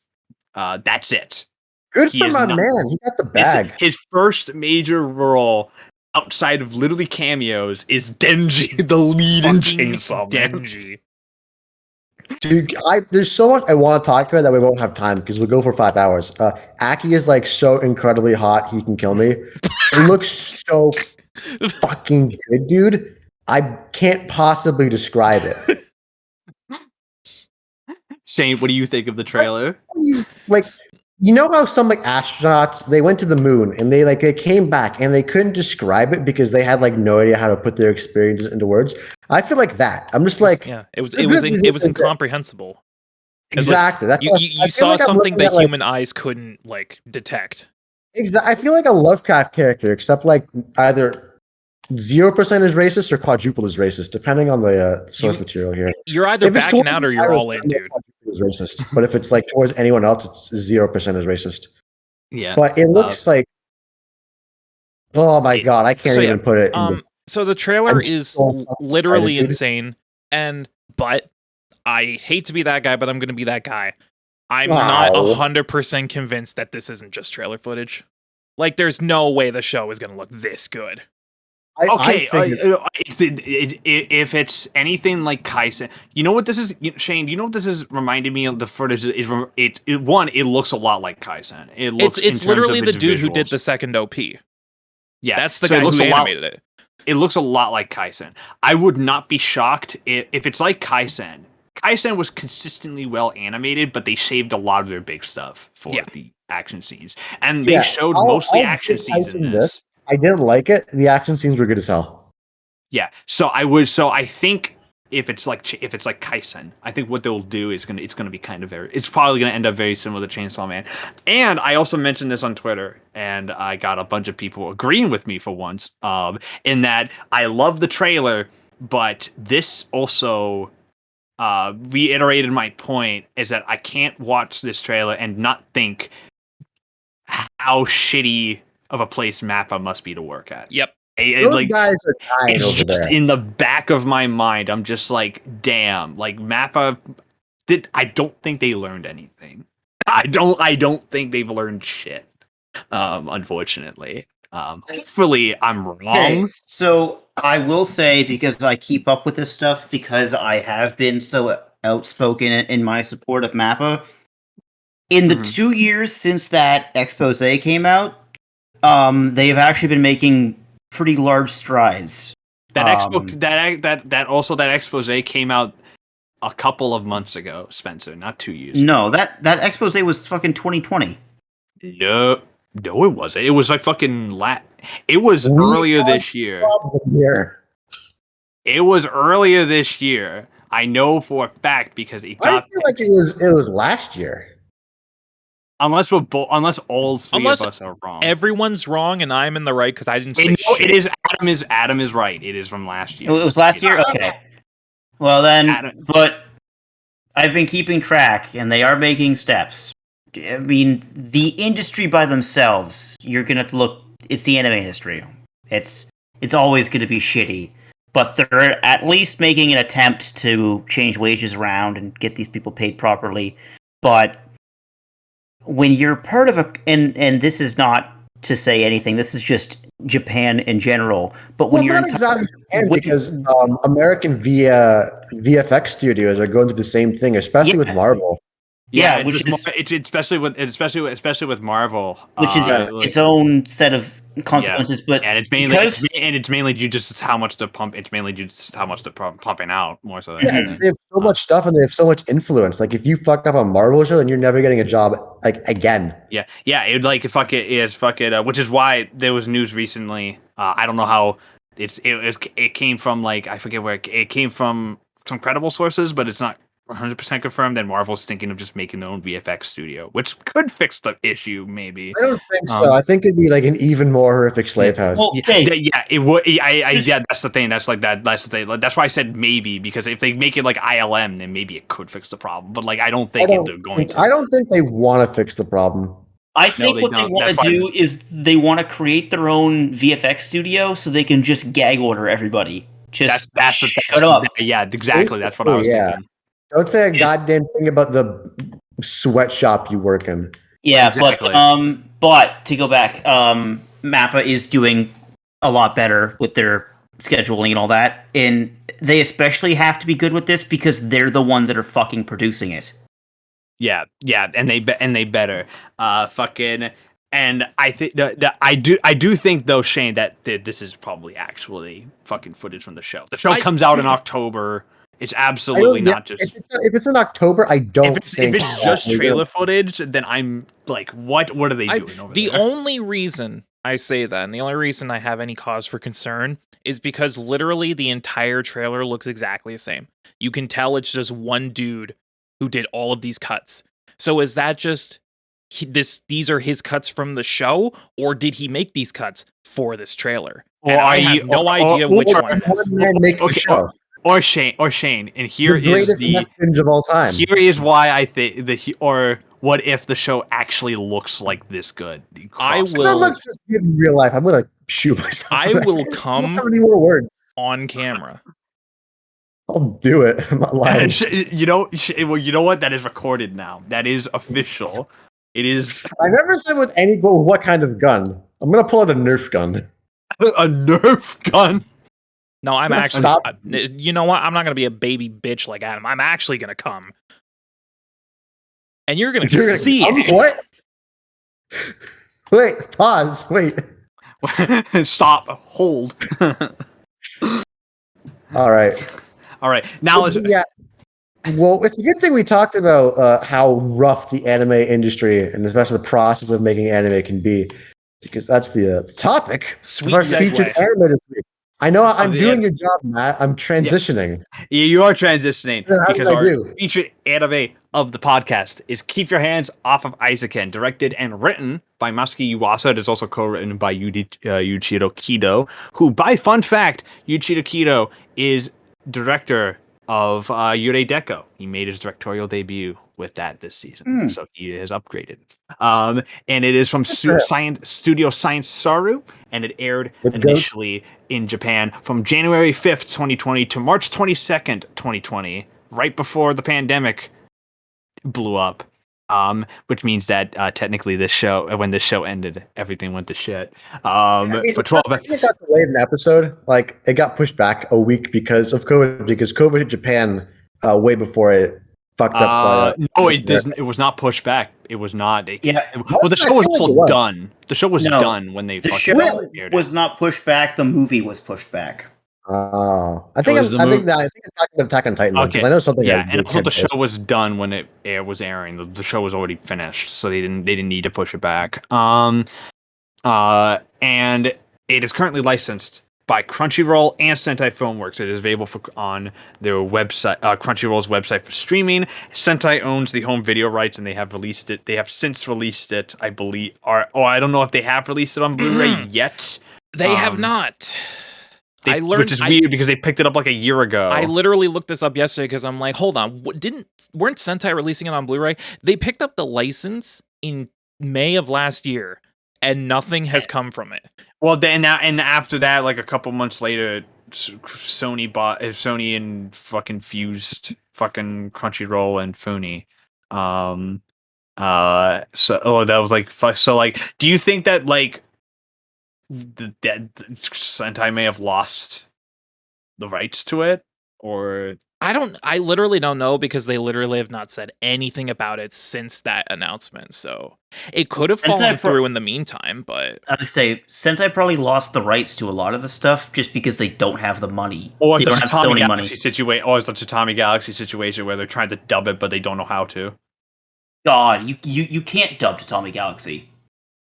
That's it. Good He for is my not- man. He got the bag. His first major role outside of literally cameos is Denji, the lead in Fucking Chainsaw Man. Denji. Dude, there's so much I want to talk about that we won't have time because we'll go for 5 hours. Aki is like so incredibly hot, he can kill me. It looks so fucking good, dude. I can't possibly describe it. Shane, what do you think of the trailer? Like, you know how some like astronauts they went to the moon and they came back and they couldn't describe it because they had like no idea how to put their experiences into words. I feel like that. I'm just like, Yeah, it was incomprehensible. exactly. That's You what- I you feel saw like I'm something looking that at, like, human eyes couldn't like detect. I feel like a Lovecraft character, except like either 0% is racist or quadruple is racist, depending on the source material here. You're either If it's backing towards out or the you're virus, all in, then dude. quadruple is racist. But if it's like towards anyone else, it's 0% is racist. Yeah. But it looks like, oh my god, I can't so yeah, even put it. So the trailer I'm is so fucking literally excited, dude. insane, but I hate to be that guy, but I'm gonna be that guy. I'm Wow. not 100% convinced that this isn't just trailer footage. Like, there's no way the show is gonna look this good. Okay, I if it's anything like Kaisen, you know what this is, Shane? You know what this is reminding me of? The footage it looks a lot like Kaisen. It looks It's in terms literally of the its dude who did visuals. the second OP. Yeah, That's the so it guy looks who a lot- animated it. It looks a lot like Kaisen. I would not be shocked if it's like Kaisen. Kaisen was consistently well animated, but they saved a lot of their big stuff for the action scenes, and they Yeah, showed I'll- mostly I'll action give scenes in Kaisen this. I didn't like it. The action scenes were good as hell. Yeah, so I think if it's like Kaisen, I think what they'll do is it's gonna be it's probably gonna end up very similar to Chainsaw Man. And I also mentioned this on Twitter, and I got a bunch of people agreeing with me for once. In that I love the trailer, but this also reiterated my point is that I can't watch this trailer and not think how shitty of a place Mappa must be to work at. Yep. Those guys are dying It's over just there. in the back of my mind. I'm just like, damn. Like Mappa, I don't think they learned anything. I don't think they've learned shit. Unfortunately. Hopefully I'm wrong. Okay, so I will say, because I keep up with this stuff, because I have been so outspoken in my support of Mappa. In the 2 years since that expose came out, they've actually been making pretty large strides. That expose came out a couple of months ago, Spencer, not 2 years ago. No, that expose was fucking 2020. No, it wasn't. It was like fucking it was earlier this year. It was earlier this year. I know for a fact because it got. I feel like it was last year. Unless all three of us are wrong. Everyone's wrong and I'm in the right because I didn't say shit. It is. Adam is right. It is from last year. It was last year? Okay. Well then, Adam. but I've been keeping track, and they are making steps. I mean, the industry by themselves, you're gonna have to look. It's the anime industry. It's always gonna be shitty, but they're at least making an attempt to change wages around and get these people paid properly. But when you're part of and this is not to say anything. This is just Japan in general. But when Well, you're not exactly Japan, when- because American VFX studios are going through the same thing, especially with Marvel. Yeah, it's, which just is- more, it's especially with Marvel, which is like- its own set of consequences, but and it's mainly because- it's mainly due just how much to pump. It's mainly due just how much they're pumping out more so than Yeah, anything. they have so much stuff and they have so much influence. Like if you fuck up a Marvel show, then you're never getting a job like again. Yeah, it'd like fuck it, which is why there was news recently. I don't know how it came from, like, I forget where it came from, some credible sources, but it's not 100% confirmed that Marvel's thinking of just making their own VFX studio, which could fix the issue maybe. I don't think so. I think it'd be like an even more horrific slave house. Well, okay. It would. That's the thing. That's the thing. That's why I said maybe, because if they make it like ILM, then maybe it could fix the problem. But like, I don't think they're going to. I don't think they want to fix the problem. I think they what they don't. want That's to why do is they want to create their own VFX studio so they can just gag order everybody. Just shut up. Yeah, exactly. That's what I was Yeah. thinking. Don't say a goddamn thing about the sweatshop you work in. Yeah, Exactly. but to go back, Mappa is doing a lot better with their scheduling and all that, and they especially have to be good with this because they're the one that are fucking producing it. Yeah, and they better. Fucking. And I think that I do think though, Shane, that this is probably actually fucking footage from the show. The show comes out in October. It's absolutely not just. If it's in October, I don't think if it's just trailer footage, then I'm like, what are they doing over the there? only reason I say that, and the only reason I have any cause for concern, is because literally the entire trailer looks exactly the same. You can tell it's just one dude who did all of these cuts. So is that just these are his cuts from the show, or did he make these cuts for this trailer? And I have no idea which one it is. One man makes the show. Or Shane, and here The greatest meth binge of all time. Here is why I think or what if the show actually looks like this good? I If it will. looks this good in real life, I'm gonna shoot myself. I will I don't come have any more words. on camera. I'll do it. I'm not lying. You know what? That is recorded now. That is official. It is I never said with any, but what kind of gun? I'm gonna pull out a Nerf gun. a Nerf gun. No, I'm Let's actually. stop. You know what? I'm not gonna be a baby bitch like Adam. I'm actually gonna come, and you're gonna see it. What? Wait. Pause. Wait. Stop. Hold. All right. All right. Now let's. Yeah. Well, it's a good thing we talked about how rough the anime industry and especially the process of making anime can be, because that's the topic Sweet of our segue. featured anime this week. I know I'm the doing your job, Matt. I'm transitioning. You are transitioning Then how because did I our do? featured anime of the podcast is Keep Your Hands Off of Eizouken, directed and written by Masuki Yuasa. It is also co-written by Yuichiro Kido, who, by fun fact, Yuichiro Kido is director of Yurei Deko. He made his directorial debut with that this season, so he has upgraded. And it is from Studio Science Saru, and it aired initially in Japan from January 5th, 2020 to March 22nd, 2020, right before the pandemic blew up. Which means that technically when this show ended, everything went to shit. For 12 It got delayed an episode. Like it got pushed back a week because of COVID. Because COVID hit Japan way before it fucked up. No, it doesn't. It was not pushed back. It was not. Well, the I show was feel like also it was. done. The show was done when they The fucking show aired was it. not pushed back. The movie was pushed back. I think was the I'm talking about Attack on Titan because I know something. Yeah, and also the show was done when it was airing. The show was already finished, so they didn't need to push it back. And it is currently licensed by Crunchyroll and Sentai Filmworks. It is available on their website, Crunchyroll's website for streaming. Sentai owns the home video rights, and they have released it. They have since released it, I believe. I don't know if they have released it on Blu-ray yet. They have not. Which is weird because they picked it up like a year ago. I literally looked this up yesterday because I'm like, hold on, weren't Sentai releasing it on Blu-ray? They picked up the license in May of last year, and nothing has come from it. Well, then and after that, like a couple months later, Sony and fucking fused fucking Crunchyroll and Funi. That was like so. Like, do you think that like that Sentai may have lost the rights to it, or I literally don't know because they literally have not said anything about it since that announcement. So it could have fallen through in the meantime, but I would say Sentai probably lost the rights to a lot of the stuff just because they don't have the money. or They it's a don't have Tatami Sony money. Galaxy situation, or it's a Tatami Galaxy situation where they're trying to dub it but they don't know how to. God, you can't dub Tatami Galaxy.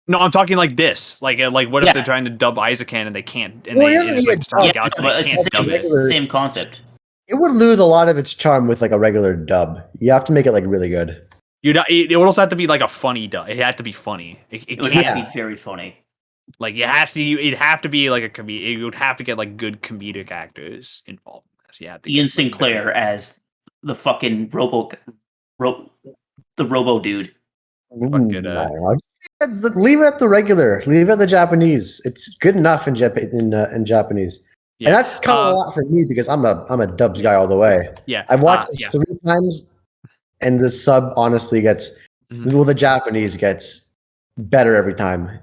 No, I'm talking like this. Like what if they're trying to dub Eizouken and they can't? And Well, they he doesn't it's need like a Tatami dub. Galaxy, but they it's can't dub the it. same concept. It would lose a lot of its charm with like a regular dub. You have to make it like really good. It would also have to be like a funny dub. It had to be funny. It would can't have to be very funny. like it'd have to be like a comedic. It would have to get like good comedic actors involved. So you have to Ian get, like, Sinclair as the fucking the Robo dude. Fuck it, I don't know. Leave it at the regular. Leave it at the Japanese. It's good enough in Japanese. yeah. And that's kind of a lot for me because I'm a dubs guy all the way. Yeah, I've watched this 3 times, and the sub honestly gets the Japanese gets better every time.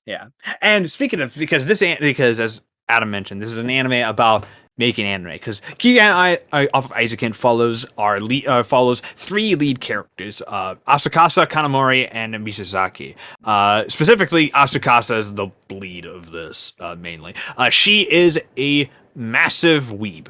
Yeah. And speaking of, because as Adam mentioned, this is an anime about making anime. Because G.A.P off of Eizouken follows 3 lead characters: Asukasa, Kanamori, and Mizusaki. Specifically, Asukasa is the lead of this mainly. She is a massive weeb.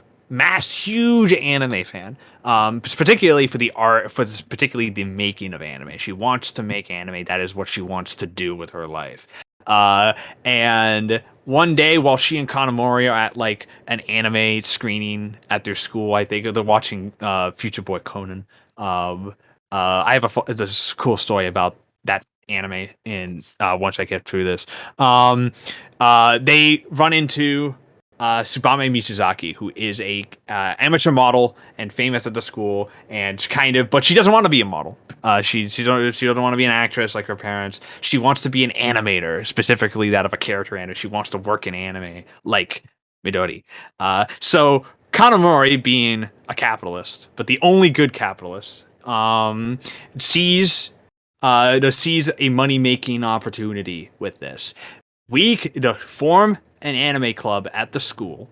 Huge anime fan, particularly for the art, particularly the making of anime. She wants to make anime. That is what she wants to do with her life. And one day while she and Kanamori are at like an anime screening at their school, I think they're watching Future Boy Conan. I have this cool story about that anime in once I get through this. They run into Tsubame Mishizaki, who is a amateur model and famous at the school, and but she doesn't want to be a model. She doesn't want to be an actress like her parents. She wants to be an animator, specifically that of a character animator. She wants to work in anime like Midori. So Kanamori, being a capitalist, but the only good capitalist, sees a money making opportunity with this. We could form an anime club at the school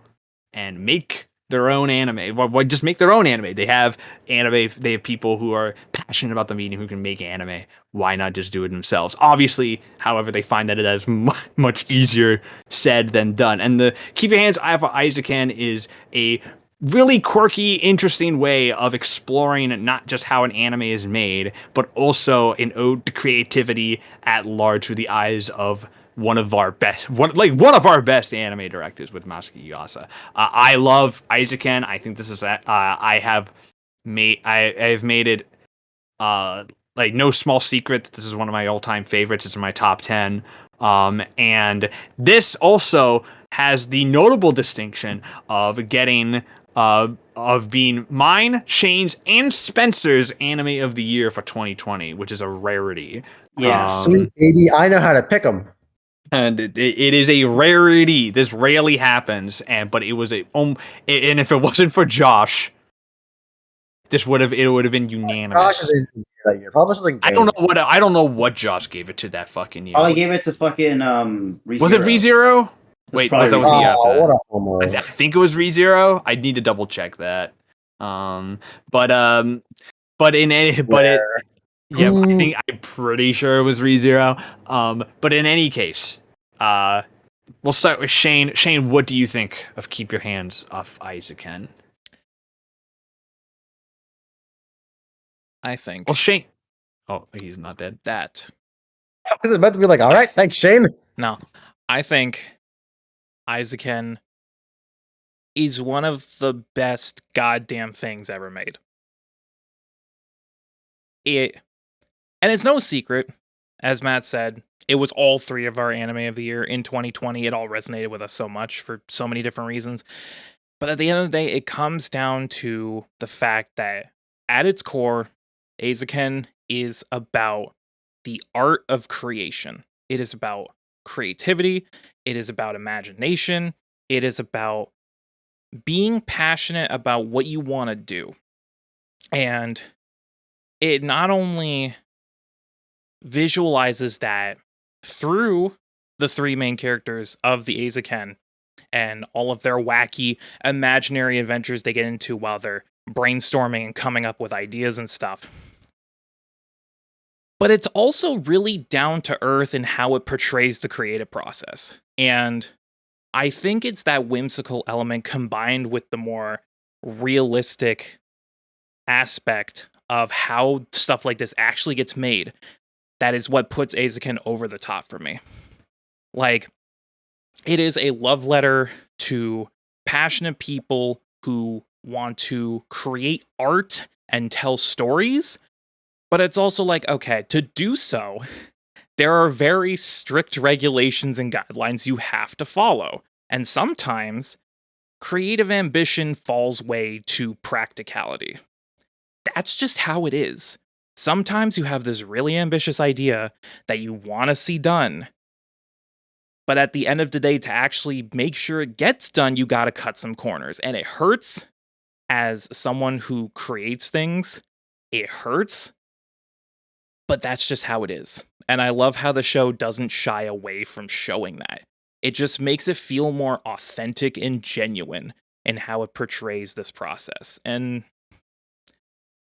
and make their own anime. Well, just make their own anime. They have anime. They have people who are passionate about the medium who can make anime. Why not just do it themselves? Obviously, however, they find that it is much easier said than done. And the Keep Your Hands Off Eizouken is a really quirky, interesting way of exploring not just how an anime is made, but also an ode to creativity at large through the eyes of one of our best anime directors with Masaki Yuasa. I love Eizouken. I think this is I've made it like no small secret that this is one of my all-time favorites. It's in my top 10. And this also has the notable distinction of getting of being mine, Shane's, and Spencer's anime of the year for 2020, which is a rarity. Yeah. Sweet baby, I know how to pick them. And it is a rarity. This rarely happens, but it was and if it wasn't for Josh, it would have been unanimous. Josh is in that year. Probably something. I don't know what Josh gave it to that fucking year. I gave it to fucking ReZero. Was it ReZero? Wait, was that what he got? What a homo. I think it was ReZero. I need to double check that. I'm pretty sure it was ReZero. But in any case, we'll start with Shane. Shane, what do you think of Keep Your Hands Off Eizouken? I think Well, Shane. Oh, he's not dead. that. I was about to be like, all right, thanks, Shane. No, I think Eizouken is one of the best goddamn things ever made. And it's no secret, as Matt said, it was all 3 of our anime of the year in 2020. It all resonated with us so much for so many different reasons. But at the end of the day, it comes down to the fact that at its core, Eizouken is about the art of creation. It is about creativity. It is about imagination. It is about being passionate about what you want to do. And it not only visualizes that through the three main characters of the Eizouken and all of their wacky imaginary adventures they get into while they're brainstorming and coming up with ideas and stuff. But it's also really down to earth in how it portrays the creative process. And I think it's that whimsical element combined with the more realistic aspect of how stuff like this actually gets made that is what puts Eizouken over the top for me. Like, it is a love letter to passionate people who want to create art and tell stories, but it's also like, okay, to do so, there are very strict regulations and guidelines you have to follow. And sometimes creative ambition falls way to practicality. That's just how it is. Sometimes you have this really ambitious idea that you want to see done, but at the end of the day, to actually make sure it gets done, you gotta cut some corners. And it hurts as someone who creates things. It hurts, but that's just how it is. And I love how the show doesn't shy away from showing that. It just makes it feel more authentic and genuine in how it portrays this process. And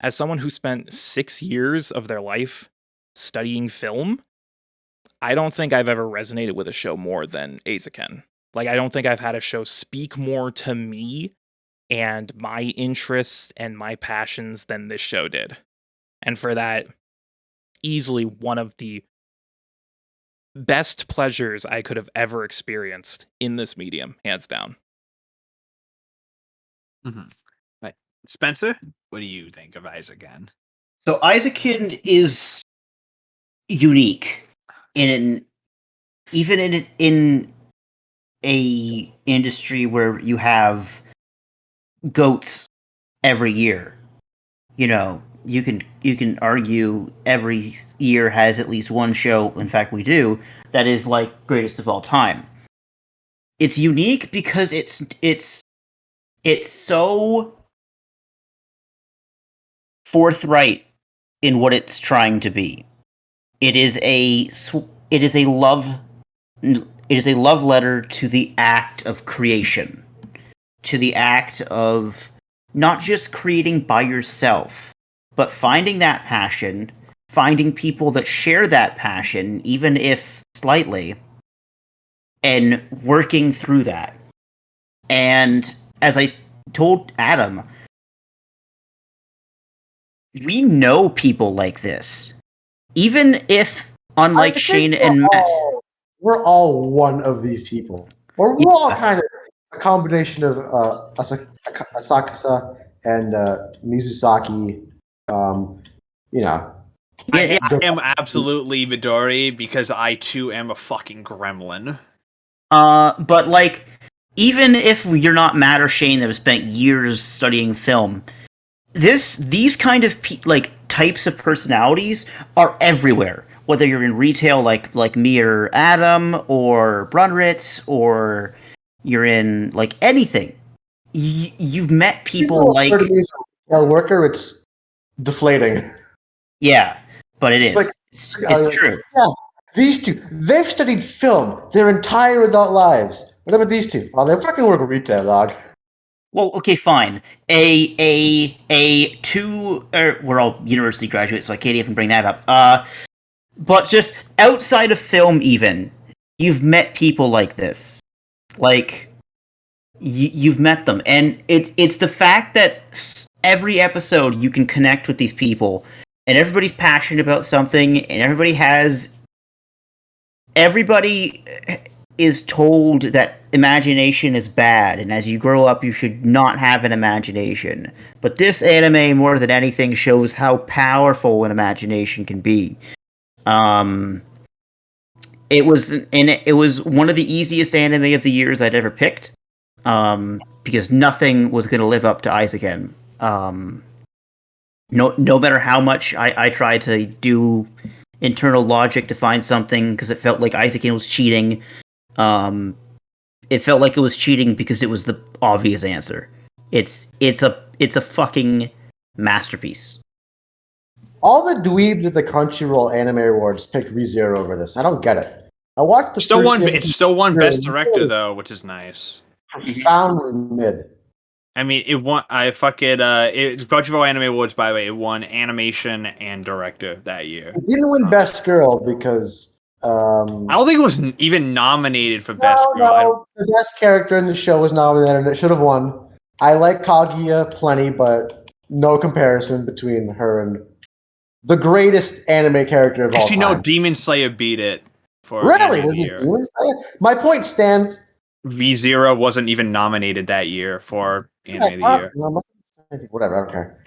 as someone who spent 6 years of their life studying film, I don't think I've ever resonated with a show more than Eizouken. Like, I don't think I've had a show speak more to me and my interests and my passions than this show did. And for that, easily one of the best pleasures I could have ever experienced in this medium, hands down. Mm-hmm. Right. Spencer, what do you think of Eizouken? So Eizouken is unique even in a industry where you have goats every year. You know, you can argue every year has at least one show, in fact we do, that is like greatest of all time. It's unique because it's so forthright in what it's trying to be. It is a love letter to the act of creation, to the act of not just creating by yourself, but finding that passion, finding people that share that passion, even if slightly, and working through that. And as I told Adam, we know people like this. Even if, unlike Shane and Matt, we're all one of these people. Or we're all kind of a combination of Asakusa and Mizusaki. You know. I am absolutely Midori because I too am a fucking gremlin. But like, even if you're not Matt or Shane that have spent years studying film, these kind of types of personalities are everywhere. Whether you're in retail like me or Adam or Brunritz, or you're in like anything, you've met people like a retail worker. It's deflating. Yeah, but it's true. Yeah, these two, they've studied film their entire adult lives. What about these two? Oh, they fucking work at retail, dog. Well, okay, fine. We're all university graduates, so I can't even bring that up. But just outside of film, even, you've met people like this. Like, you've met them. And it's the fact that every episode you can connect with these people, and everybody's passionate about something, and everybody is told that imagination is bad, and as you grow up, you should not have an imagination. But this anime, more than anything, shows how powerful an imagination can be. It was one of the easiest anime of the years I'd ever picked, because nothing was going to live up to Eizouken. No matter how much I tried to do internal logic to find something, because it felt like Eizouken was cheating. It felt like it was cheating because it was the obvious answer. It's a fucking masterpiece. all the dweebs at the Crunchyroll Anime Awards picked ReZero over this. I don't get it. I watched the Still first won. season. It still won Best Director Really though, which is nice. profoundly mid. I mean, it won. I fucking Crunchyroll Anime Awards, by the way, it won animation and director that year. It didn't win Best Girl because I don't think it was even nominated for Best Girl. No, the best character in the show was nominated and it should have won. I like Kaguya plenty, but no comparison between her and the greatest anime character of all Actually, time. no, Demon Slayer beat it for Really? anime Was it year. Demon Slayer? My point stands. ReZero wasn't even nominated that year for anime of the year. Whatever, I don't care.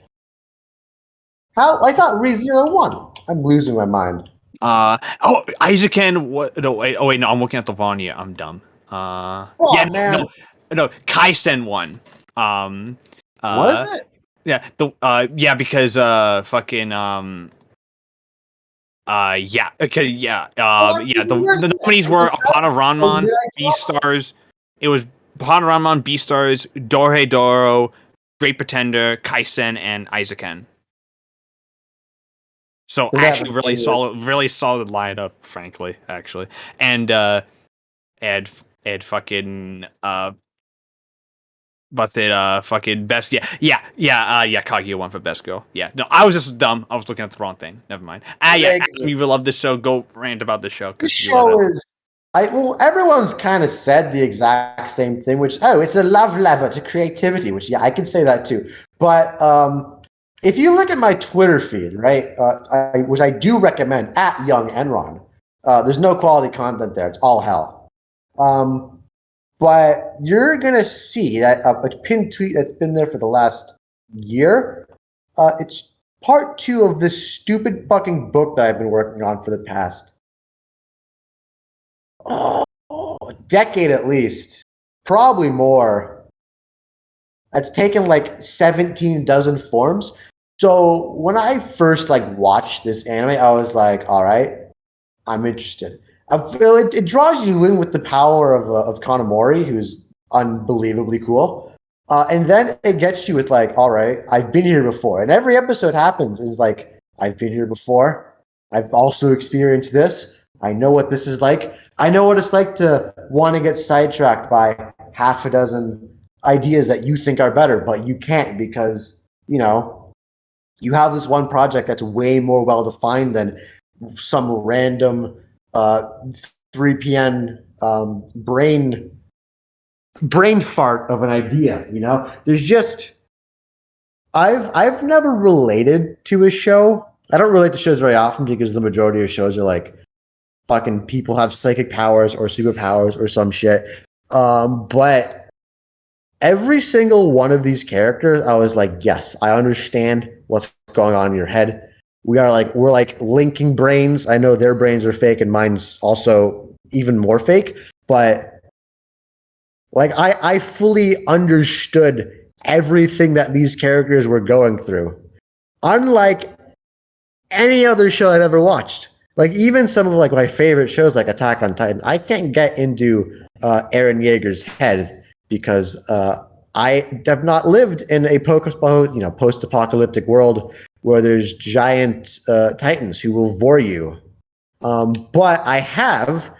How? I thought ReZero won. I'm losing my mind. Eizouken. What? No, wait. Oh wait, no. I'm looking at the wrong year. I'm dumb. Man. No. Kaisen won. Was it? Yeah. Because fucking yeah. Okay. Yeah. The nominees were Apana Ranman, Beastars. It was Apana Ranman, Beastars, Dorhe Doro, Great Pretender, Kaisen, and Eizouken. So actually, really solid lineup, frankly. Actually, and fucking what's it? Fucking best. Kaguya won for best girl. Yeah, no, I was just dumb. I was looking at the wrong thing. Never mind. You will love this show. Go rant about the show. This show is. Everyone's kind of said the exact same thing, which it's a love letter to creativity. Which I can say that too. But if you look at my Twitter feed, right, which I do recommend at Young Enron, there's no quality content there. It's all hell. But you're gonna see that a pinned tweet that's been there for the last year. It's part 2 of this stupid fucking book that I've been working on for the past decade at least, probably more. It's taken like 17 dozen forms. So when I first watched this anime, I was like, all right, I'm interested. I feel it draws you in with the power of Kanamori, who's unbelievably cool. And then it gets you with all right, I've been here before. And every episode happens is I've been here before. I've also experienced this. I know what this is like. I know what it's like to want to get sidetracked by half a dozen ideas that you think are better, but you can't because, you have this one project that's way more well-defined than some random 3 p.m. brain fart of an idea. There's just I've never related to a show. I don't relate to shows very often because the majority of shows are fucking people have psychic powers or superpowers or some shit. But every single one of these characters, I was like, yes, I understand what's going on in your head. We're linking brains. I know their brains are fake and mine's also even more fake, but I fully understood everything that these characters were going through. Unlike any other show I've ever watched. Even some of my favorite shows like Attack on Titan, I can't get into Eren Yeager's head because I have not lived in a post-apocalyptic world where there's giant titans who will vor you. But I have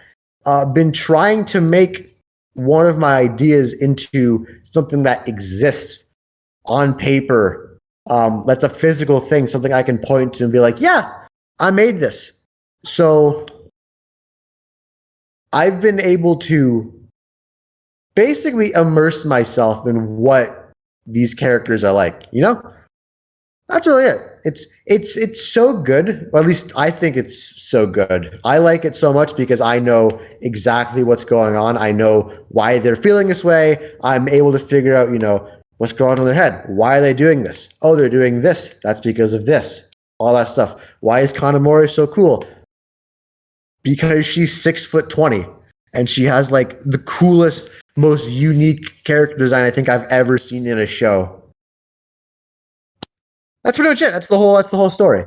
been trying to make one of my ideas into something that exists on paper. That's a physical thing, something I can point to and be like, yeah, I made this. So I've been able to basically immerse myself in what these characters are like, That's really it. It's so good. Or at least I think it's so good. I like it so much because I know exactly what's going on. I know why they're feeling this way. I'm able to figure out, what's going on in their head. Why are they doing this? Oh, they're doing this. That's because of this. All that stuff. Why is Kanamori so cool? Because she's 6'20" and she has the coolest, most unique character design I think I've ever seen in a show. That's pretty much it. That's the whole story.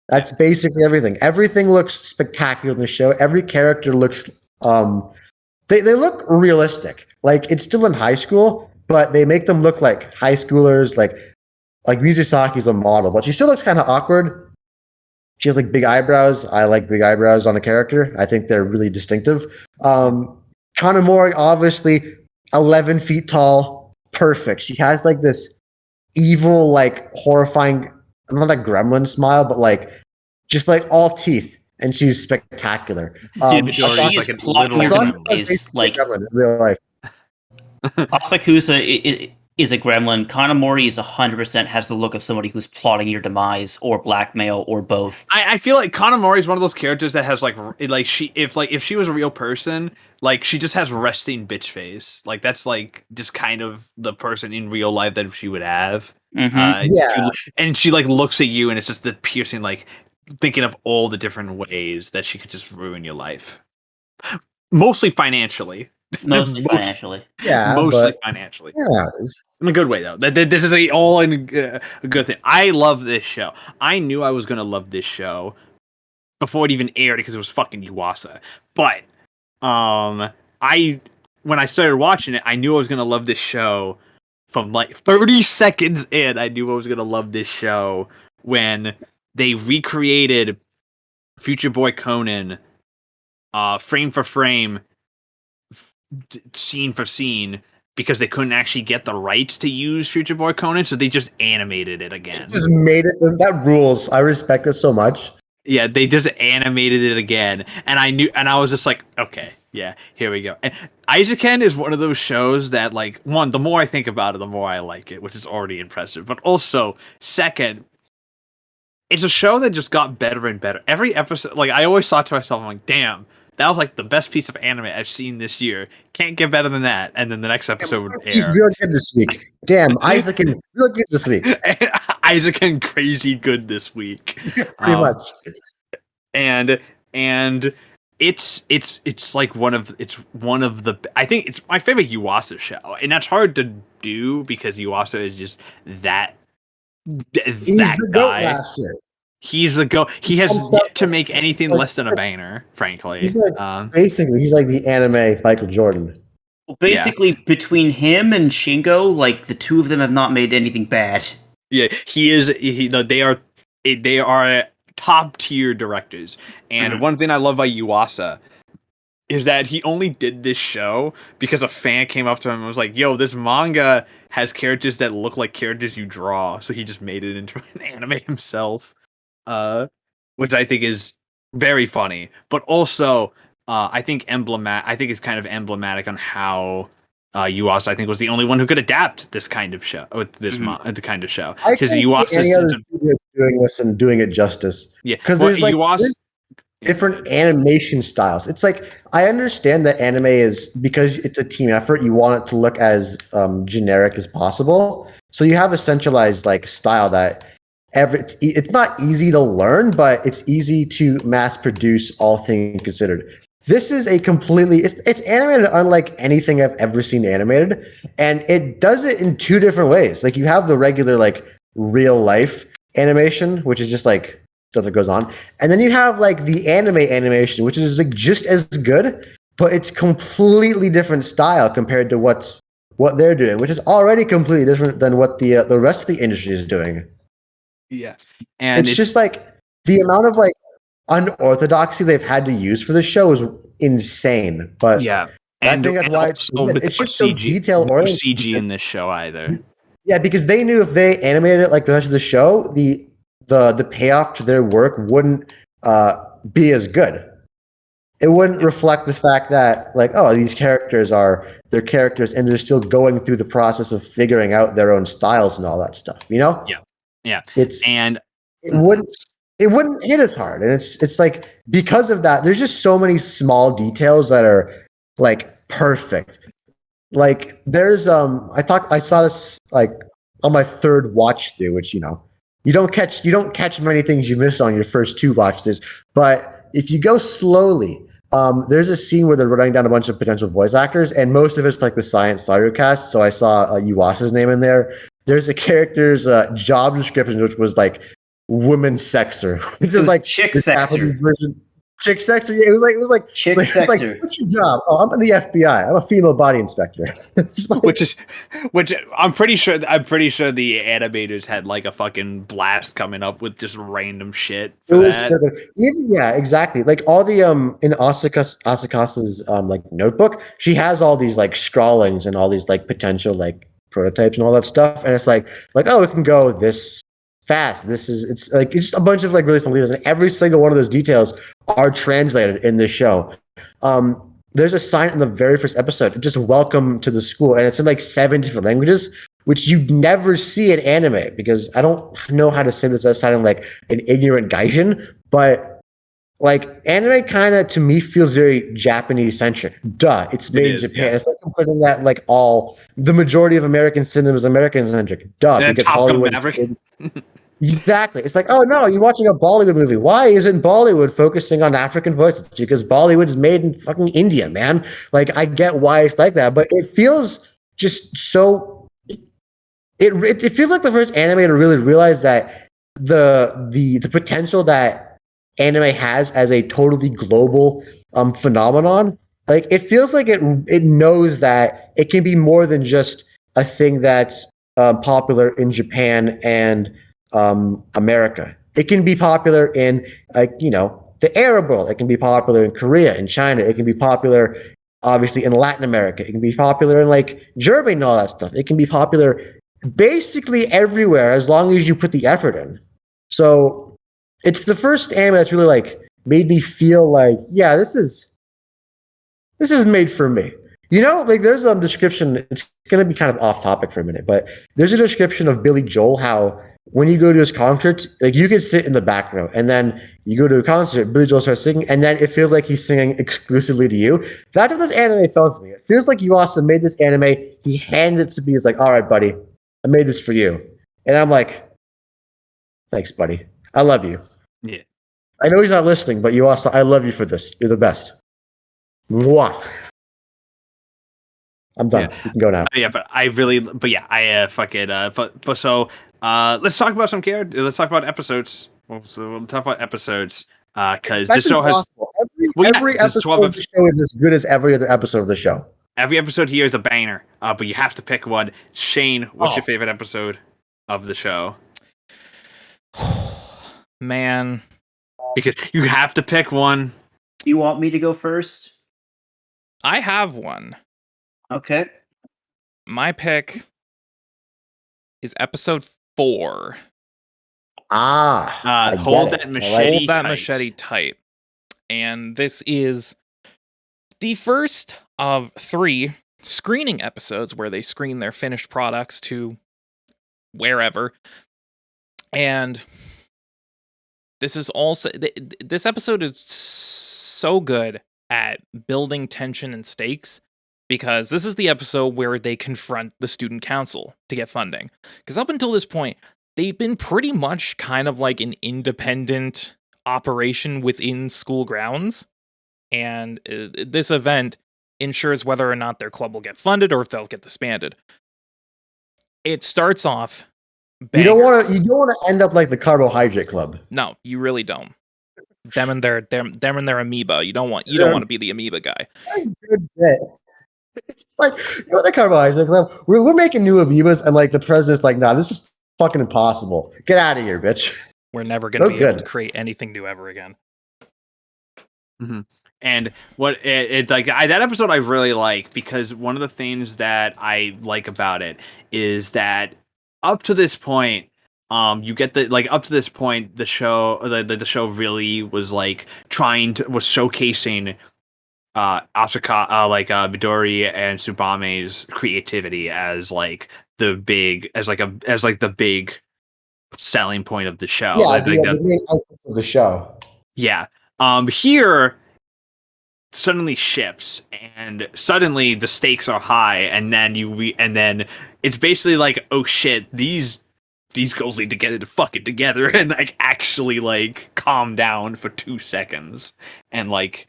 That's basically everything. Everything looks spectacular in the show. Every character looks they look realistic. It's still in high school, but they make them look like high schoolers. Like Mizusaki's a model, but she still looks kind of awkward. She has like big eyebrows. I like big eyebrows on a character. I think they're really distinctive. Kanamori, obviously, 11 feet tall, perfect. She has like this evil, like horrifying, not a gremlin smile, but like just like all teeth, and she's spectacular. Dude, She is like an plotting literal your gremlin. demise. Like gremlin in real life. Asakusa is a gremlin. Kanamori is 100% has the look of somebody who's plotting your demise or blackmail or both. I feel like Kanamori is one of those characters that has like if she was a real person, like she just has resting bitch face. Like that's like just kind of the person in real life that she would have. Mhm. Yeah. And she like looks at you and it's just the piercing, like thinking of all the different ways that she could just ruin your life. Mostly financially. Mostly financially. Yeah, Mostly but financially. yeah, it's- In a good way, though. This is a good thing. I love this show. I knew I was gonna love this show before it even aired because it was fucking Yuasa. But I when I started watching it, I knew I was gonna love this show from like 30 seconds in. I knew I was gonna love this show when they recreated Future Boy Conan, frame for frame, scene for scene, because they couldn't actually get the rights to use Future Boy Conan, so they just animated it again. just made it. That rules. I respect it so much. Yeah, they just animated it again, and I was just like, okay, yeah, here we go. And Eizouken is one of those shows that, like, one, the more I think about it, the more I like it, which is already impressive. But also, second, it's a show that just got better and better. Every episode, like, I always thought to myself, I'm like, damn, that was like the best piece of anime I've seen this year. Can't get better than that. And then the next episode would He's air. real good this week. Damn, Eizouken, real good this week. Eizouken crazy good this week. Pretty much. And it's like one of the, I think it's my favorite Yuasa show, and that's hard to do because Yuasa is just that He's the goat guy. master. He's a go. He has yet to make anything less than a banger, frankly. He's like basically he's like the anime Michael Jordan. Well, basically, between him and Shingo, like the two of them have not made anything bad. Yeah, he is. They are top tier directors. And one thing I love about Yuasa is that he only did this show because a fan came up to him and was like, "Yo, this manga has characters that look like characters you draw," so he just made it into an anime himself. Which I think is very funny, but also I think it's kind of emblematic on how Yuasa, I think, was the only one who could adapt this kind of show with this the kind of show, I because can't see any other studio doing this and doing it justice. Yeah, because well, there's like Yuasa, different animation styles. It's like I understand that anime is, because it's a team effort, you want it to look as generic as possible. So you have a centralized like style that it's not easy to learn, but it's easy to mass produce, all things considered. This is a completely it's animated unlike anything I've ever seen animated, and it does it in two different ways. Like you have the regular like real life animation, which is just like stuff that goes on, and then you have like the anime animation, which is like just as good, but it's completely different style compared to what they're doing, which is already completely different than what the rest of the industry is doing. Yeah, and it's just like the amount of like unorthodoxy they've had to use for the show is insane. But yeah, I think that's why it's just so detail oriented. CG in this show either. Yeah, because they knew if they animated it like the rest of the show, the payoff to their work wouldn't be as good. It wouldn't reflect the fact that like, oh, these characters are their characters and they're still going through the process of figuring out their own styles and all that stuff. You know? Yeah. It wouldn't hit as hard. And it's like, because of that, there's just so many small details that are like perfect. Like there's I saw this like on my third watch through, which you don't catch many things you miss on your first two watch throughs. But if you go slowly, there's a scene where they're writing down a bunch of potential voice actors, and most of it's like the Science Starter cast. So I saw Yuasa's name in there. There's a character's job description, which was like woman sexer, which is like chick the sexer Japanese version. Chick sector. Yeah, it was like Chick it's like, sector. what's your job? Oh, I'm in the FBI. I'm a female body inspector. It's like, which I'm pretty sure the animators had like a fucking blast coming up with just random shit it for was that. so good. Even, yeah, exactly. Like all the in Asakasa's like notebook, she has all these like scrawlings and all these like potential like prototypes and all that stuff. And it's like oh, it can go this fast. It's like it's just a bunch of like really small details, and every single one of those details are translated in this show. There's a sign in the very first episode, just welcome to the school, and it's in like 7 different languages, which you never see in anime, because I don't know how to say this without sounding like an ignorant gaijin, but like anime kind of to me feels very Japanese centric. Duh, it's made in Japan. Yeah. It's like putting that like the majority of American cinema is American centric. Duh, And because Top Gun Hollywood. Maverick. Exactly. It's like, oh no, you're watching a Bollywood movie. Why isn't Bollywood focusing on African voices? Because Bollywood is made in fucking India, man. Like, I get why it's like that, but it feels just so. It feels like the first anime to really realize that the potential that anime has as a totally global phenomenon. Like, it feels like it knows that it can be more than just a thing that's popular in Japan and America. It can be popular in the Arab world. It can be popular in Korea, in China. It can be popular obviously in Latin America. It can be popular in like Germany and all that stuff. It can be popular basically everywhere as long as you put the effort in. So it's the first anime that's really like made me feel like, yeah, this is made for me. Like there's a description, it's going to be kind of off topic for a minute, but there's a description of Billy Joel, how when you go to his concerts, like you could sit in the back row and then you go to a concert, Billy Joel starts singing, and then it feels like he's singing exclusively to you. That's what this anime felt to me. It feels like Yuasa made this anime, he handed it to me, he's like, all right, buddy, I made this for you. And I'm like, thanks, buddy. I love you. Yeah. I know he's not listening, but Yuasa, I love you for this. You're the best. Mwah. I'm done. Yeah. You can go now. Let's talk about some characters. Let's talk about episodes. We'll talk about episodes because this show has every episode of the show is as good as every other episode of the show. Every episode here is a banger, but you have to pick one. Shane, what's your favorite episode of the show? Man, because you have to pick one. Do you want me to go first? I have one. Okay. My pick is episode 4. Hold that machete tight. And this is the first of 3 screening episodes where they screen their finished products to wherever. And this is also this episode is so good at building tension and stakes, because this is the episode where they confront the student council to get funding. Because up until this point, they've been pretty much kind of like an independent operation within school grounds. And this event ensures whether or not their club will get funded or if they'll get disbanded. It starts off bangers. You don't want to end up like the Carbohydrate Club. No, you really don't. Them and their amoeba. You don't want to be the amoeba guy. Good bit. It's just like, the Carbohydrate Club. We're making new amoebas, and like the president's like, nah, this is fucking impossible. Get out of here, bitch. We're never gonna be able to create anything new ever again. Mm-hmm. And what it's like, that episode I really like, because one of the things that I like about it is that up to this point, you get up to this point, the show really was like was showcasing Asuka, Midori and Tsubame's creativity as like the big selling point of the show. Yeah, the main output of the show. Yeah. Here suddenly shifts, and suddenly the stakes are high, and then it's basically like, oh shit, these girls need to get it fucking together and like actually like calm down for 2 seconds, and like.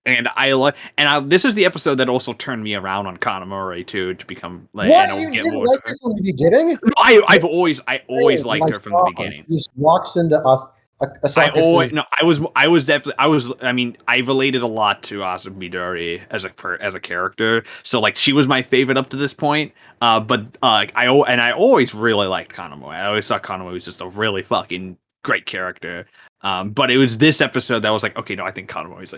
This is the episode that also turned me around on Kanamori too, to become like. What, you didn't like her from the beginning? No, I've always liked her from the beginning. She just walks into us. Asaka's I related a lot to Asa Midori as a character. So like she was my favorite up to this point. I always really liked Kanamo. I always thought Kanamo was just a really fucking great character. But it was this episode that was like, okay, no, I think Kanamo is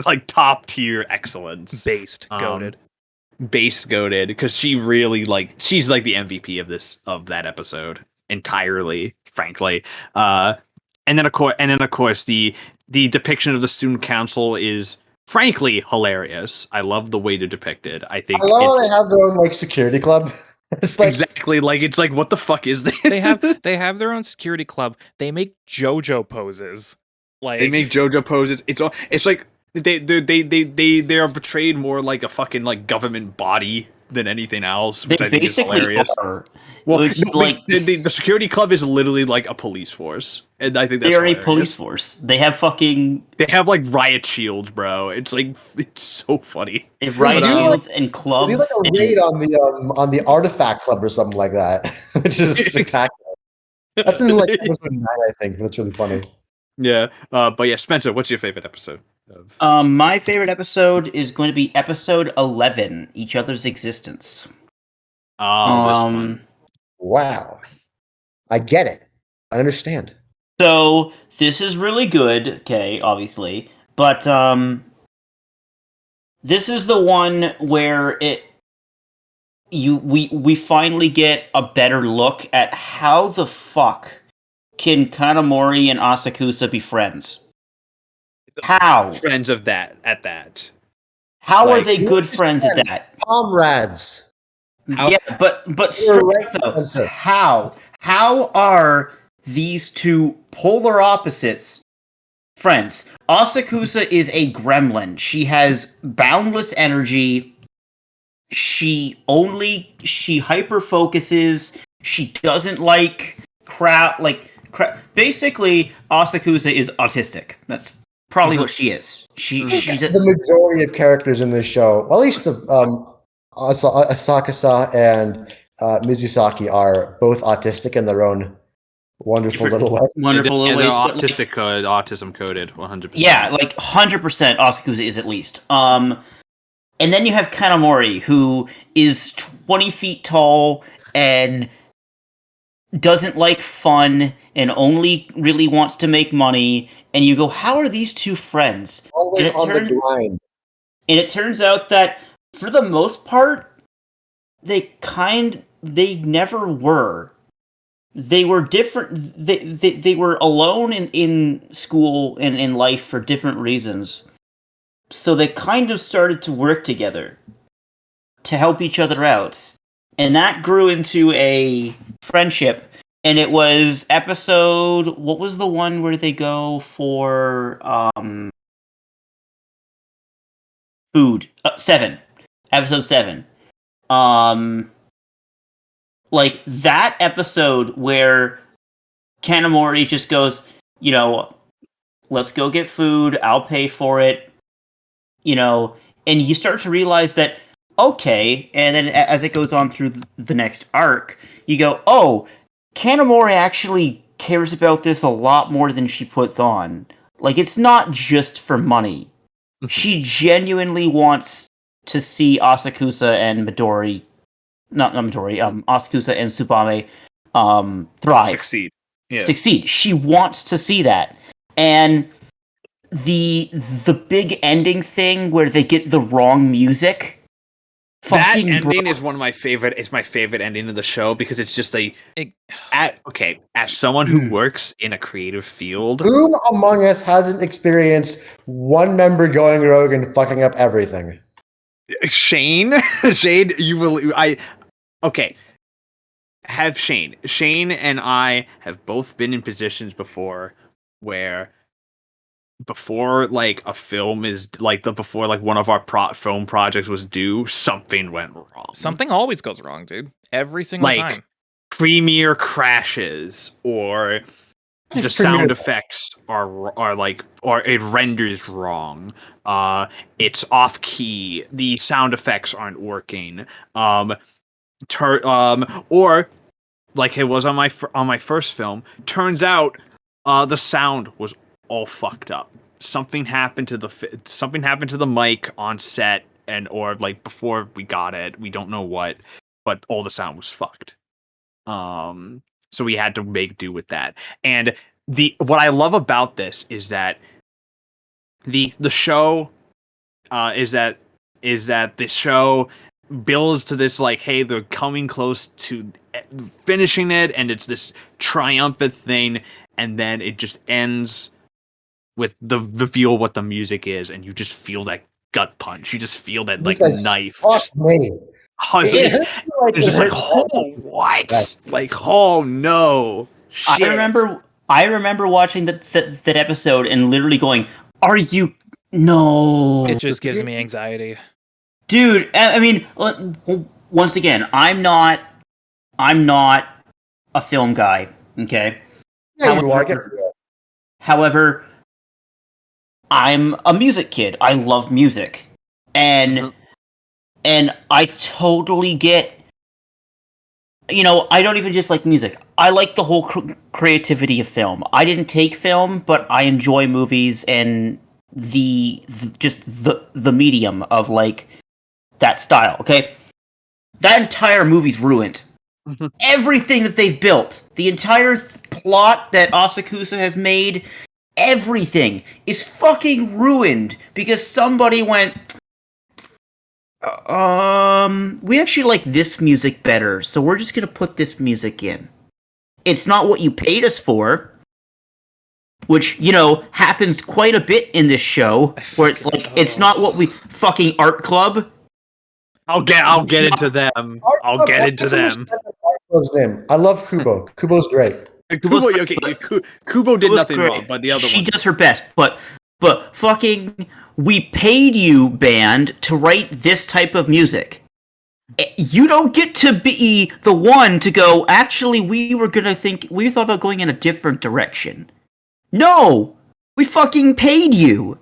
like top tier excellence. Based, goated. Base goated, because she's like the MVP of that episode entirely, frankly. And then of course the depiction of the student council is frankly hilarious. I love the way they're depicted. I think I love how they have their own like security club. It's like exactly like it's like what the fuck is this? They have their own security club. They make JoJo poses. Like They make JoJo poses. It's like they are portrayed more like a fucking like government body than anything else, which They I think is basically hilarious. are. Well, Which, no, like, the security club is literally like a police force, and I think that's they are a hilarious. police force. They have fucking They have like riot shields, bro. It's so funny. riot do, shields and It'd clubs. be like a and- raid on the artifact club or something like that, which is spectacular. That's in like episode 9, I think. That's really funny. Yeah, but yeah, Spencer, what's your favorite episode? My favorite episode is going to be episode 11, Each Other's Existence. This one. Wow, I get it. I understand. So this is really good, okay, obviously, but this is the one where we finally get a better look at how the fuck can Kanamori and Asakusa be friends? How? Friends of that at that. How are Like, they good friends at that? Comrades. How- Yeah, but You're straight right, though, Spencer. how are these two polar opposites friends? Asakusa is a gremlin. She has boundless energy. She hyper focuses. She doesn't like crowd. Basically, Asakusa is autistic. That's probably what she is. She's The majority of characters in this show, well, at least the Asakasa and Mizusaki, are both autistic in their own wonderful little way. wonderful they're little ways. but, like, autism coded, 100%. yeah, like 100% Asakusa is at least. And then you have Kanamori, who is 20 feet tall and doesn't like fun and only really wants to make money. And you go, how are these two friends? Always And on the grind. And it turns out that for the most part, they never were. They were different. They were alone in school and in life for different reasons. So they kind of started to work together to help each other out. And that grew into a friendship. And it was what was the one where they go for food? 7. Episode 7. Like that episode where Kanamori just goes, let's go get food, I'll pay for it, and you start to realize that, okay, and then as it goes on through the next arc, you go, oh, Kanamori actually cares about this a lot more than she puts on. Like, it's not just for money. She genuinely wants to see Asakusa and Midori, Asakusa and Tsubame thrive. Succeed. Yeah. Succeed. She wants to see that. And the big ending thing where they get the wrong music. That ending is one of my favorite. It's my favorite ending of the show because it's just as someone who works in a creative field, Who among us hasn't experienced one member going rogue and fucking up everything? Shane, you will. Have Shane and I have both been in positions before where before like a film is before one of our film projects was due, something went wrong. Something always goes wrong, dude. Every single time. Premiere crashes or the sound effects are or it renders wrong. It's off key. The sound effects aren't working. Or like it was on my first film. Turns out The sound was all fucked up. Something happened to the mic on set, or like before we got it. We don't know what, but all the sound was fucked. So we had to make do with that. And what I love about this is that the show is that the show builds to this like, hey, they're coming close to finishing it, and it's this triumphant thing, and then it just ends with the reveal of what the music is, and you just feel that gut punch. You just feel that like knife. Fuck Just, me. it's just like, oh, what? Right. Like, oh no. Shit. I remember watching that episode and literally going, "Are you no?" It just gives me anxiety. Dude, I mean, once again, I'm not a film guy. Okay. Yeah, you are. However, I'm a music kid. I love music, and I totally get. You know, I don't even just like music. I like the whole creativity of film. I didn't take film, but I enjoy movies and the medium of like that style. Okay, that entire movie's ruined. Everything that they've built, the entire plot that Asakusa has made, everything is fucking ruined because somebody went, we actually like this music better, so we're just gonna put this music in. It's not what you paid us for, which, you know, happens quite a bit in this show, where it's like, it's not what we fucking art club. I'll get into them. I'll get into them. Kubo's name. I love Kubo. Kubo's great. Kubo, okay, Kubo did nothing great. wrong, but the other she one. does her best, but fucking, we paid you, band, to write this type of music. You don't get to be the one to go, actually, we thought about going in a different direction. No! We fucking paid you!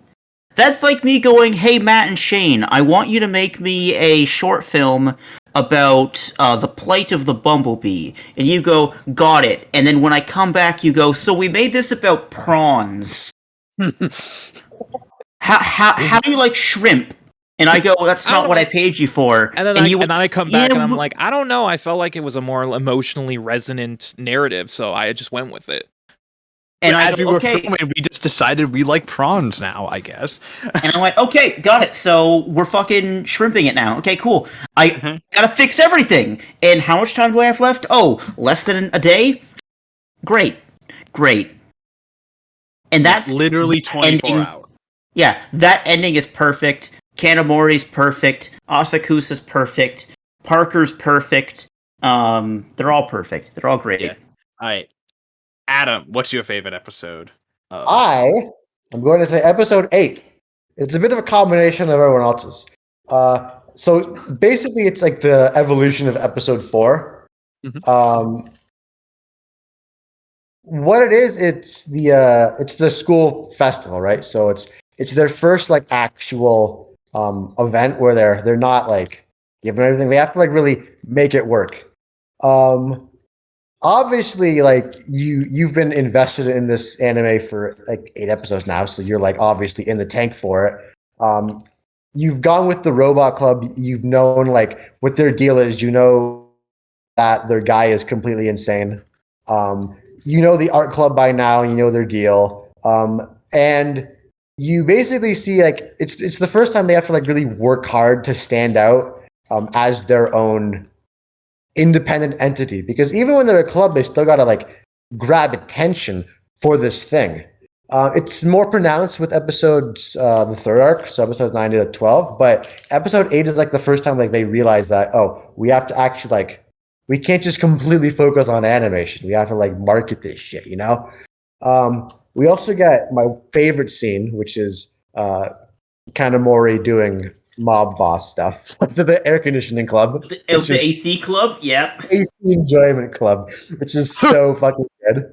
That's like me going, hey, Matt and Shane, I want you to make me a short film about the plight of the bumblebee. And you go, got it. And then when I come back, you go, so we made this about prawns. How do you like shrimp? And I go, that's not what I paid you for. And then I come back and I'm like, I don't know. I felt like it was a more emotionally resonant narrative, so I just went with it. And as we were filming, we just decided we like prawns now, I guess. And I'm like, okay, got it. So we're fucking shrimping it now. Okay, cool. I gotta fix everything. And how much time do I have left? Oh, less than a day? Great. And that's literally 24 hours. Yeah, that ending is perfect. Kanamori's perfect. Asakusa's perfect. Parker's perfect. They're all perfect. They're all great. Yeah. All right. Adam, what's your favorite episode? I'm going to say episode 8. It's a bit of a combination of everyone else's. So basically, it's like the evolution of episode 4. What it is, it's the school festival, right? So it's their first like actual event where they're not like giving everything. They have to like really make it work. Obviously, like you've been invested in this anime for like 8 episodes now, so you're like obviously in the tank for it. You've gone with the Robot Club. You've known like what their deal is. You know that their guy is completely insane. You know the art club by now. You know their deal. And you basically see like it's the first time they have to like really work hard to stand out as their own independent entity, because even when they're a club, they still gotta like grab attention for this thing. It's more pronounced with episodes the third arc, so episodes 9 to 12, but episode 8 is like the first time like they realize that, oh, we have to actually like, we can't just completely focus on animation, we have to like market this shit, you know. We also get my favorite scene, which is Kanamori doing mob boss stuff to the air conditioning club. The AC club, yeah. AC enjoyment club, which is so fucking good.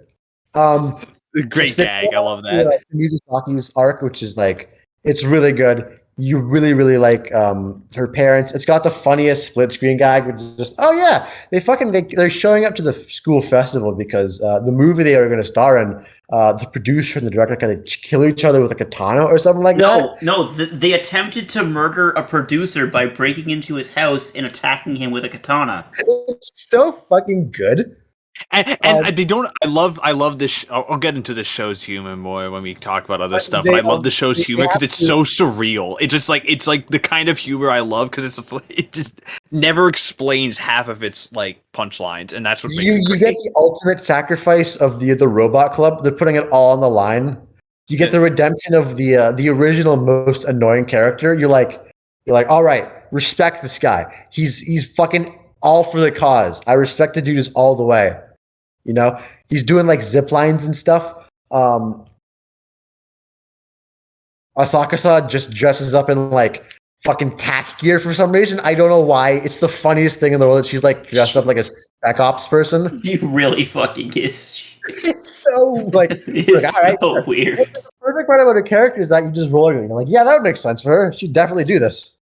Great gag, I love that. Mizusaki's arc, which is like, it's really good. You really, really like her parents. It's got the funniest split screen gag, which is just, oh yeah, they're showing up to the school festival because the movie they are going to star in, the producer and the director kind of kill each other with a katana or something like that. No, they attempted to murder a producer by breaking into his house and attacking him with a katana. It's so fucking good. And they don't. I love this. I'll get into the show's humor more when we talk about other stuff. But I love the show's humor because it's so surreal. It's like the kind of humor I love because it just never explains half of its like punchlines, and that's what makes it You great. get the ultimate sacrifice of the robot club. They're putting it all on the line. You get the redemption of the original most annoying character. You're like, all right, respect this guy. He's fucking all for the cause. I respect the dude all the way. You know, he's doing like zip lines and stuff. Asakasa just dresses up in like fucking tack gear for some reason. I don't know why. It's the funniest thing in the world that she's like dressed up like a spec ops person. You really fucking is. It's so like, It's all right, so weird. the perfect part about a character is that you just roll everything. I'm like, yeah, that would make sense for her. She'd definitely do this.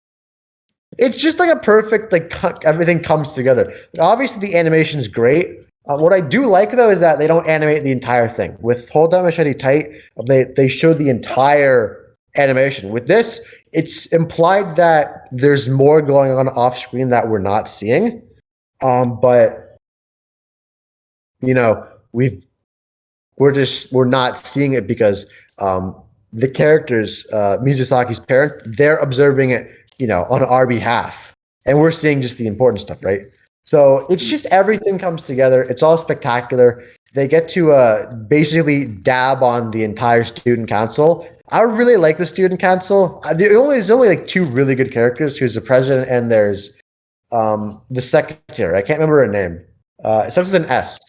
It's just like a perfect everything comes together. Obviously, the animation is great. What I do like though is that they don't animate the entire thing. With Hold Down Machete Tight, they show the entire animation. With this, it's implied that there's more going on off screen that we're not seeing. But you know, we're not seeing it because the characters, Mizusaki's parent, they're observing it, you know, on our behalf, and we're seeing just the important stuff, right? So it's just everything comes together. It's all spectacular. They get to basically dab on the entire student council. I really like the student council. There's only like two really good characters. Who's the president and there's the secretary. I can't remember her name. It starts with an S.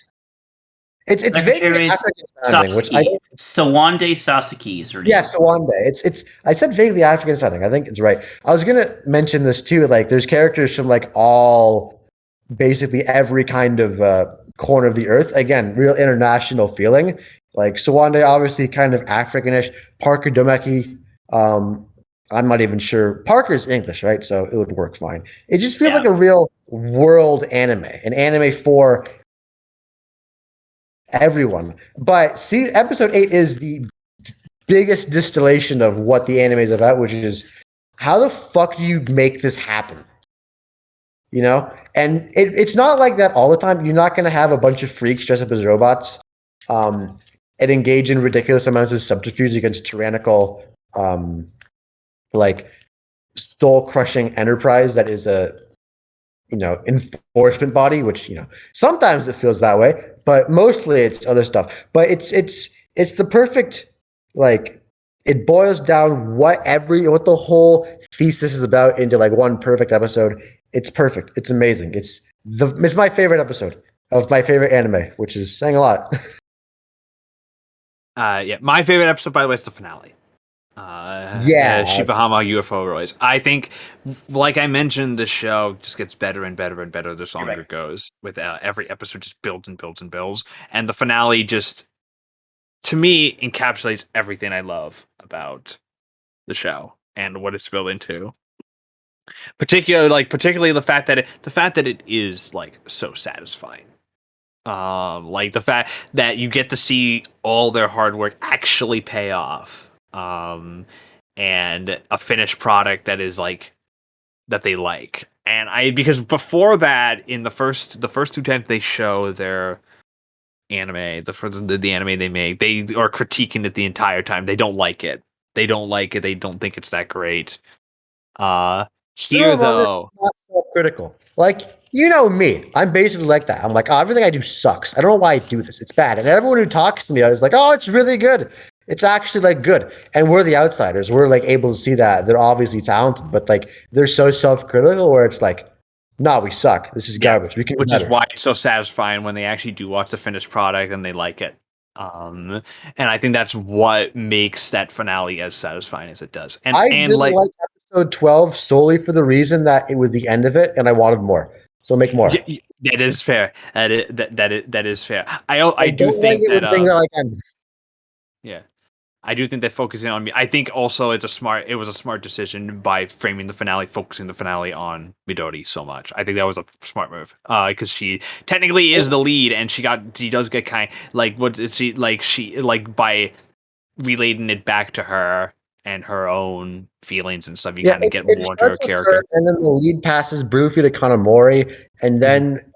It's vaguely African sounding, which I don't. Sawande Sasaki is her name. Yeah, Sawande. It's. I said vaguely African sounding. I think it's right. I was gonna mention this too. Like, there's characters from like basically every kind of corner of the earth. Again, real international feeling. Like Sawande, obviously kind of Africanish. Parker Domeki. I'm not even sure. Parker's English, right? So it would work fine. It just feels like a real world anime, an anime for everyone. But see, episode 8 is the biggest distillation of what the anime is about, which is how the fuck do you make this happen? You know? And it's not like that all the time. You're not going to have a bunch of freaks dressed up as robots and engage in ridiculous amounts of subterfuge against tyrannical, like, soul-crushing enterprise that is a, you know, enforcement body, which, you know, sometimes it feels that way, but mostly it's other stuff. But it's the perfect, like, it boils down what the whole thesis is about into like one perfect episode. It's perfect. It's amazing. It's my favorite episode of my favorite anime, which is saying a lot. Yeah, my favorite episode, by the way, is the finale. Shibahama UFO Royce. I think, like I mentioned, the show just gets better and better and better the longer it goes. With every episode, just builds and builds and builds, and the finale just, to me, encapsulates everything I love about the show and what it's built into. Particularly the fact that it is like so satisfying. Like the fact that you get to see all their hard work actually pay off. And a finished product that is like that they like. And because before that, in the first two times they show their anime, the anime they make, they are critiquing it the entire time. They don't like it. They don't think it's that great. Here though, not self-critical. Like, you know me, I'm basically like that. I'm like, oh, everything I do sucks. I don't know why I do this. It's bad. And everyone who talks to me is like, oh, it's really good. It's actually like good. And we're the outsiders. We're like able to see that they're obviously talented, but like they're so self-critical where it's like, no, we suck. This is garbage. We can which is why it's so satisfying when they actually do watch the finished product and they like it. And I think that's what makes that finale as satisfying as it does. And I really like episode 12 solely for the reason that it was the end of it and I wanted more. So make more. Yeah, that is fair. That is fair. I do think like that. Yeah. I do think that focusing on me. I think also it was a smart decision by framing the finale, focusing the finale on Midori so much. I think that was a smart move. Because she technically is the lead, and she does get kind like what is she by relating it back to her and her own feelings and stuff. You kind of get it more into her starts with character. her, and then the lead passes briefly to Kanamori, and then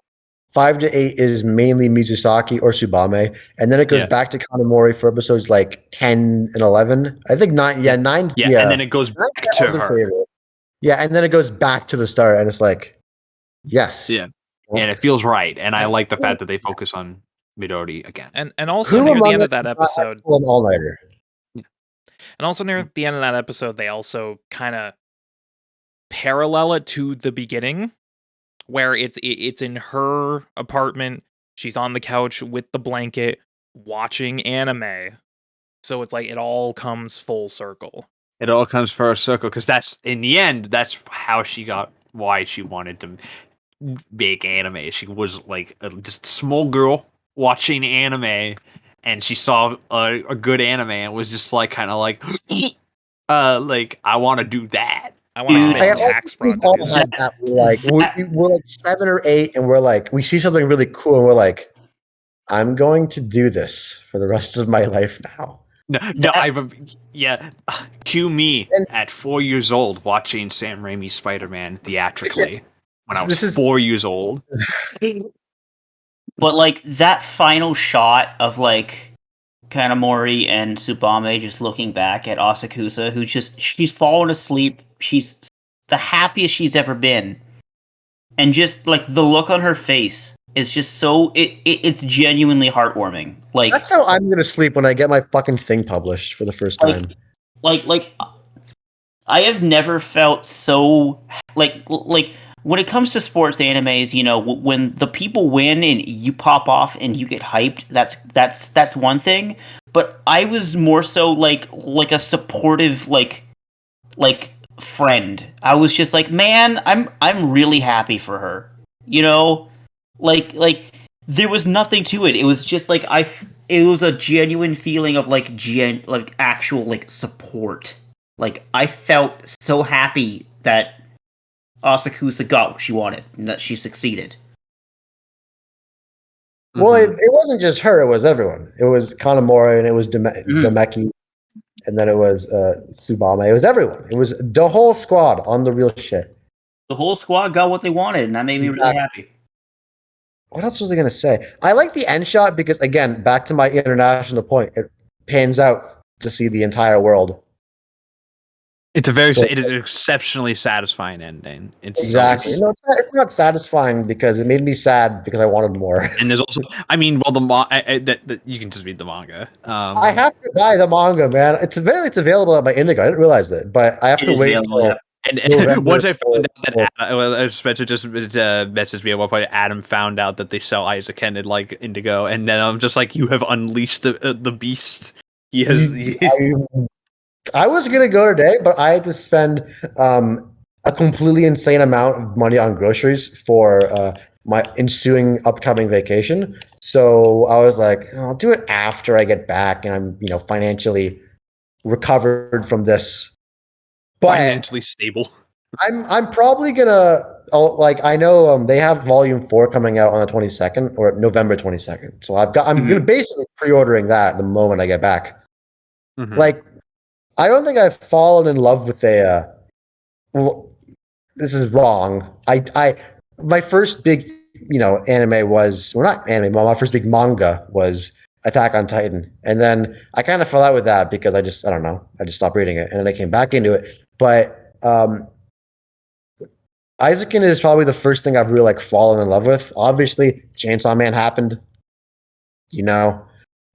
5 to 8 is mainly Mizusaki or Tsubame, and then it goes back to Kanamori for episodes like 10 and 11. I think 9. Yeah, 9. Yeah, and then it goes back to her. Favorite. Yeah, and then it goes back to the start, and it's like, yes. Yeah, and it feels right, and I like the fact that they focus on Midori again. And also near the end of that episode, an all-nighter. And also near the end of that episode, they also kind of parallel it to the beginning, where it's in her apartment. She's on the couch with the blanket watching anime. So it's like it all comes full circle. It all comes full circle because that's in the end. That's how she got why she wanted to make anime. She was like just a small girl watching anime, and she saw a good anime and was just like kind of like I want to do that. I want to commit tax fraud. We all had that. We're like 7 or 8, and we're like, we see something really cool, and we're like, I'm going to do this for the rest of my life now. Cue me at 4 years old watching Sam Raimi's Spider-Man theatrically when I was 4 years old. But like that final shot of like Kanamori and Tsubame just looking back at Asakusa, she's fallen asleep. She's the happiest she's ever been. And just like the look on her face is just so it's genuinely heartwarming. Like that's how I'm gonna sleep when I get my fucking thing published for the first time. Like I have never felt so like when it comes to sports animes, you know, when the people win and you pop off and you get hyped, that's one thing. But I was more so like a supportive like friend. I was just like, man, I'm really happy for her. You know, like there was nothing to it. It was just like it was a genuine feeling of like actual like support. Like I felt so happy that Asakusa got what she wanted and that she succeeded. Well, it wasn't just her; it was everyone. It was Kanamori, and it was Demeki, and then it was Tsubame. It was everyone. It was the whole squad on the real shit. The whole squad got what they wanted, and that made me really happy. What else was I going to say? I like the end shot because, again, back to my international point, it pans out to see the entire world. It is an exceptionally satisfying ending. Exactly. No, it's not satisfying because it made me sad because I wanted more. And there's also, you can just read the manga. I have to buy the manga, man. It's available at my Indigo. I didn't realize that, but I have to wait until. And once I found out that Spencer just messaged me at one point, Adam found out that they sell Eizouken in like Indigo, and then I'm just like, you have unleashed the beast. I was gonna go today, but I had to spend a completely insane amount of money on groceries for my ensuing upcoming vacation. So I was like, I'll do it after I get back and I'm financially recovered from this. But financially stable. I'm probably gonna I know they have volume 4 coming out on the 22nd or November 22nd. So I'm gonna basically pre-ordering that the moment I get back. Mm-hmm. Like, I don't think I've fallen in love with well, this is wrong. My first big anime was not anime. My first big manga was Attack on Titan, and then I kind of fell out with that because I just stopped reading it, and then I came back into it. But Eizouken is probably the first thing I've really fallen in love with. Obviously, Chainsaw Man happened,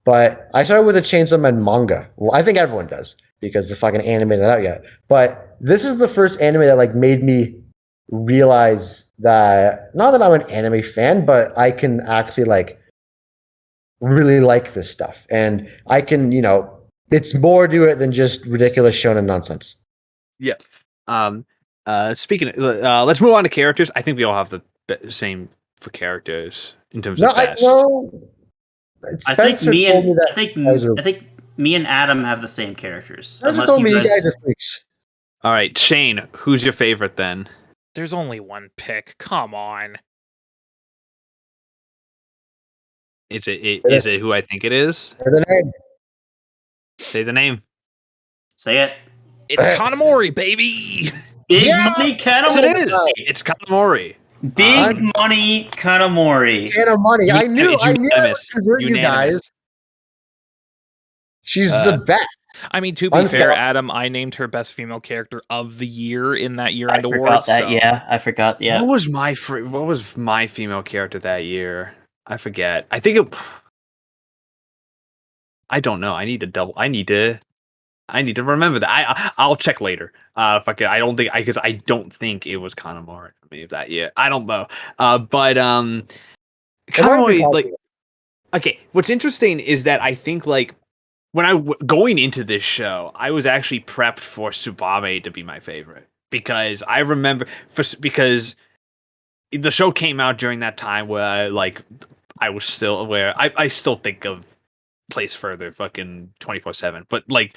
but I started with a Chainsaw Man manga. Well, I think everyone does because the fucking anime is not out yet. But this is the first anime that made me realize that not that I'm an anime fan, but I can actually really like this stuff, and I can it's more to it than just ridiculous shonen nonsense. Yeah. Speaking of, let's move on to characters. I think we all have the same for characters in terms of best. I think me and Adam have the same characters. I just Unless told me you you guys guys. are freaks. All right, Shane, who's your favorite then? There's only one pick. Come on. Is it who I think it is? Or the name. Say the name. Say it. It's Kanamori, baby. Big Yeah! money Yes, it Kanamori. is. It's Kanamori. Big money Kanamori. Can of money. I knew I would Unanimous. convert you guys. Unanimous. She's the best. I mean, to be Unstoppable. fair, Adam, I named her best female character of the year in that I year-end forgot awards. that. So. Yeah, I forgot. Yeah. What was my female character that year? I forget. I think it. I don't know. I need to remember that. I'll check later. Fuck it. I don't think because I don't think it was Kanamori for me that year. I don't know. But It might be Kanamori, like, possible. okay. What's interesting is that I think like when going into this show, I was actually prepped for Tsubame to be my favorite because I remember because the show came out during that time where I was still aware. I still think of Place Further fucking 24/7, but like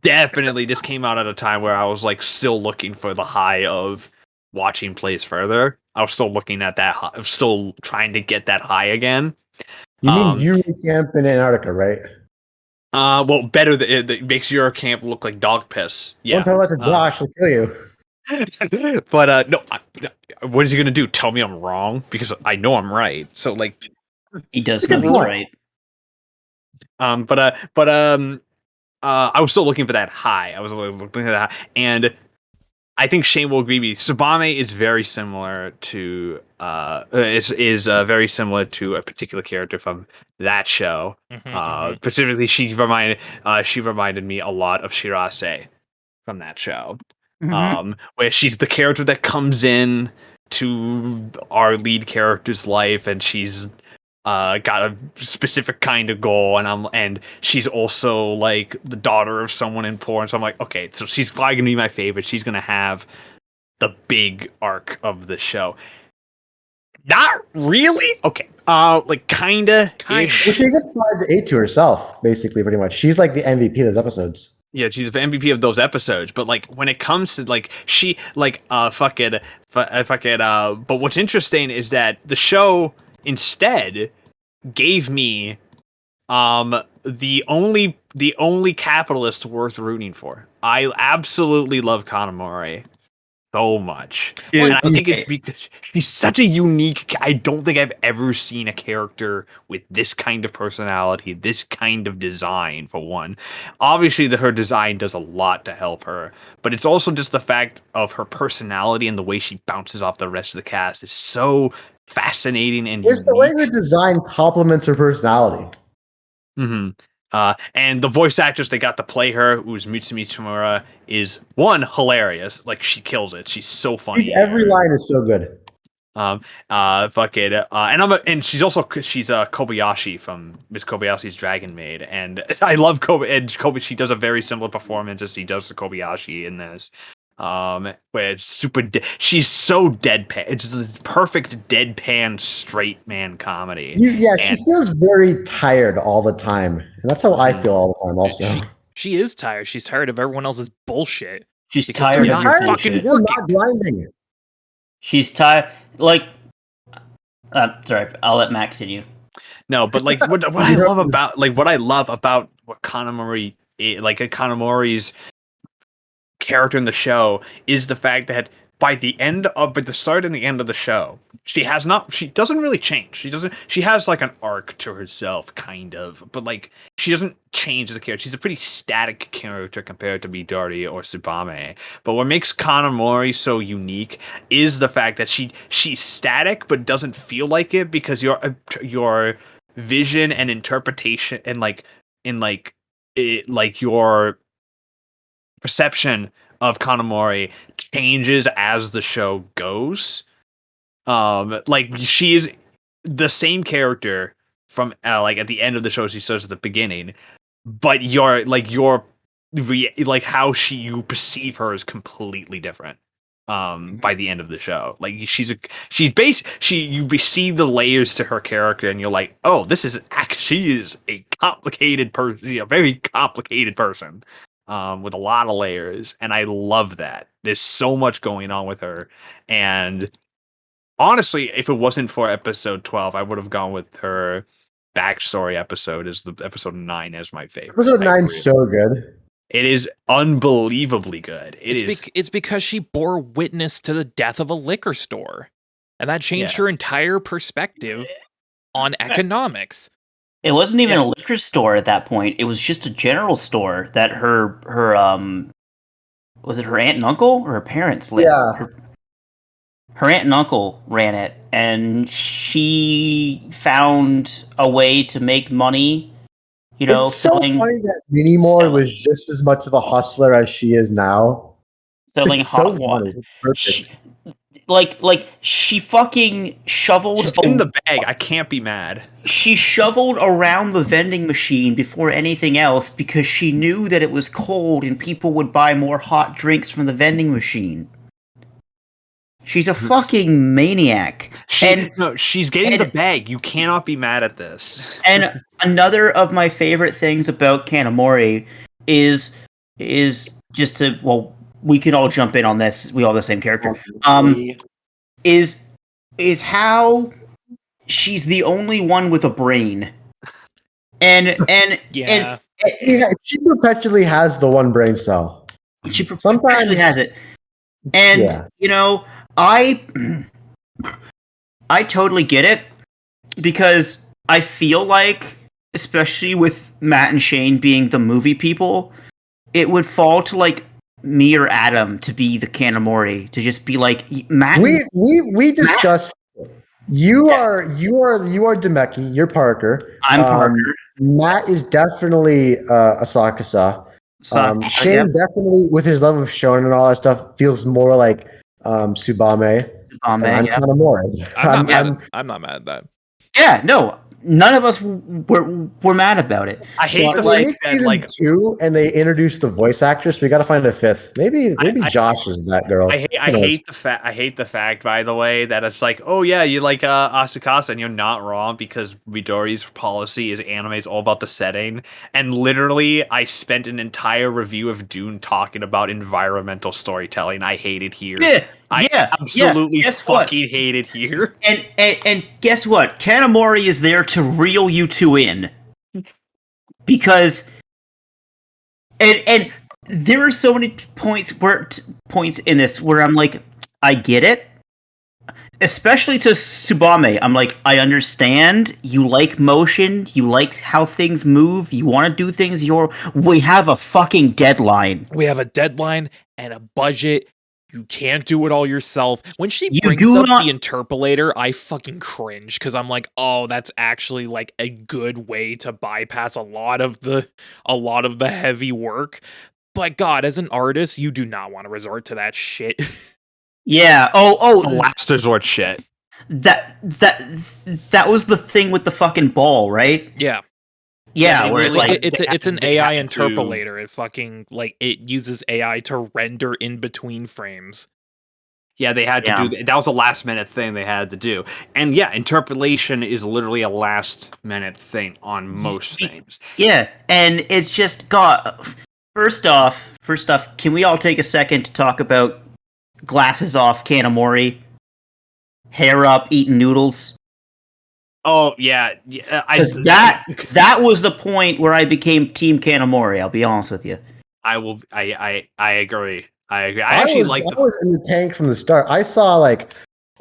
definitely this came out at a time where I was like still looking for the high of watching Place Further. I was still looking at that high, I was still trying to get that high again. You mean Yuri Camp in Antarctica, right? Well, better that makes your camp look like dog piss. Yeah. Don't tell that to Josh, he'll kill you. But no, what is he gonna do? Tell me I'm wrong because I know I'm right. So like, He does That's a know good he's point. right. I was still looking for that high. I was looking at that, and I think Shane will agree with me. Tsubame is very similar to very similar to a particular character from that show. Specifically, she reminded me a lot of Shirase from that show. Where she's the character that comes in to our lead character's life, and she's got a specific kind of goal, and she's also like the daughter of someone in poor, and so I'm like, okay, so she's probably gonna be my favorite. She's gonna have the big arc of the show. Not really. Okay. Like kinda. Well, she gets 5 to 8 to herself, basically, pretty much. She's like the MVP of those episodes. Yeah, she's the MVP of those episodes, but like when it comes to like she like but what's interesting is that the show instead gave me the only capitalist worth rooting for. I absolutely love Kanamori so much. Dude, And I think it's because she's such a unique. I don't think I've ever seen a character with this kind of personality, this kind of design. For one, obviously, her design does a lot to help her, but it's also just the fact of her personality and the way she bounces off the rest of the cast is so fascinating and It's unique. the way her design complements her personality. And the voice actress they got to play her, who's Mutsumi Tamura, is one hilarious. Like she kills it. She's so funny. Every line is so good. And she's Kobayashi from Miss Kobayashi's Dragon Maid, and I love Kobe. And Kobe, she does a very similar performance as she does to Kobayashi in this. Where it's super. She's so deadpan. It's the perfect deadpan straight man comedy. She feels very tired all the time, and that's how I feel all the time. Also, she is tired. She's tired of everyone else's bullshit. She's Because tired they're of not your fucking bullshit. working. not grinding. She's tired. Like, sorry, I'll let Matt continue. No, but like what I love about what Kanamori Kanamori's character in the show is the fact that by the start and the end of the show, she doesn't really change. She has like an arc to herself, kind of, but like she doesn't change as a character. She's a pretty static character compared to Midori or Tsubame. But what makes Kanamori so unique is the fact that she's static but doesn't feel like it, because your vision and interpretation and your perception of Kanamori changes as the show goes. Like she is the same character from like at the end of the show she says at the beginning, but how you perceive her is completely different. by the end of the show. Like you see the layers to her character, and you're like, oh, she is a complicated person, a very complicated person, with a lot of layers, and I love that. There's so much going on with her, and honestly, if it wasn't for episode 12, I would have gone with her backstory episode as the episode 9 as my favorite. Episode 9's so good. It is unbelievably good. It's because she bore witness to the death of a liquor store, and that changed her entire perspective on economics. It wasn't even a liquor store at that point. It was just a general store that her was it her aunt and uncle or her parents lived? Yeah. Her aunt and uncle ran it, and she found a way to make money. It's so funny that Minimore was just as much of a hustler as she is now. Selling it's hot so water. Perfect. She fucking shoveled. She's in the bag. I can't be mad. She shoveled around the vending machine before anything else because she knew that it was cold and people would buy more hot drinks from the vending machine. She's a fucking maniac. She's getting the bag. You cannot be mad at this. And another of my favorite things about Kanamori is just to, well, we can all jump in on this. We all have the same character. Is how she's the only one with a brain. And yeah. She perpetually has the one brain cell. She sometimes has it. And I totally get it, because I feel like, especially with Matt and Shane being the movie people, it would fall to like me or Adam to be the Kanamori, to just be like Matt. We discussed. You are Demeki. You're Parker. I'm Parker. Matt is definitely Asakasa. Shane definitely, with his love of shonen and all that stuff, feels more like Tsubame. I'm Kanamori. I'm not mad at that. Yeah, no, none of us were mad about it. I hate the fact that like 2 and they introduced the voice actress. We got to find a 5th. Maybe Josh is that girl. I hate the fact, by the way, that it's like, oh yeah, you like Asukasa, and you're not wrong, because Midori's policy is anime is all about the setting. And literally, I spent an entire review of Dune talking about environmental storytelling. I hate it here. I absolutely fucking hate it here. And guess what? Kanamori is there to reel you two in. Because and there are so many points in this where I'm like, I get it. Especially to Tsubame, I'm like, I understand. You like motion. You like how things move. You want to do things we have a fucking deadline. We have a deadline and a budget. You can't do it all yourself. When she brings up the interpolator, I fucking cringe, because I'm like, oh, that's actually like a good way to bypass a lot of the heavy work. But God, as an artist, you do not want to resort to that shit. Yeah. Last resort shit. That was the thing with the fucking ball, right? Yeah. Yeah, where it's like it's an AI interpolator. It fucking it uses AI to render in between frames. Yeah, they had to do that. That was a last minute thing they had to do. And yeah, interpolation is literally a last minute thing on most things. Yeah, and it's just first off, can we all take a second to talk about glasses off Kanamori, hair up, eating noodles? Oh yeah, that was the point where I became Team Kanamori. I'll be honest with you. I agree. I was in the tank from the start. I saw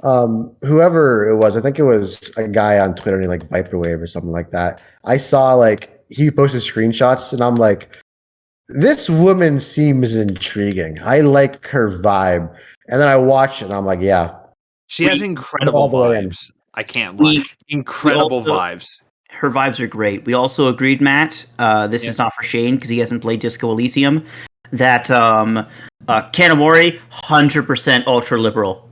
whoever it was. I think it was a guy on Twitter named like Viperwave or something like that. I saw he posted screenshots, and I'm like, this woman seems intriguing. I like her vibe. And then I watched it, and I'm like, yeah, she has incredible vibes. I can't lie. Incredible vibes. Her vibes are great. We also agreed, Matt. This is not for Shane because he hasn't played Disco Elysium. That Kanamori, 100% ultra liberal.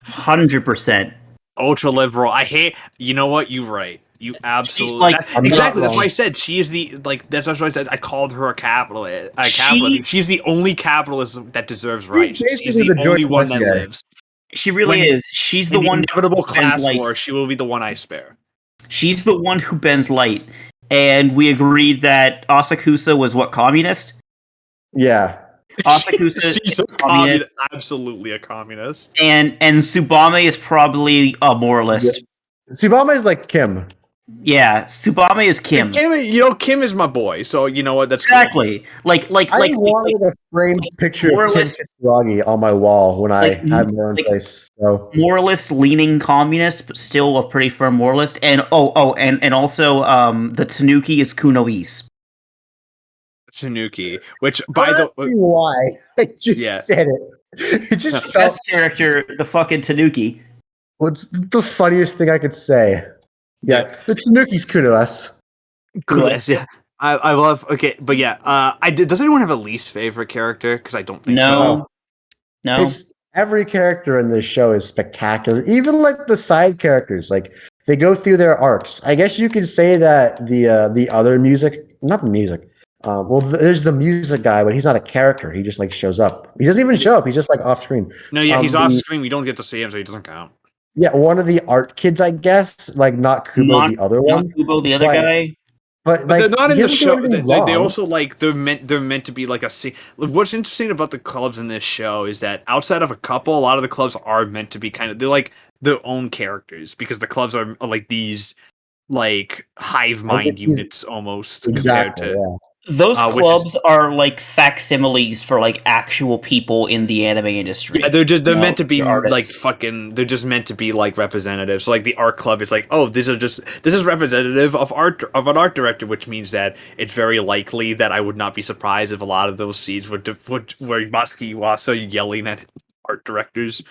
100%. Ultra liberal. I hate. You know what? You're right. You absolutely like- that- I'm not exactly. That's why I wrong. said she is the like. That's why I said I called her a capitalist. She- She's the only capitalist that deserves She's rights. She's basically the the only Joyce one that Messier. lives. She really When- is. She's In the the one inevitable who bends class light. war, she will be the one I spare. She's the one who bends light. And we agreed that Asakusa was what, communist? Yeah. Asakusa She's is a communist, communist, absolutely a communist. and Tsubame is probably a moralist. Tsubame is like Kim. Yeah, Tsubame is Kim. Kim is my boy, so you know what? That's cool. Exactly. Like I wanted a framed picture of Kim moralist- Kitsuragi on my wall when like, I had my own like- place. So moralist leaning communist, but still a pretty firm moralist. And and also the Tanuki is Kunoi's. Tanuki, which by don't ask me why. I just Yeah. said it. It just felt. Best character, the fucking Tanuki. What's the funniest thing I could say? Yeah, the Tanuki's kudos. Kudos, yeah. I love okay, but yeah, does anyone have a least favorite character? Because I don't think so. No. It's every character in this show is spectacular. Even like the side characters, like they go through their arcs. I guess you could say that the other music, not the music. There's the music guy, but he's not a character. He just like shows up. He doesn't even show up. He's just like off screen. No, yeah, he's the- off screen. We don't get to see him, so he doesn't count. Yeah, one of the art kids, I guess, like not Kubo, Not- the other Not one. Kubo, the other But- guy. But But like, they're not in he the doesn't do show. anything They wrong. also like they're meant to be like a scene. What's interesting about the clubs in this show is that outside of a couple, a lot of the clubs are meant to be they're like their own characters because the clubs are like these like hive mind he's- units almost exactly. compared to. Yeah. Those which is- clubs are like facsimiles for like actual people in the anime industry. Yeah, they're You know, meant to be they're artists. they're just meant to be like representatives. So like the art club is like, oh, this is representative of an art director, which means that it's very likely that I would not be surprised if a lot of those scenes were Masuki Iwasa yelling at art directors,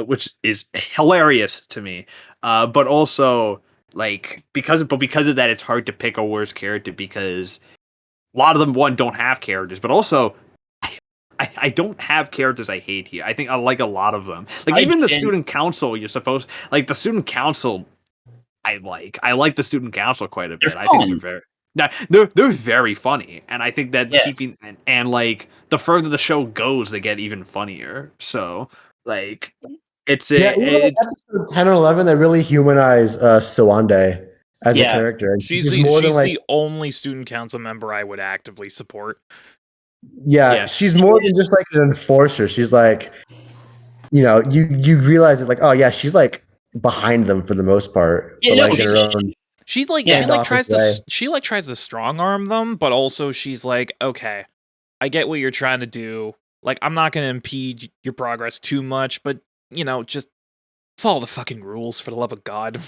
which is hilarious to me. But also like because of that, it's hard to pick a worst character because a lot of them don't have characters, but also I don't have characters I hate here. I think I like a lot of them. Like even the student council, you're supposed like the student council. I like the student council quite a bit. They're I think fun. they're very funny, and I think that Yes. keeping and like the further the show goes, they get even funnier. So like it's Yeah, even like episode 10 or 11, they really humanize Sawande as a Yeah. character. And She's just the more than she's like, the only student council member I would actively support. yeah, she's more than just like an enforcer. She's like, you realize it like, oh yeah, she's like behind them for the most part. Yeah, but no, like in her own. She Standoffish tries to strong arm them, but also she's like, okay, I get what you're trying to do. Like, I'm not going to impede your progress too much, but just follow the fucking rules for the love of God.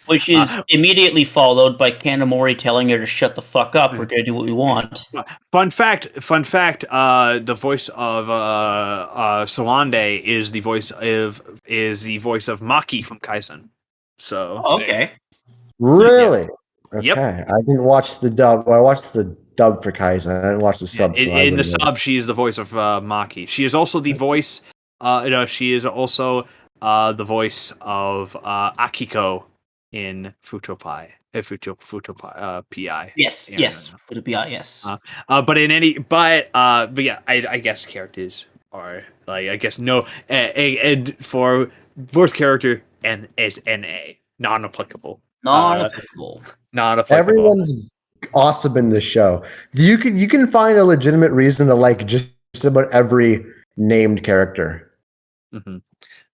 Which is immediately followed by Kanamori telling her to shut the fuck up. We're gonna do what we want. Fun fact. The voice of Sawande is the voice of Maki from Kaisen. So Okay. Really? Okay. Yep. I didn't watch the dub. Well, I watched the dub for Kaizen. I didn't watch the sub. So I in the wouldn't know. sub, she is the voice of Maki. She is also the voice. She is also the voice of Akiko in Futopai. Futopai. PI. Yes. Yeah, Yes. It'll be yes. But yeah, I guess characters are like I guess no and for worst character and is NA non-applicable. Non-applicable. Non-applicable. Everyone's awesome in this show. You can find a legitimate reason to like just about every named character. Mm-hmm.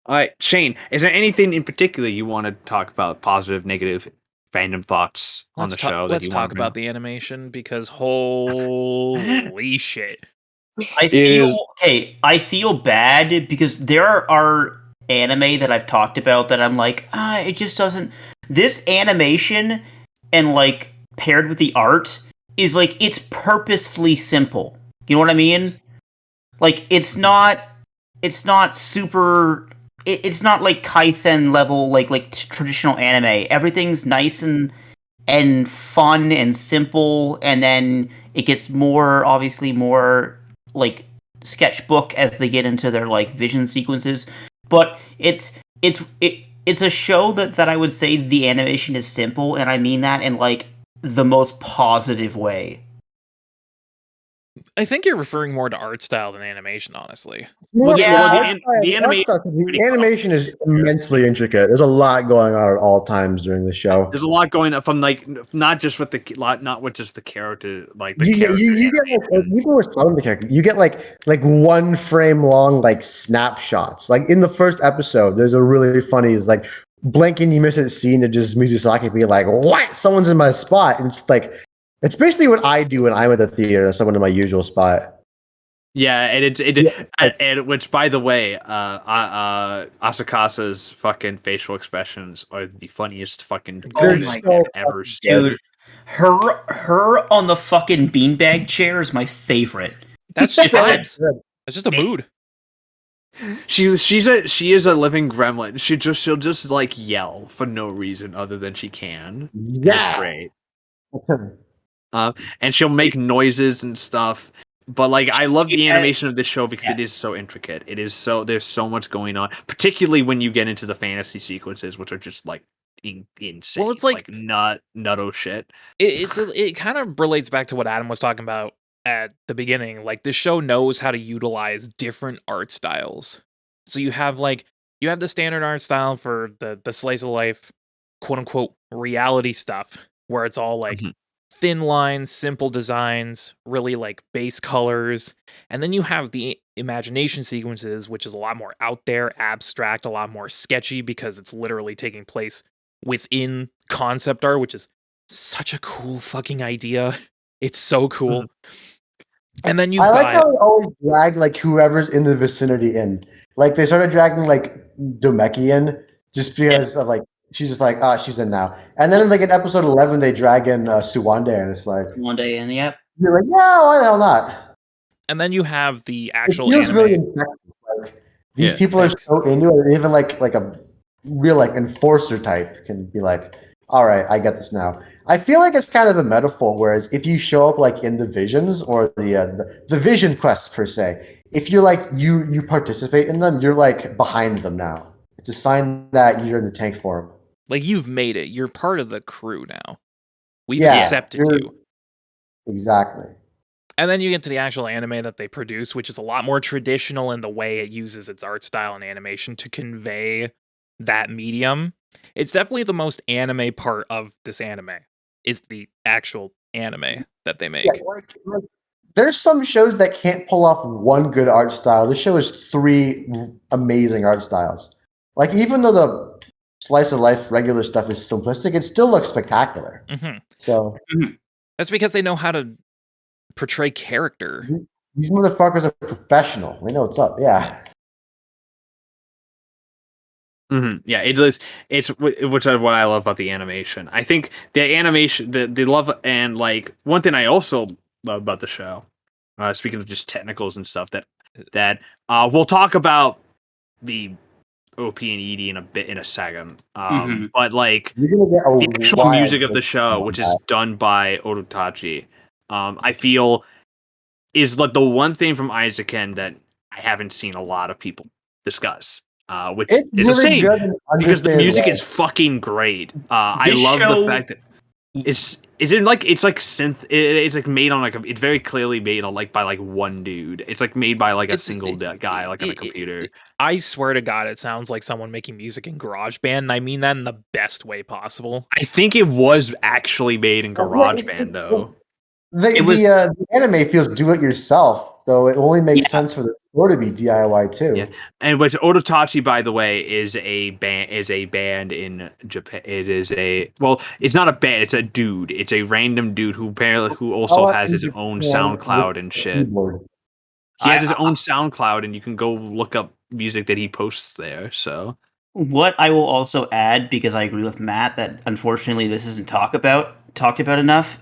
All right, Shane, is there anything in particular you want to talk about, positive, negative, random thoughts on the show? Let's talk about the animation because holy shit. I feel bad because there are anime that I've talked about that I'm like, it just doesn't. This animation and like paired with the art is like it's purposefully simple. You know what I mean? Like it's not super. It's not like Kaisen level like traditional anime. Everything's nice and fun and simple, and then it gets obviously more like sketchbook as they get into their like vision sequences. But it's a show that I would say the animation is simple, and I mean that in like the most positive way. I think you're referring more to art style than animation, honestly. Well, The the animation is immensely intricate. There's a lot going on at all times during the show. There's a lot going on from like not just with just the character, like the You character. get like, even with some of the characters, you get like 1 frame long like snapshots. Like in the first episode, there's a really funny is like blink and you miss a scene of just Mizusaki being like, "What? Someone's in my spot," and it's like it's basically what I do when I'm at the theater. Someone in my usual spot. Yeah, and which, by the way, Asakasa's fucking facial expressions are the funniest fucking Oh things my I've God. ever seen. Dude, her on the fucking beanbag chair is my favorite. That's just vibes. That's just a mood. She is a living gremlin. She'll just like yell for no reason other than she can. Yeah. It's great. And she'll make noises and stuff. But like, I love the animation of this show because it is so intricate. There's so much going on, particularly when you get into the fantasy sequences, which are just like insane. Well, it's like nutto shit. It kind of relates back to what Adam was talking about at the beginning. Like the show knows how to utilize different art styles. So you have the standard art style for the slice of life, quote unquote reality stuff, where it's all like thin lines, simple designs, really like base colors. And then you have the imagination sequences, which is a lot more out there, abstract, a lot more sketchy because it's literally taking place within concept art, which is such a cool fucking idea. It's so cool. And then I like how they always drag like whoever's in the vicinity in. Like they started dragging like Domeki in just because of like she's just like, she's in now. And then like in episode 11 they drag in Suwande and it's like One day in, yep. you're like, yeah, why the hell not? And then you have the actual it feels anime. really infectious. Like these people are so into it, and even like a real like enforcer type can be like, all right, I get this now. I feel like it's kind of a metaphor. Whereas if you show up like in the visions or the vision quests per se, if you're like you participate in them, you're like behind them now. It's a sign that you're in the tank for them. Like you've made it. You're part of the crew now. We've accepted you. Exactly. And then you get to the actual anime that they produce, which is a lot more traditional in the way it uses its art style and animation to convey that medium. It's definitely the most anime part of this anime, is the actual anime that they make. Yeah, like, there's some shows that can't pull off one good art style. This show is 3 amazing art styles. Like even though the slice of life regular stuff is simplistic, it still looks spectacular. So that's because they know how to portray character. These motherfuckers are professional. They know what's up. Yeah. Yeah, it's which is what I love about the animation. I think the animation, the love, and like one thing I also love about the show, speaking of just technicals and stuff, that we'll talk about the OP and ED in a second. But like the actual music of the show, which is done by Ototachi, I feel is like the one thing from Eizouken that I haven't seen a lot of people discuss. Which it's is really a shame because the music is fucking great. I love the fact that it's like synth. It's like made on like it's very clearly made on like by like one dude. It's like made by like a single guy like on a computer. I swear to God, it sounds like someone making music in GarageBand, and I mean that in the best way possible. I think it was actually made in GarageBand though. The anime feels do-it-yourself, so it only makes sense for the score to be DIY too. Yeah, and but Ototachi, by the way, is a band in Japan. It's not a band. It's a dude. It's a random dude who also has his own SoundCloud and shit. He has his own SoundCloud, and you can go look up music that he posts there. So what I will also add, because I agree with Matt that unfortunately this isn't talked about enough.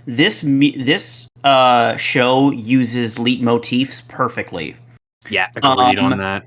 This show uses leitmotifs perfectly. Yeah, agreed on that.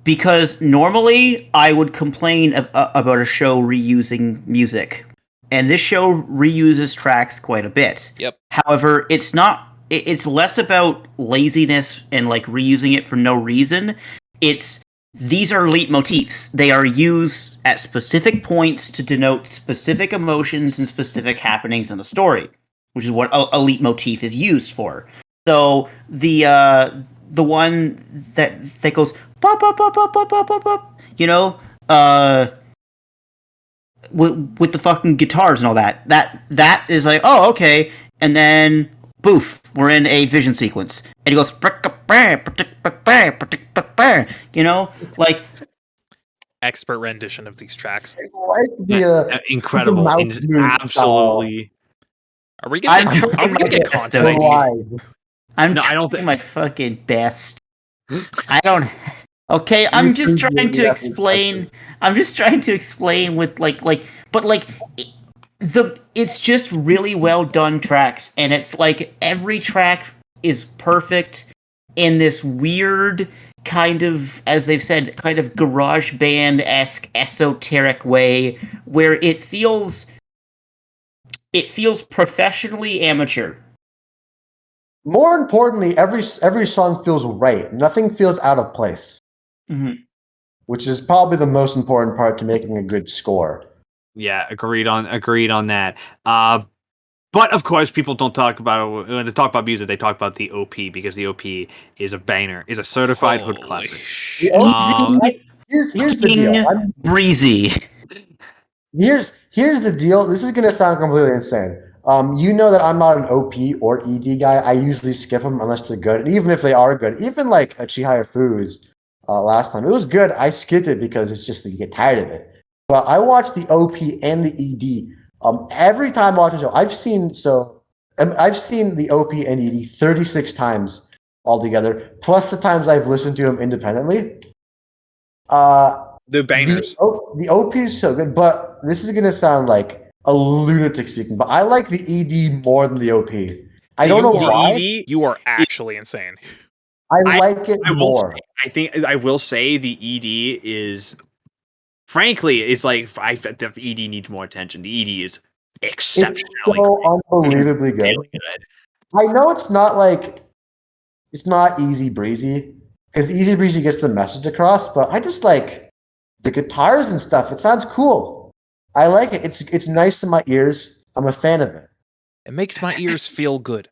Because normally I would complain about a show reusing music, and this show reuses tracks quite a bit. Yep. However, it's not. It's less about laziness and like reusing it for no reason. It's these are leitmotifs. They are used at specific points to denote specific emotions and specific happenings in the story, which is what a leitmotif is used for. So the one that goes pop pop pop pop pop pop pop pop, with the fucking guitars and all that. That is like, oh, okay, and then boof, we're in a vision sequence, and he goes, like Expert rendition of these tracks. Like the Incredible. mouse And move absolutely. Are we gonna I'm get, trying my content best style. ID? Live. I'm No, I trying don't think- my fucking best. I don't. Okay, I'm just trying to explain. I'm just trying to explain with but it's just really well done tracks, and it's like every track is perfect in this weird kind of, as they've said, kind of garage band-esque esoteric way where it feels professionally amateur. More importantly, every song feels right. Nothing feels out of place, Mm-hmm. which is probably the most important part to making a good score. Yeah, agreed on that. But of course, people don't talk about when they talk about music. They talk about the OP because the OP is a banger, is a certified hood Holy classic. shit. Here's the deal. Breezy. Here's the deal. This is gonna sound completely insane. You know that I'm not an OP or ED guy. I usually skip them unless they're good, and even if they are good, even like a Chihaya Foods last time, it was good. I skipped it because it's just you get tired of it. But I watched the OP and the ED. Every time I watch a show, I've seen the OP and ED 36 times altogether, plus the times I've listened to them independently. The bangers. The OP is so good, but this is gonna sound like a lunatic speaking, but I like the ED more than the OP. I don't know why. ED, You are actually insane. I like it I will more. say, I will say the ED is, frankly, it's like the ED needs more attention. The ED is It's exceptionally so unbelievably good. really good. I know it's not easy breezy because easy breezy gets the message across, but I just like the guitars and stuff. It sounds cool. I like it. It's nice in my ears. I'm a fan of it. It makes my ears feel good.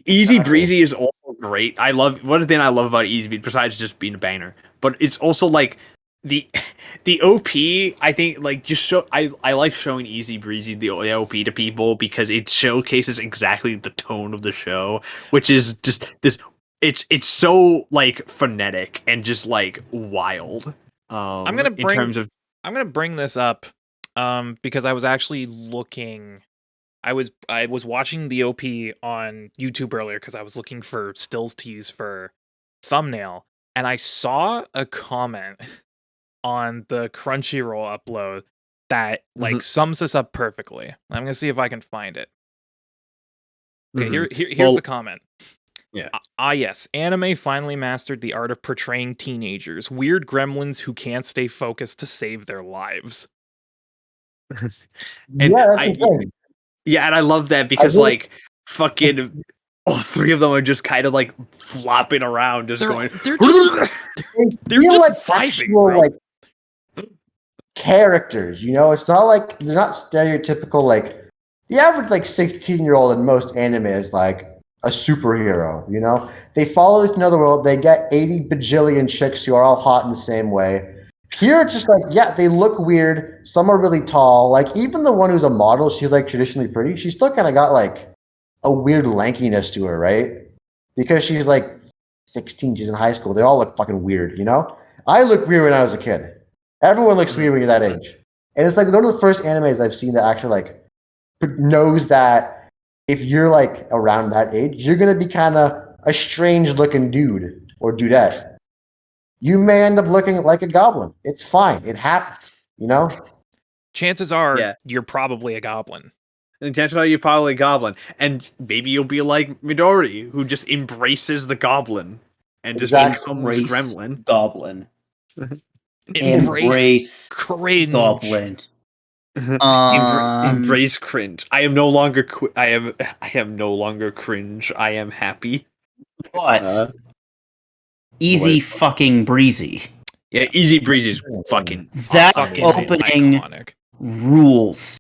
Easy Breezy is also great. I love one thing I love about Easy Breezy besides just being a banger, but it's also like the OP. I think like just show I like showing Easy Breezy the OP to people because it showcases exactly the tone of the show, which is just this. It's so like phonetic and just like wild. I'm gonna in terms of bring this up because I was actually looking. I was watching the OP on YouTube earlier because I was looking for stills to use for thumbnail, and I saw a comment on the Crunchyroll upload that like sums this up perfectly. I'm gonna see if I can find it. Okay, here's the comment. Yeah. Yes, anime finally mastered the art of portraying teenagers, weird gremlins who can't stay focused to save their lives. And Yeah, that's the thing. Yeah, and I love that because will- like fucking all three of them are just kind of like flopping around, just They're going. just they're feel just like vibing, actual, bro. like characters. You know, it's not like they're not stereotypical. Like the average like 16-year-old in most anime is like a superhero. You know, they follow this another world. They get 80 bajillion chicks who are all hot in the same way. Here it's just like, yeah, they look weird. Some are really tall. Like even the one who's a model, she's like traditionally pretty. She's still kind of got like a weird lankiness to her, right? Because she's like 16, she's in high school. They all look fucking weird, you know? I looked weird when I was a kid. Everyone looks weird when you're that age. And it's like one of the first animes I've seen that actually like knows that if you're like around that age, you're gonna be kind of a strange looking dude or dudette. You may end up looking like a goblin. It's fine. It happens, you know? Chances are Yeah. you're probably a goblin. Intentionally, you're probably a goblin, and maybe you'll be like Midori, who just embraces the goblin and just Exactly. becomes gremlin. Goblin. Embrace cringe. Goblin. Embrace cringe. I am no longer. I am no longer cringe. I am happy. But easy fucking breezy. Yeah, Easy Breezy's fucking That Fucking opening iconic. rules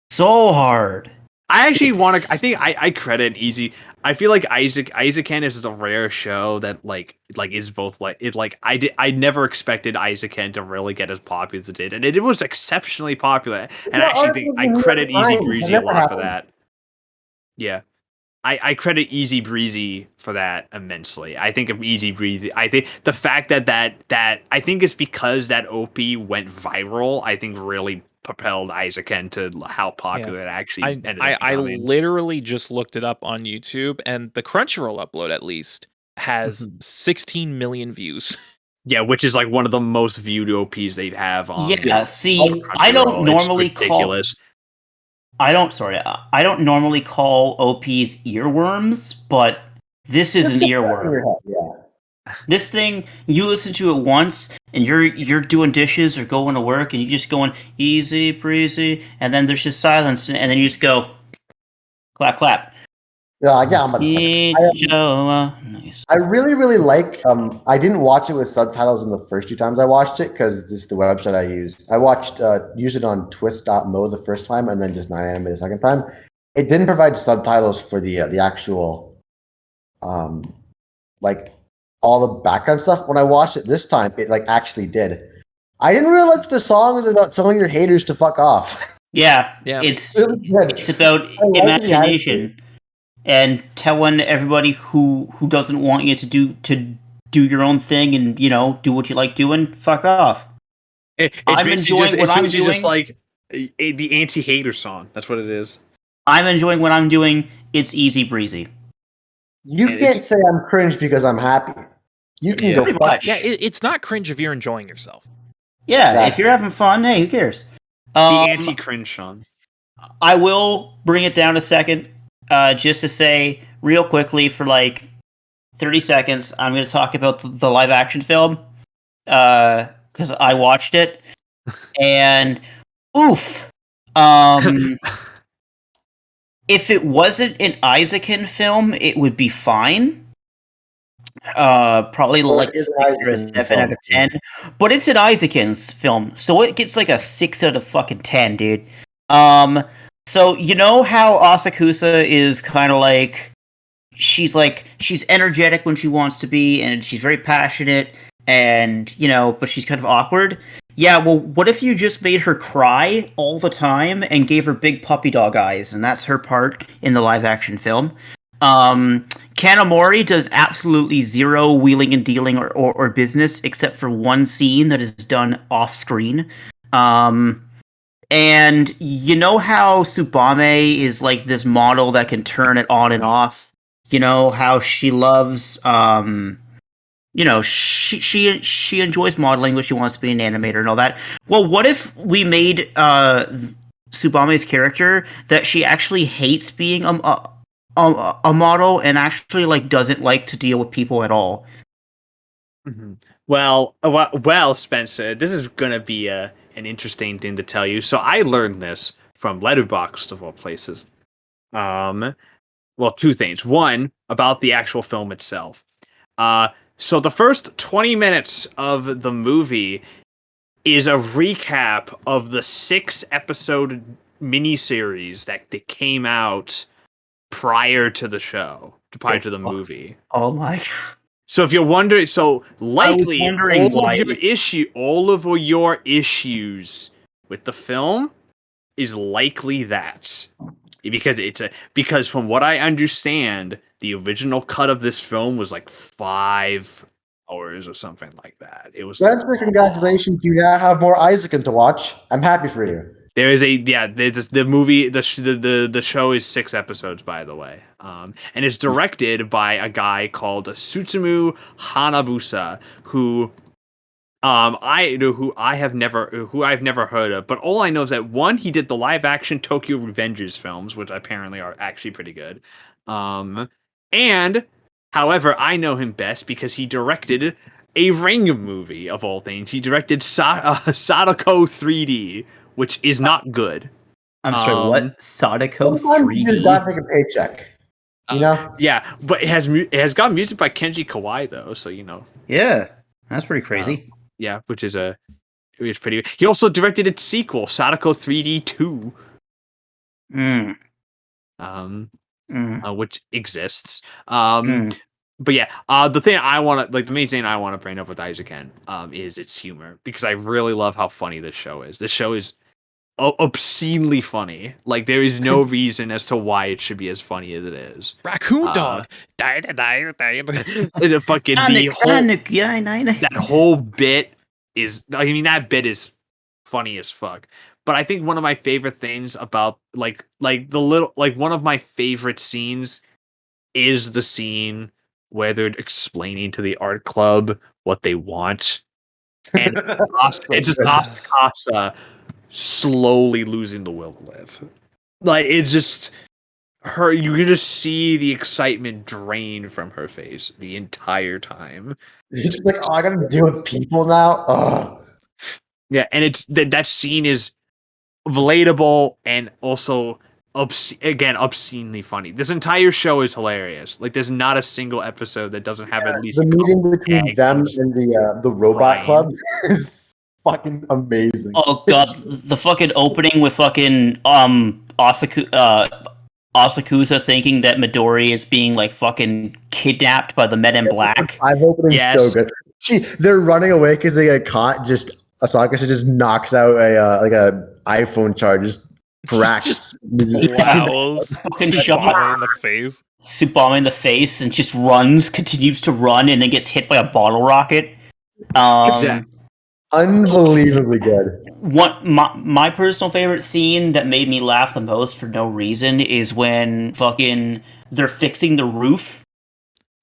so hard. I actually want It's- to. I think I credit Easy. I feel like Eizouken is a rare show that like is both like it. Like I never expected Eizouken to really get as popular as it did, and it was exceptionally popular. And I actually think I credit Easy Breezy a lot for that. Yeah, I credit Easy Breezy for that immensely. I think of Easy Breezy. I think the fact that I think it's because that OP went viral. I think really propelled Eizouken to how popular it actually ended up I becoming. literally just looked it up on YouTube, and the Crunchyroll upload at least has 16 million views. Yeah, which is like one of the most viewed OPs they have on. Yeah, see, I Crunchyroll. don't It's normally ridiculous. I don't normally call OPs earworms, but this is an earworm. Yeah. This thing, you listen to it once, and you're doing dishes or going to work, and you're just going easy breezy, and then there's just silence, and then you just go clap clap. Yeah, motherfucker. Nice. I really, really like. I didn't watch it with subtitles in the first 2 times I watched it because this is the website I used. I used it on twist.mo the first time and then just 9anime the second time. It didn't provide subtitles for the actual, like all the background stuff. When I watched it this time, it like actually did. I didn't realize the song is about telling your haters to fuck off. Yeah, Yeah. it's Really it's about like the imagination and telling everybody who doesn't want you to do your own thing and do what you like doing. Fuck off. I'm enjoying what I'm doing. Just like the anti-hater song. That's what it is. I'm enjoying what I'm doing. It's easy breezy. You can't say I'm cringe because I'm happy. You can go Pretty fuck. much. Yeah, it's not cringe if you're enjoying yourself. Yeah, Exactly. if you're having fun, hey, who cares? The anti-cringe song. I will bring it down a second, just to say real quickly for like 30 seconds. I'm going to talk about the live action film because I watched it, and oof. If it wasn't an Eizouken film, it would be fine. Probably Well, like it is a an 6 or a Eizouken 7 out of 10. But it's an Eizouken's film, so it gets like a 6 out of fucking 10, dude. So you know how Asakusa is kind of like she's energetic when she wants to be, and she's very passionate, and but she's kind of awkward. Yeah, well, what if you just made her cry all the time and gave her big puppy dog eyes, and that's her part in the live action film. Kanamori does absolutely zero wheeling and dealing or business except for one scene that is done off screen. And you know how Tsubame is like this model that can turn it on and off? You know how she loves she enjoys modeling, but she wants to be an animator and all that. Well, what if we made Tsubame's character that she actually hates being a model and actually like doesn't like to deal with people at all? Mm-hmm. Well, Spencer, this is gonna be an interesting thing to tell you. So I learned this from Letterboxd of all places. Well, two things. One, about the actual film itself. So the first 20 minutes of the movie is a recap of the 6-episode miniseries that came out prior to the show, prior to the movie. Oh my god. So if you're wondering, so likely wondering all why of your issues with the film is likely that. Because from what I understand, the original cut of this film was like 5 hours or something like that. It was Spencer, congratulations! You now have more Eizouken to watch. I'm happy for you. there's the movie the show is 6 episodes, by the way, and it's directed by a guy called Susumu Hanabusa, who I've never heard of, but all I know is that one, he did the live action Tokyo Revengers films, which apparently are actually pretty good. And however, I know him best because he directed a Ring movie of all things. He directed Sadako 3D, which is not good. I'm sorry, what? Sadako Sometimes you just 3D? gotta take a paycheck. You know? Yeah, but it has got music by Kenji Kawai though, so Yeah, that's pretty crazy. which is pretty. He also directed its sequel, Sadako 3D 2, which exists. But yeah, the main thing I want to bring up with Eizouken is its humor, because I really love how funny this show is. This show is obscenely funny. Like, there is no reason as to why it should be as funny as it is. Raccoon dog. The fucking that whole bit is. I mean, that bit is funny as fuck. But I think one of my favorite things about one of my favorite scenes is the scene where they're explaining to the art club what they want, and it's just Asakasa slowly losing the will to live. Like, it's just her. You can just see the excitement drain from her face the entire time. You're just like, oh, I gotta deal with people now. Ugh. Yeah, and it's that scene is relatable and also obscenely funny. This entire show is hilarious. Like, there's not a single episode that doesn't have at least the a meeting couple between them and the robot club is fucking amazing. Oh god, the fucking opening with fucking Asakusa thinking that Midori is being like fucking kidnapped by the Men in Black. I've opened so good. They're running away because they get caught. Just Asakasa just knocks out a iPhone charger, just cracks. Fucking shot bomb in the face. Soup bomb in the face and just continues to run, and then gets hit by a bottle rocket. Unbelievably good. My personal favorite scene that made me laugh the most for no reason is when fucking they're fixing the roof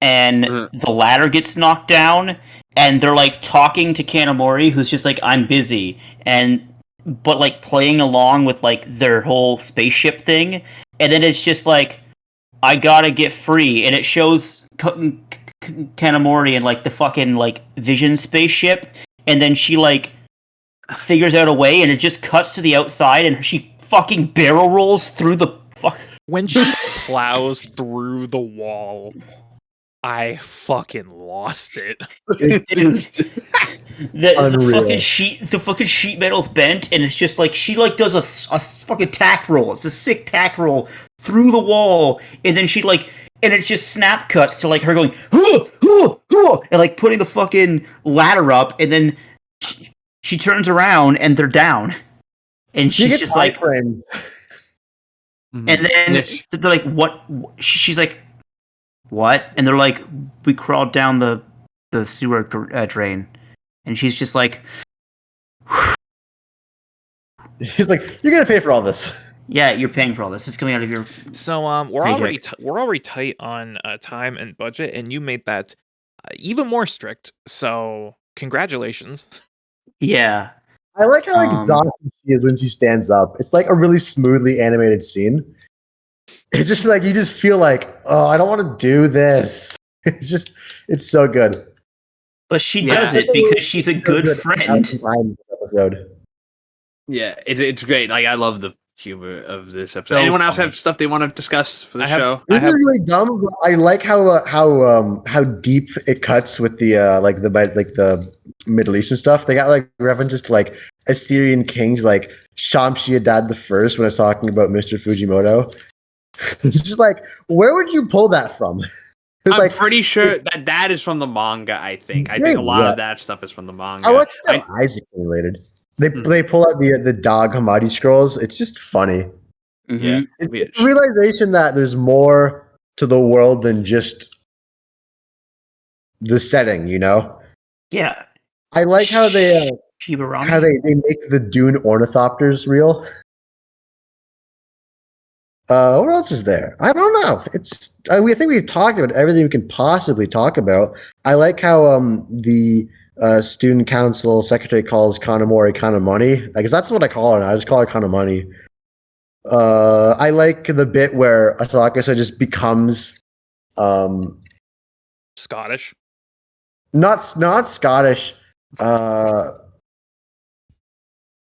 and the ladder gets knocked down, and they're like talking to Kanamori, who's just like, I'm busy, but like playing along with like their whole spaceship thing, and then it's just like, I gotta get free, and it shows Kanamori in like the fucking like Vision spaceship, and then she like figures out a way, and it just cuts to the outside, and she fucking barrel rolls through the fuck. When she plows through the wall, I fucking lost it. The fucking sheet metal's bent, and it's just like she like does a fucking tack roll. It's a sick tack roll through the wall, and then she like, and it just snap cuts to like her going and like putting the fucking ladder up, and then she turns around and they're down, and she's just like, and then they're like, what? She's like, what? And they're like, we crawled down the sewer drain, and she's just like, he's like, you're gonna pay for all this. Yeah, you're paying for all this. It's coming out of your. So we're already tight on time and budget, and you made that even more strict. So congratulations. Yeah, I like how exhausted she is when she stands up. It's like a really smoothly animated scene. It's just like you just feel like, oh, I don't want to do this. It's so good. But she does it because she's a good friend. Yeah, it's great. Like, I love the humor of this episode. Anyone else have stuff they want to discuss for the show? This is really dumb, but I like how deep it cuts with the the Middle Eastern stuff. They got like references to like Assyrian kings, like Shamshi Adad the First, when I was talking about Mr. Fujimoto. It's just like, where would you pull that from? I'm pretty sure that is from the manga. I think a lot of that stuff is from the manga. Oh, it's Eizouken related. They pull out the dog Hamadi scrolls. It's just funny. Mm-hmm. Yeah, it's the realization that there's more to the world than just the setting. You know? Yeah. I like how they make the Dune ornithopters real. What else is there? I don't know. I think we've talked about everything we can possibly talk about. I like how the student council secretary calls Kanamori Kanamoni, because that's what I call her. I just call her Kanamoni. I like the bit where Asakasa just becomes Scottish. Not Scottish.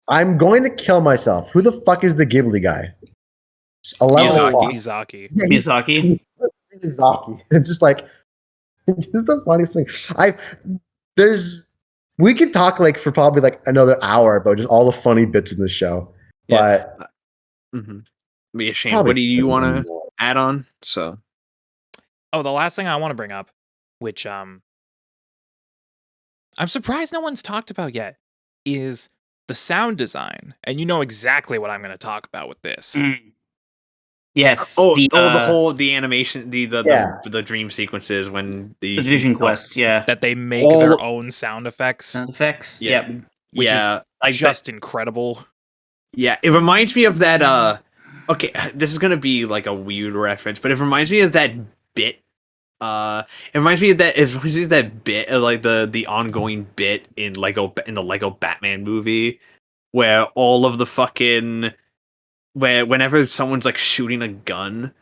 I'm going to kill myself. Who the fuck is the Ghibli guy? Miyazaki. It's just like, it's just the funniest thing. There's we could talk like for probably like another hour about just all the funny bits in the show. Yeah. But Yeah, Shane, probably what do you want to add on? So, Oh, the last thing I want to bring up, which I'm surprised no one's talked about yet, is the sound design. And you know exactly what I'm going to talk about with this. Yes. the animation, Yeah. the dream sequences when the Vision Quest. Yeah. That they make All- their own sound effects, Sound effects. Yeah. Yep. which yeah, is like just incredible. Yeah, it reminds me of that. Okay, this is gonna be like a weird reference, but it reminds me of that bit. It reminds me of that. It reminds me of that bit, like the ongoing bit in the Lego Batman movie, where all of the fucking whenever someone's like shooting a gun,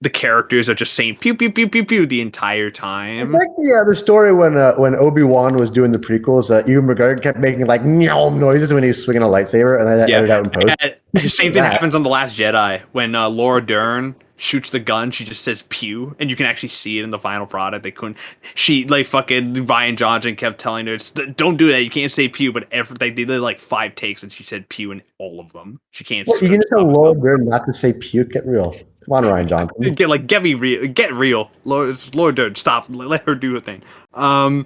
the characters are just saying pew pew pew pew pew the entire It's time. like the story when Obi-Wan was doing the prequels, Ewan McGregor kept making like meow noises when he was swinging a lightsaber, and then that edited out in post. Same thing happens on The Last Jedi when Laura Dern shoots the gun. She just says "pew," and you can actually see it in the final product. They couldn't. She like fucking Ryan Johnson kept telling her, "Don't do that. You can't say pew." But they did like 5 takes, and she said pew in all of them. She can't. What, you can just tell Laura Dern not to say puke? Get real. Come on, Ryan Johnson. Get me real. Get real. Laura Dern, stop. Let her do a thing. I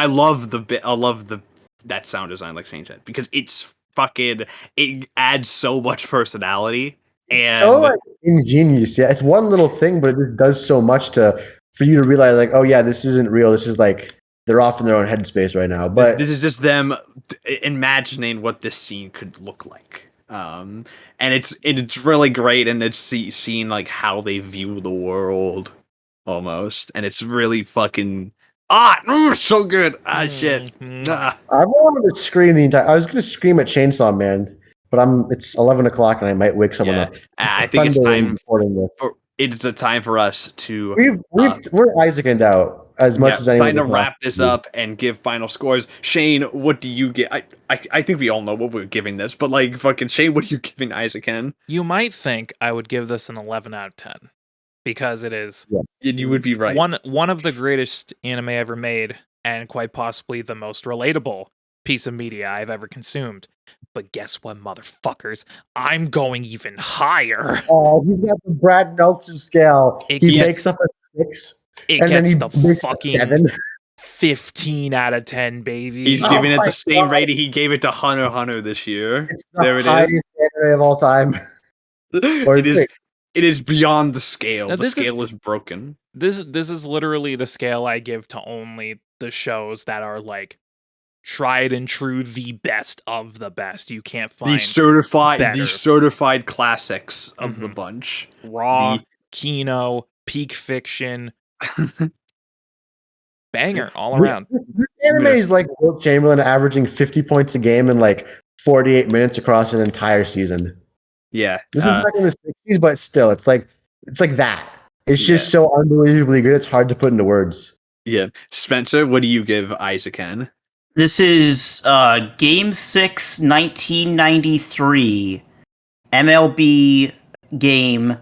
love the bit. I love that sound design, like Shane said, because it adds so much personality and So like ingenious. Yeah, it's one little thing, but it just does so much for you to realize, like, oh yeah, this isn't real. This is like they're off in their own headspace right now. But this is just them imagining what this scene could look like. And it's really great, and it's seeing like how they view the world almost, and it's really fucking so good. Shit. Mhm. I wanted to scream the entire. I was going to scream at Chainsaw Man, but it's 11 o'clock and I might wake someone up. I think it's Sunday time. recording this. It's a time for us to We're Eizoukened out as much as anyone. time to wrap this up and give final scores. Shane, what do you get? I think we all know what we're giving this, but like fucking Shane, what are you giving Eizouken? You might think I would give this an 11 out of 10 because it is You would be right. one of the greatest anime ever made, and quite possibly the most relatable piece of media I've ever consumed. But guess what, motherfuckers? I'm going even higher. Oh, he's got the Brad Nelson scale. It He gets- makes up a 6. It and then gets he the makes a fucking 7. 15 out of 10, baby. He's Oh giving it my the same God. rating he gave it to Hunter x Hunter this year. It's the There it highest is. anime of all time. Or It is beyond the scale. Now, The scale is broken. This is literally the scale I give to only the shows that are like tried and true, the best of the best. You can't find The better. certified classics of the Mhm. bunch. Raw, Kino, Peak Fiction, banger all around. This anime is like Wilt Chamberlain averaging 50 points a game in like 48 minutes across an entire season. Yeah. This is back in the 60s, but still, it's like that. It's just so unbelievably good. It's hard to put into words. Yeah. Spencer, what do you give Eizouken? This is Game 6, 1993. MLB game.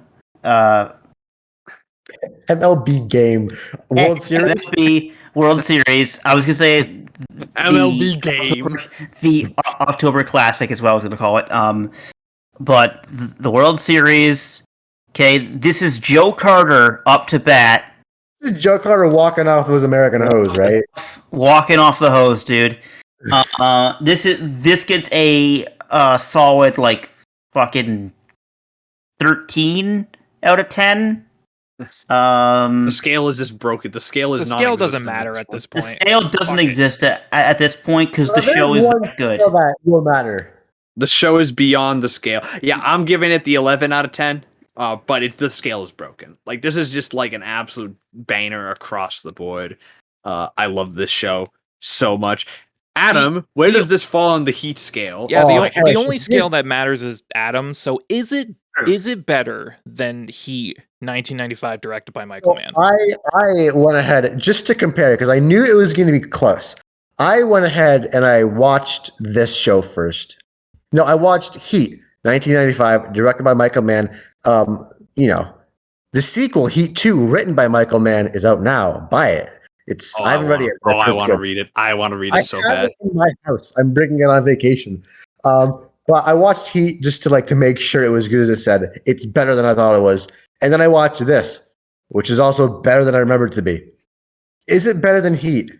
MLB game, World Series. MLB World Series. I was going to say MLB game. the October Classic is what I was going to call it. But the World Series. Okay, this is Joe Carter up to bat. This is Joe Carter walking off those American hose, right? Walking off the hose, dude. This gets a solid like fucking 13 out of 10. The scale is just broken. The scale is The not. scale doesn't matter at this The point. scale doesn't exist at this point because the There's show is one that good. scale that will matter. The show is beyond the scale. Yeah, I'm giving it the 11 out of 10. But the scale is broken. Like this is just like an absolute banger across the board. I love this show so much. Adam, where does this fall on the heat scale? Yeah, Oh, the only scale that matters is Adam. So is it better than Heat 1995 directed by Michael Mann? I went ahead just to compare because I knew it was going to be close. I went ahead and I watched this show first. No, I watched Heat 1995, directed by Michael Mann. The sequel, Heat 2, written by Michael Mann, is out now. Buy it. It's Oh, I haven't read it yet. But I it's want to good. read it. I want to read I it so have bad. it in my house. I'm bringing it on vacation. But I watched Heat just to make sure it was good as it said. It's better than I thought it was. And then I watched this, which is also better than I remembered it to be. Is it better than Heat?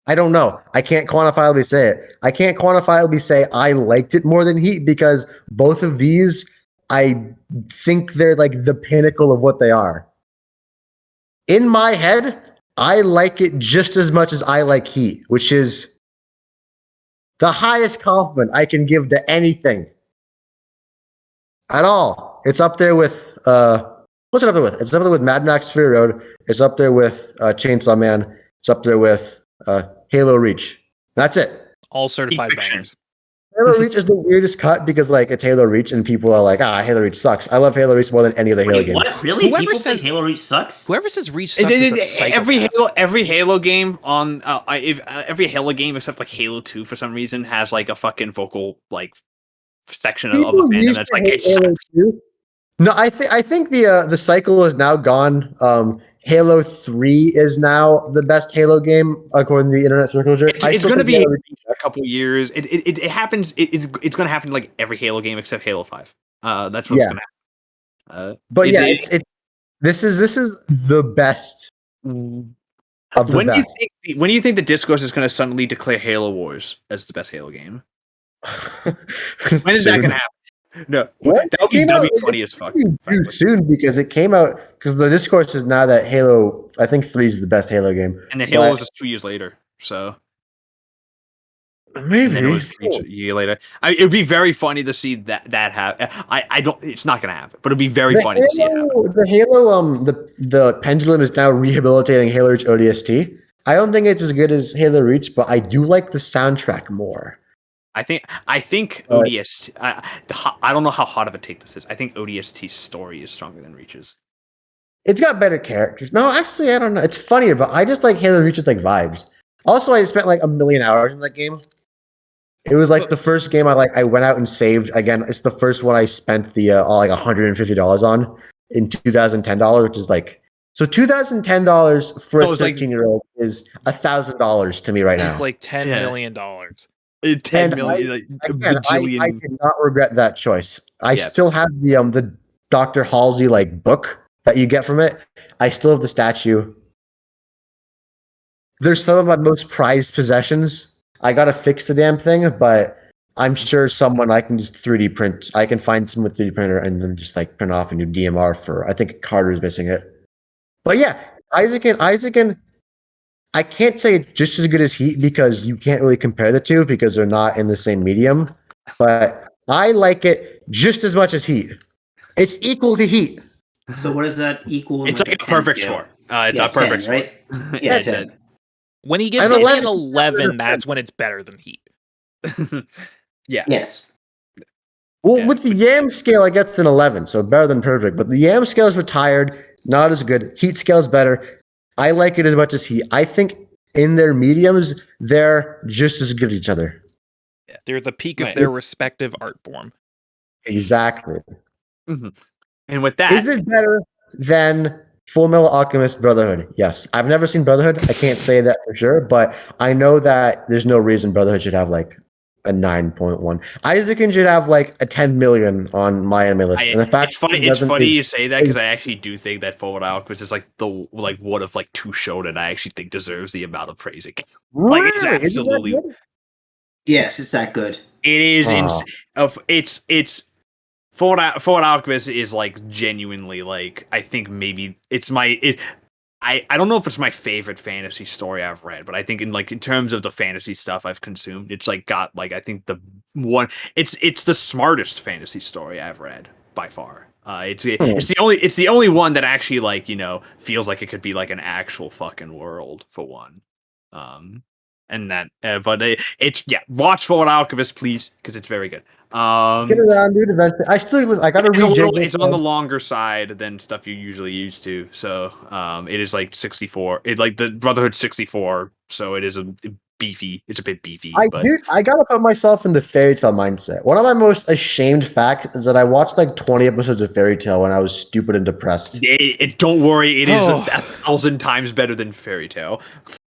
I don't know. I can't quantifiably say it. I can't quantifiably say I liked it more than Heat because both of these, I think they're like the pinnacle of what they are. In my head, I like it just as much as I like Heat, which is the highest compliment I can give to anything at all. It's up there with what's it up there with? It's up there with Mad Max Fury Road. It's up there with Chainsaw Man. It's up there with Halo Reach. That's it. All certified Fiction. bangers. Halo Reach is the weirdest cut because like it's Halo Reach and people are like, Halo Reach sucks. I love Halo Reach more than any other Halo Wait, game. what? Really? Whoever People says- think Halo Reach sucks? Whoever says Reach sucks is a Every psychopath. Halo game on every Halo game except like Halo 2 for some reason has like a fucking vocal like section of the People fandom used that's to like hate it Halo sucks. 2. No, I think the cycle is now gone. Halo 3 is now the best Halo game according to the internet circles. It's going to be a couple years. It happens. It's going to happen like every Halo game except Halo 5. That's what's Yeah. going to happen. But Is yeah, it- this is the best of the When do best. you think the discourse is going to suddenly declare Halo Wars as the best Halo game? When is that going to happen? No, What? that would be funny as fuck. Too soon because it came out because the discourse is now that Halo. I think 3 is the best Halo game. And then Halo But was 2 years later. So maybe and then it was Reach a year later. It would be very funny to see that happen. I don't. It's not going to happen, but it'd be very funny to see it happen. The Halo, the pendulum is now rehabilitating Halo Reach ODST. I don't think it's as good as Halo Reach, but I do like the soundtrack more. I think ODST. I don't know how hot of a take this is. I think ODST's story is stronger than Reach's. It's got better characters. No, actually, I don't know. It's funnier, but I just like Halo Reach with like vibes. Also, I spent like 1 million hours in that game. It was like the first game I went out and saved. Again, it's the first one I spent the all like $150 on in $2010, which is like so $2010 for a 13-year-old is $1,000 to me right now. It's like $10 million. 10 million, I did not regret that choice. I still have the Dr. Halsey like book that you get from it. I still have the statue. There's some of my most prized possessions. I gotta fix the damn thing, but I'm sure someone I can just 3D print. I can find some with 3D printer and then just like print off a new DMR for. I think Carter's missing it. But yeah, Eizouken. I can't say it's just as good as Heat because you can't really compare the two because they're not in the same medium. But I like it just as much as Heat. It's equal to Heat. So what does that equal? It's like a perfect score. It's a perfect 10, score. right? Yeah, 10. When he gives And it an 11 11, that's when it's better than Heat. Yeah. Yes. Well, Yeah. with the Yam scale, I get an 11, so better than perfect. But the Yam scale is retired, not as good. Heat scale is better. I like it as much as Heat. I think in their mediums, they're just as good as each other. They're the peak of Right. their respective art form. Exactly. And with that, Is it better than Full Metal Alchemist Brotherhood? Yes. I've never seen Brotherhood. I can't say that for sure, but I know that there's no reason Brotherhood should have like a 9.1. Eizouken should have like a 10 million on my anime list. And the fact it's funny. it It's doesn't funny is- you say that because I actually do think that Forward Alchemist is like the one of like 2 shonen I actually think deserves the amount of praise it gets. Like it's Really? Is it that absolutely. good? Yes, it's that good. It is Oh. it's Forward Alchemist is like genuinely like I think maybe it's I don't know if it's my favorite fantasy story I've read, but I think in terms of the fantasy stuff I've consumed, it's like got like I think the one it's the smartest fantasy story I've read by far. It's the only one that actually like feels like it could be like an actual fucking world for one. And that but it's watch Forward Alchemist please because it's very good. Get around, dude. Eventually, I gotta read. It's on the longer side than stuff you're usually used to. So it is like 64. It like the Brotherhood 64. So it is a beefy. It's a bit beefy. But I gotta put myself in the fairy tale mindset. One of my most ashamed facts is that I watched like 20 episodes of Fairy Tale when I was stupid and depressed. don't worry, it is Oh. 1,000 times better than Fairy Tale.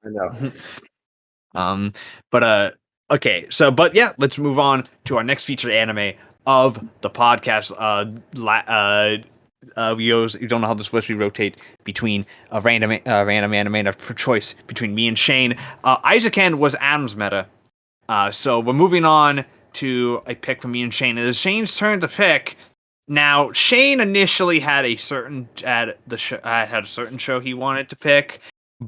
I know. But okay, but yeah, let's move on to our next featured anime of the podcast. We don't know how this works. We rotate between a random anime of choice between me and Shane. Eizouken was Adam's meta. So we're moving on to a pick from me and Shane. It is Shane's turn to pick. Now, Shane initially had a certain show he wanted to pick,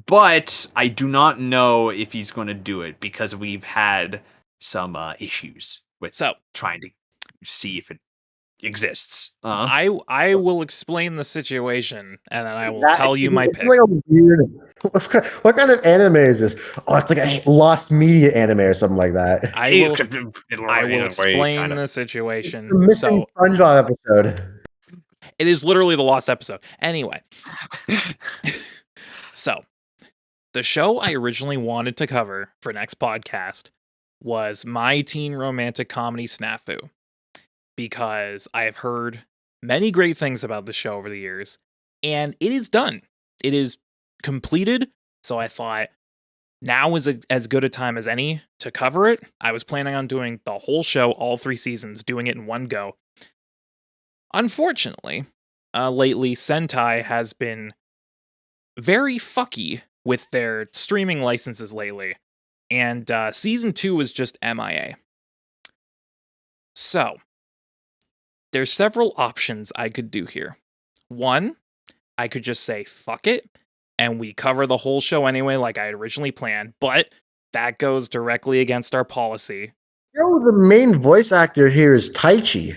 but I do not know if he's going to do it because we've had some issues with trying to see if it exists. I will explain the situation and then I will tell you my pick. Like a weird, what kind of anime is this? Oh, it's like a lost media anime or something like that. I will explain the situation. The missing SpongeBob episode. It is literally the lost episode. Anyway. So, the show I originally wanted to cover for next podcast was My Teen Romantic Comedy Snafu, because I have heard many great things about the show over the years, and it is done. It is completed, so I thought now is as good a time as any to cover it. I was planning on doing the whole show, all 3 seasons, doing it in one go. Unfortunately, lately Sentai has been very fucky with their streaming licenses lately, and season 2 was just MIA. So, there's several options I could do here. One, I could just say fuck it, and we cover the whole show anyway like I had originally planned, but that goes directly against our policy. The main voice actor here is Taichi.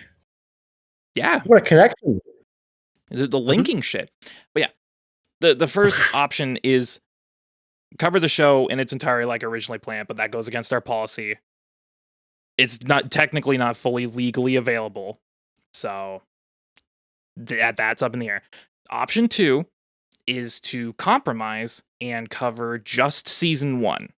Yeah. What a connection. The linking shit. But yeah, the first option is cover the show in its entirety like originally planned, but that goes against our policy. It's not technically not fully legally available. So that's up in the air. Option 2 is to compromise and cover just season 1.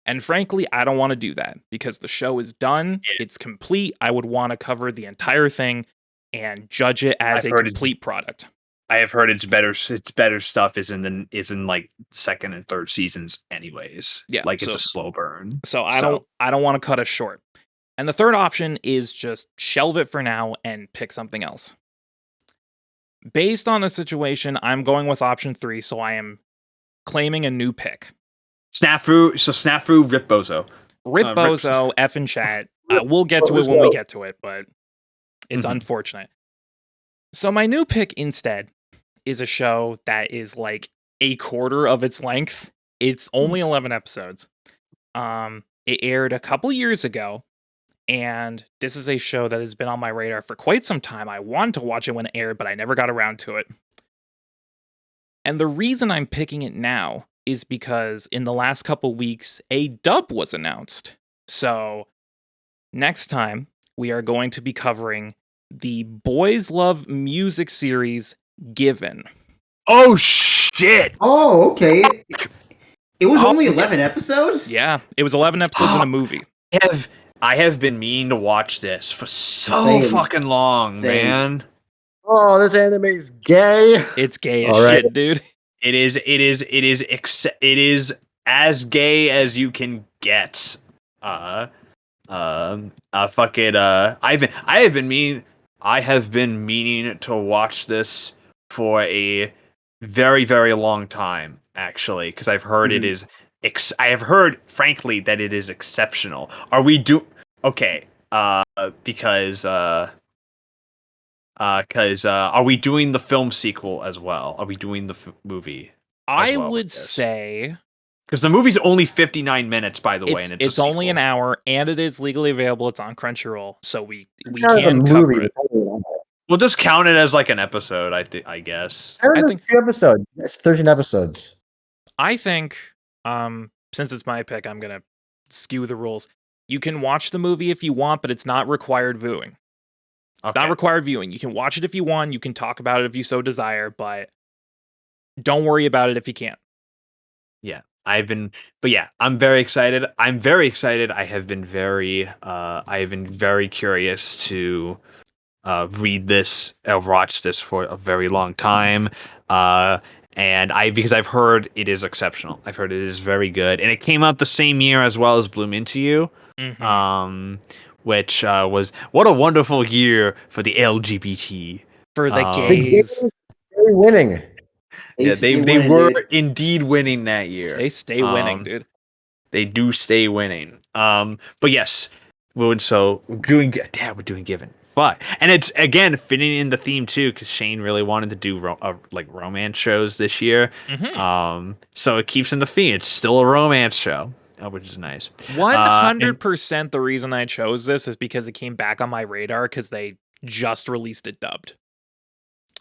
And frankly, I don't want to do that because the show is done. It's complete. I would want to cover the entire thing and judge it as a complete product. I have heard it's better. Its better stuff is in like second and third seasons, anyways. Yeah, like it's a slow burn. So I don't want to cut us short. And the third option is just shelve it for now and pick something else. Based on the situation, I'm going with option 3, so I am claiming a new pick. Snafu, Rip Bozo. Rip Bozo, F in chat. We'll get to it when we get to it, but it's unfortunate. So my new pick instead is a show that is like a quarter of its length. It's only 11 episodes. It aired a couple years ago, and this is a show that has been on my radar for quite some time. I wanted to watch it when it aired, but I never got around to it. And the reason I'm picking it now is because in the last couple weeks, a dub was announced. So next time, we are going to be covering the Boys Love music series Given. Oh, shit! Oh, okay. It was only 11 episodes? Yeah, it was 11 episodes in a movie. I have been meaning to watch this for so fucking long, man. Oh, this anime is gay. It's gay as shit, dude. It is as gay as you can get. I have been meaning to watch this for a very, very long time, actually, because I've heard it is. I have heard, frankly, that it is exceptional. Are we okay? Because are we doing the film sequel as well? Are we doing the movie? I would say, because the movie's only 59 minutes, by the way, and it's only an hour, and it is legally available. It's on Crunchyroll, so we can cover it. We'll just count it as like an episode, I guess. I think 2 episodes. It's 13 episodes. I think, since it's my pick, I'm gonna skew the rules. You can watch the movie if you want, but it's not required viewing. It's not required viewing. You can watch it if you want. You can talk about it if you so desire, but don't worry about it if you can't. Yeah. I'm very excited. I'm very excited. I have been very curious to read this, watch this for a very long time. Because I've heard it is exceptional. I've heard it is very good, and it came out the same year as well as Bloom Into You, which was what a wonderful year for the LGBT. For the The game gays. is very winning. Yeah, they winning, were dude. indeed winning that year. They stay winning, dude. They do stay winning. But yes, we're doing Given. But and it's again fitting in the theme too, because Shane really wanted to do romance shows this year. So it keeps in the theme. It's still a romance show, which is nice. 100% the reason I chose this is because it came back on my radar because they just released it dubbed.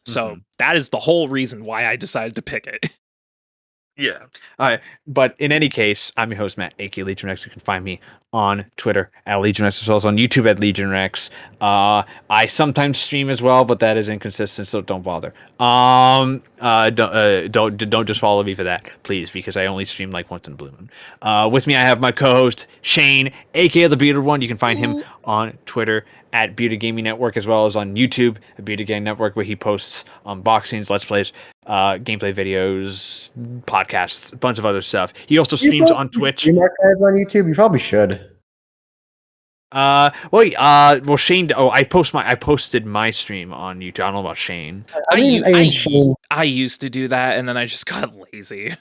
So that is the whole reason why I decided to pick it. Yeah. But in any case, I'm your host, Matt, aka Legion Rex. You can find me on Twitter at Legion Rex, as well as on YouTube at Legion Rex. I sometimes stream as well, but that is inconsistent, so don't bother. Don't just follow me for that, please, because I only stream like once in a blue moon. With me, I have my co-host Shane, aka the Bearded One. You can find him on Twitter at Bearded Gaming Network, as well as on YouTube at Bearded Gaming Network, where he posts unboxings, let's plays, gameplay videos, podcasts, a bunch of other stuff. He also streams on Twitch. You archives on YouTube? You probably should. Well, Shane. Oh, I posted my stream on YouTube. I don't know about Shane. I used to do that, and then I just got lazy.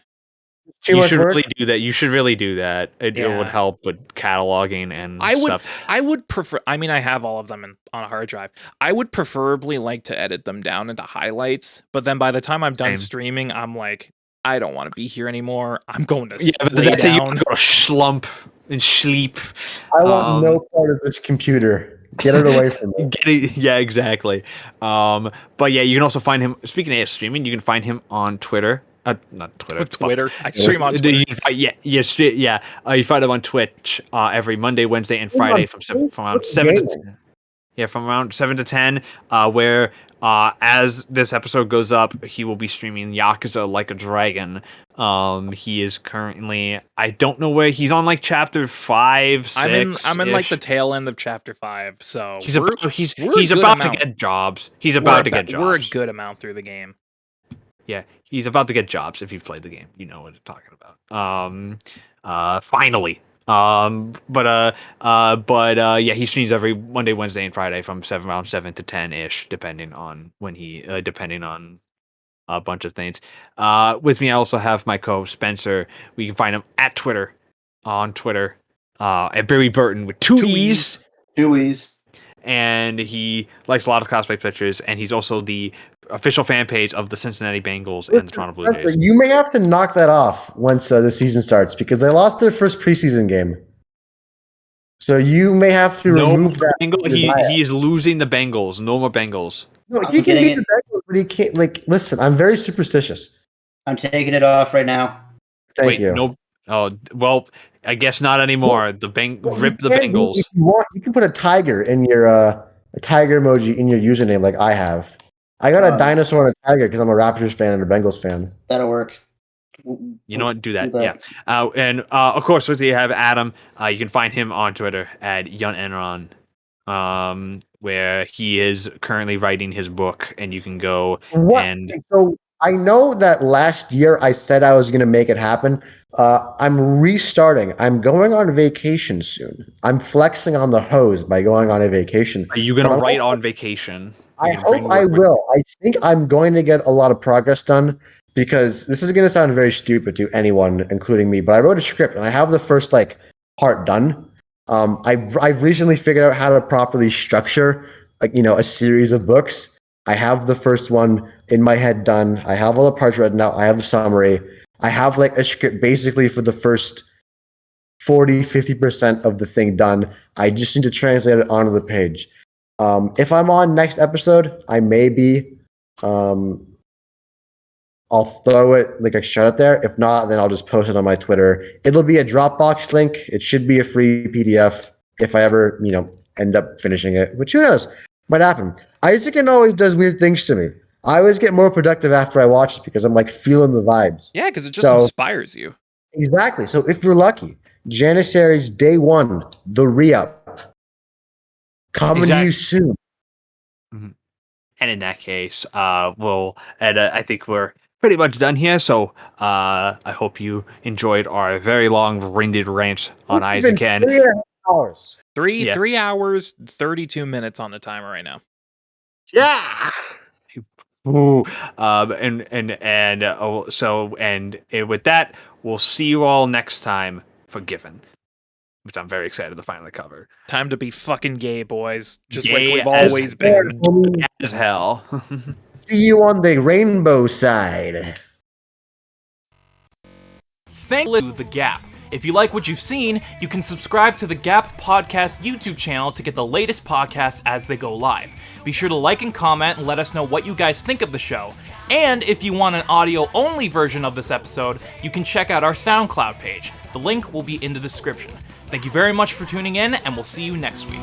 You should really do that. You should really do that. It would help with cataloging and stuff. I would prefer. I mean, I have all of them on a hard drive. I would preferably like to edit them down into highlights, but then by the time I'm done streaming, I'm like, I don't want to be here anymore. I'm going to lay down. You go to slump and sleep. I want no part of this computer. Get it away from me. Yeah, exactly. But yeah, you can also find him. Speaking of streaming, you can find him on Twitter. Not Twitter. Twitter. I stream on Twitter. You find him on Twitch every Monday, Wednesday, and Friday from around 7 to 10. Yeah, from around 7 to 10. Where as this episode goes up, he will be streaming Yakuza Like a Dragon. He is currently, I don't know where he's on, like chapter 5, 6. I'm in like the tail end of chapter 5. So he's about to get jobs. He's about to get jobs. We're a good amount through the game. Yeah, he's about to get jobs. If you've played the game, you know what I'm talking about. Finally. Yeah, he streams every Monday, Wednesday, and Friday from around 7 to 10 ish, depending on when depending on a bunch of things. With me, I also have my co-host Spencer. We can find him at Twitter, at Barry Burton with two E's. And he likes a lot of cosplay pictures, and he's also the official fan page of the Cincinnati Bengals and the Toronto Blue Jays. You may have to knock that off once the season starts, because they lost their first preseason game. So you may have to remove that. He is losing the Bengals. No more Bengals. No, he can beat the Bengals, but he can't. Like, listen, I'm very superstitious. I'm taking it off right now. Thank you. No. Oh well, I guess not anymore. Rip the Bengals. If you want, you can put a tiger in your a tiger emoji in your username, like I have. I got a dinosaur and a tiger because I'm a Raptors fan and a Bengals fan. That'll work. You know what? Do that. Yeah. And of course, we have Adam. You can find him on Twitter at Yun Enron, where he is currently writing his book, and you can go So I know that last year I said I was going to make it happen. I'm restarting. I'm going on vacation soon. I'm flexing on the hose by going on a vacation. Are you going to write on vacation? I hope I will. I think I'm going to get a lot of progress done, because this is going to sound very stupid to anyone, including me, but I wrote a script and I have the first part done. I've recently figured out how to properly structure a series of books. I have the first one in my head done. I have all the parts written out. I have the summary. I have a script basically for the first 40-50% of the thing done. I just need to translate it onto the page. If I'm on next episode, I may be. I'll throw it, shut it there. If not, then I'll just post it on my Twitter. It'll be a Dropbox link. It should be a free PDF if I ever, end up finishing it. Which, who knows? Might happen. Eizouken always does weird things to me. I always get more productive after I watch it because I'm feeling the vibes. Yeah, because it just inspires you. Exactly. So if you're lucky, Janissary's day one, the re-up, coming to you soon. Mhm. And in that case, I think we're pretty much done here. So I hope you enjoyed our very long-winded rant on It's been Eizouken. 3.5 hours. Yeah. 3 hours, 32 minutes on the timer right now. Yeah. Ooh, with that, we'll see you all next time for Given, which I'm very excited to finally cover. Time to be fucking gay, boys. Just Gay like we've as always been. As hell. See you on the rainbow side. Thank you, The Gap. If you like what you've seen, you can subscribe to the G.A.P podcast YouTube channel to get the latest podcasts as they go live. Be sure to like and comment and let us know what you guys think of the show. And if you want an audio-only version of this episode, you can check out our SoundCloud page. The link will be in the description. Thank you very much for tuning in, and we'll see you next week.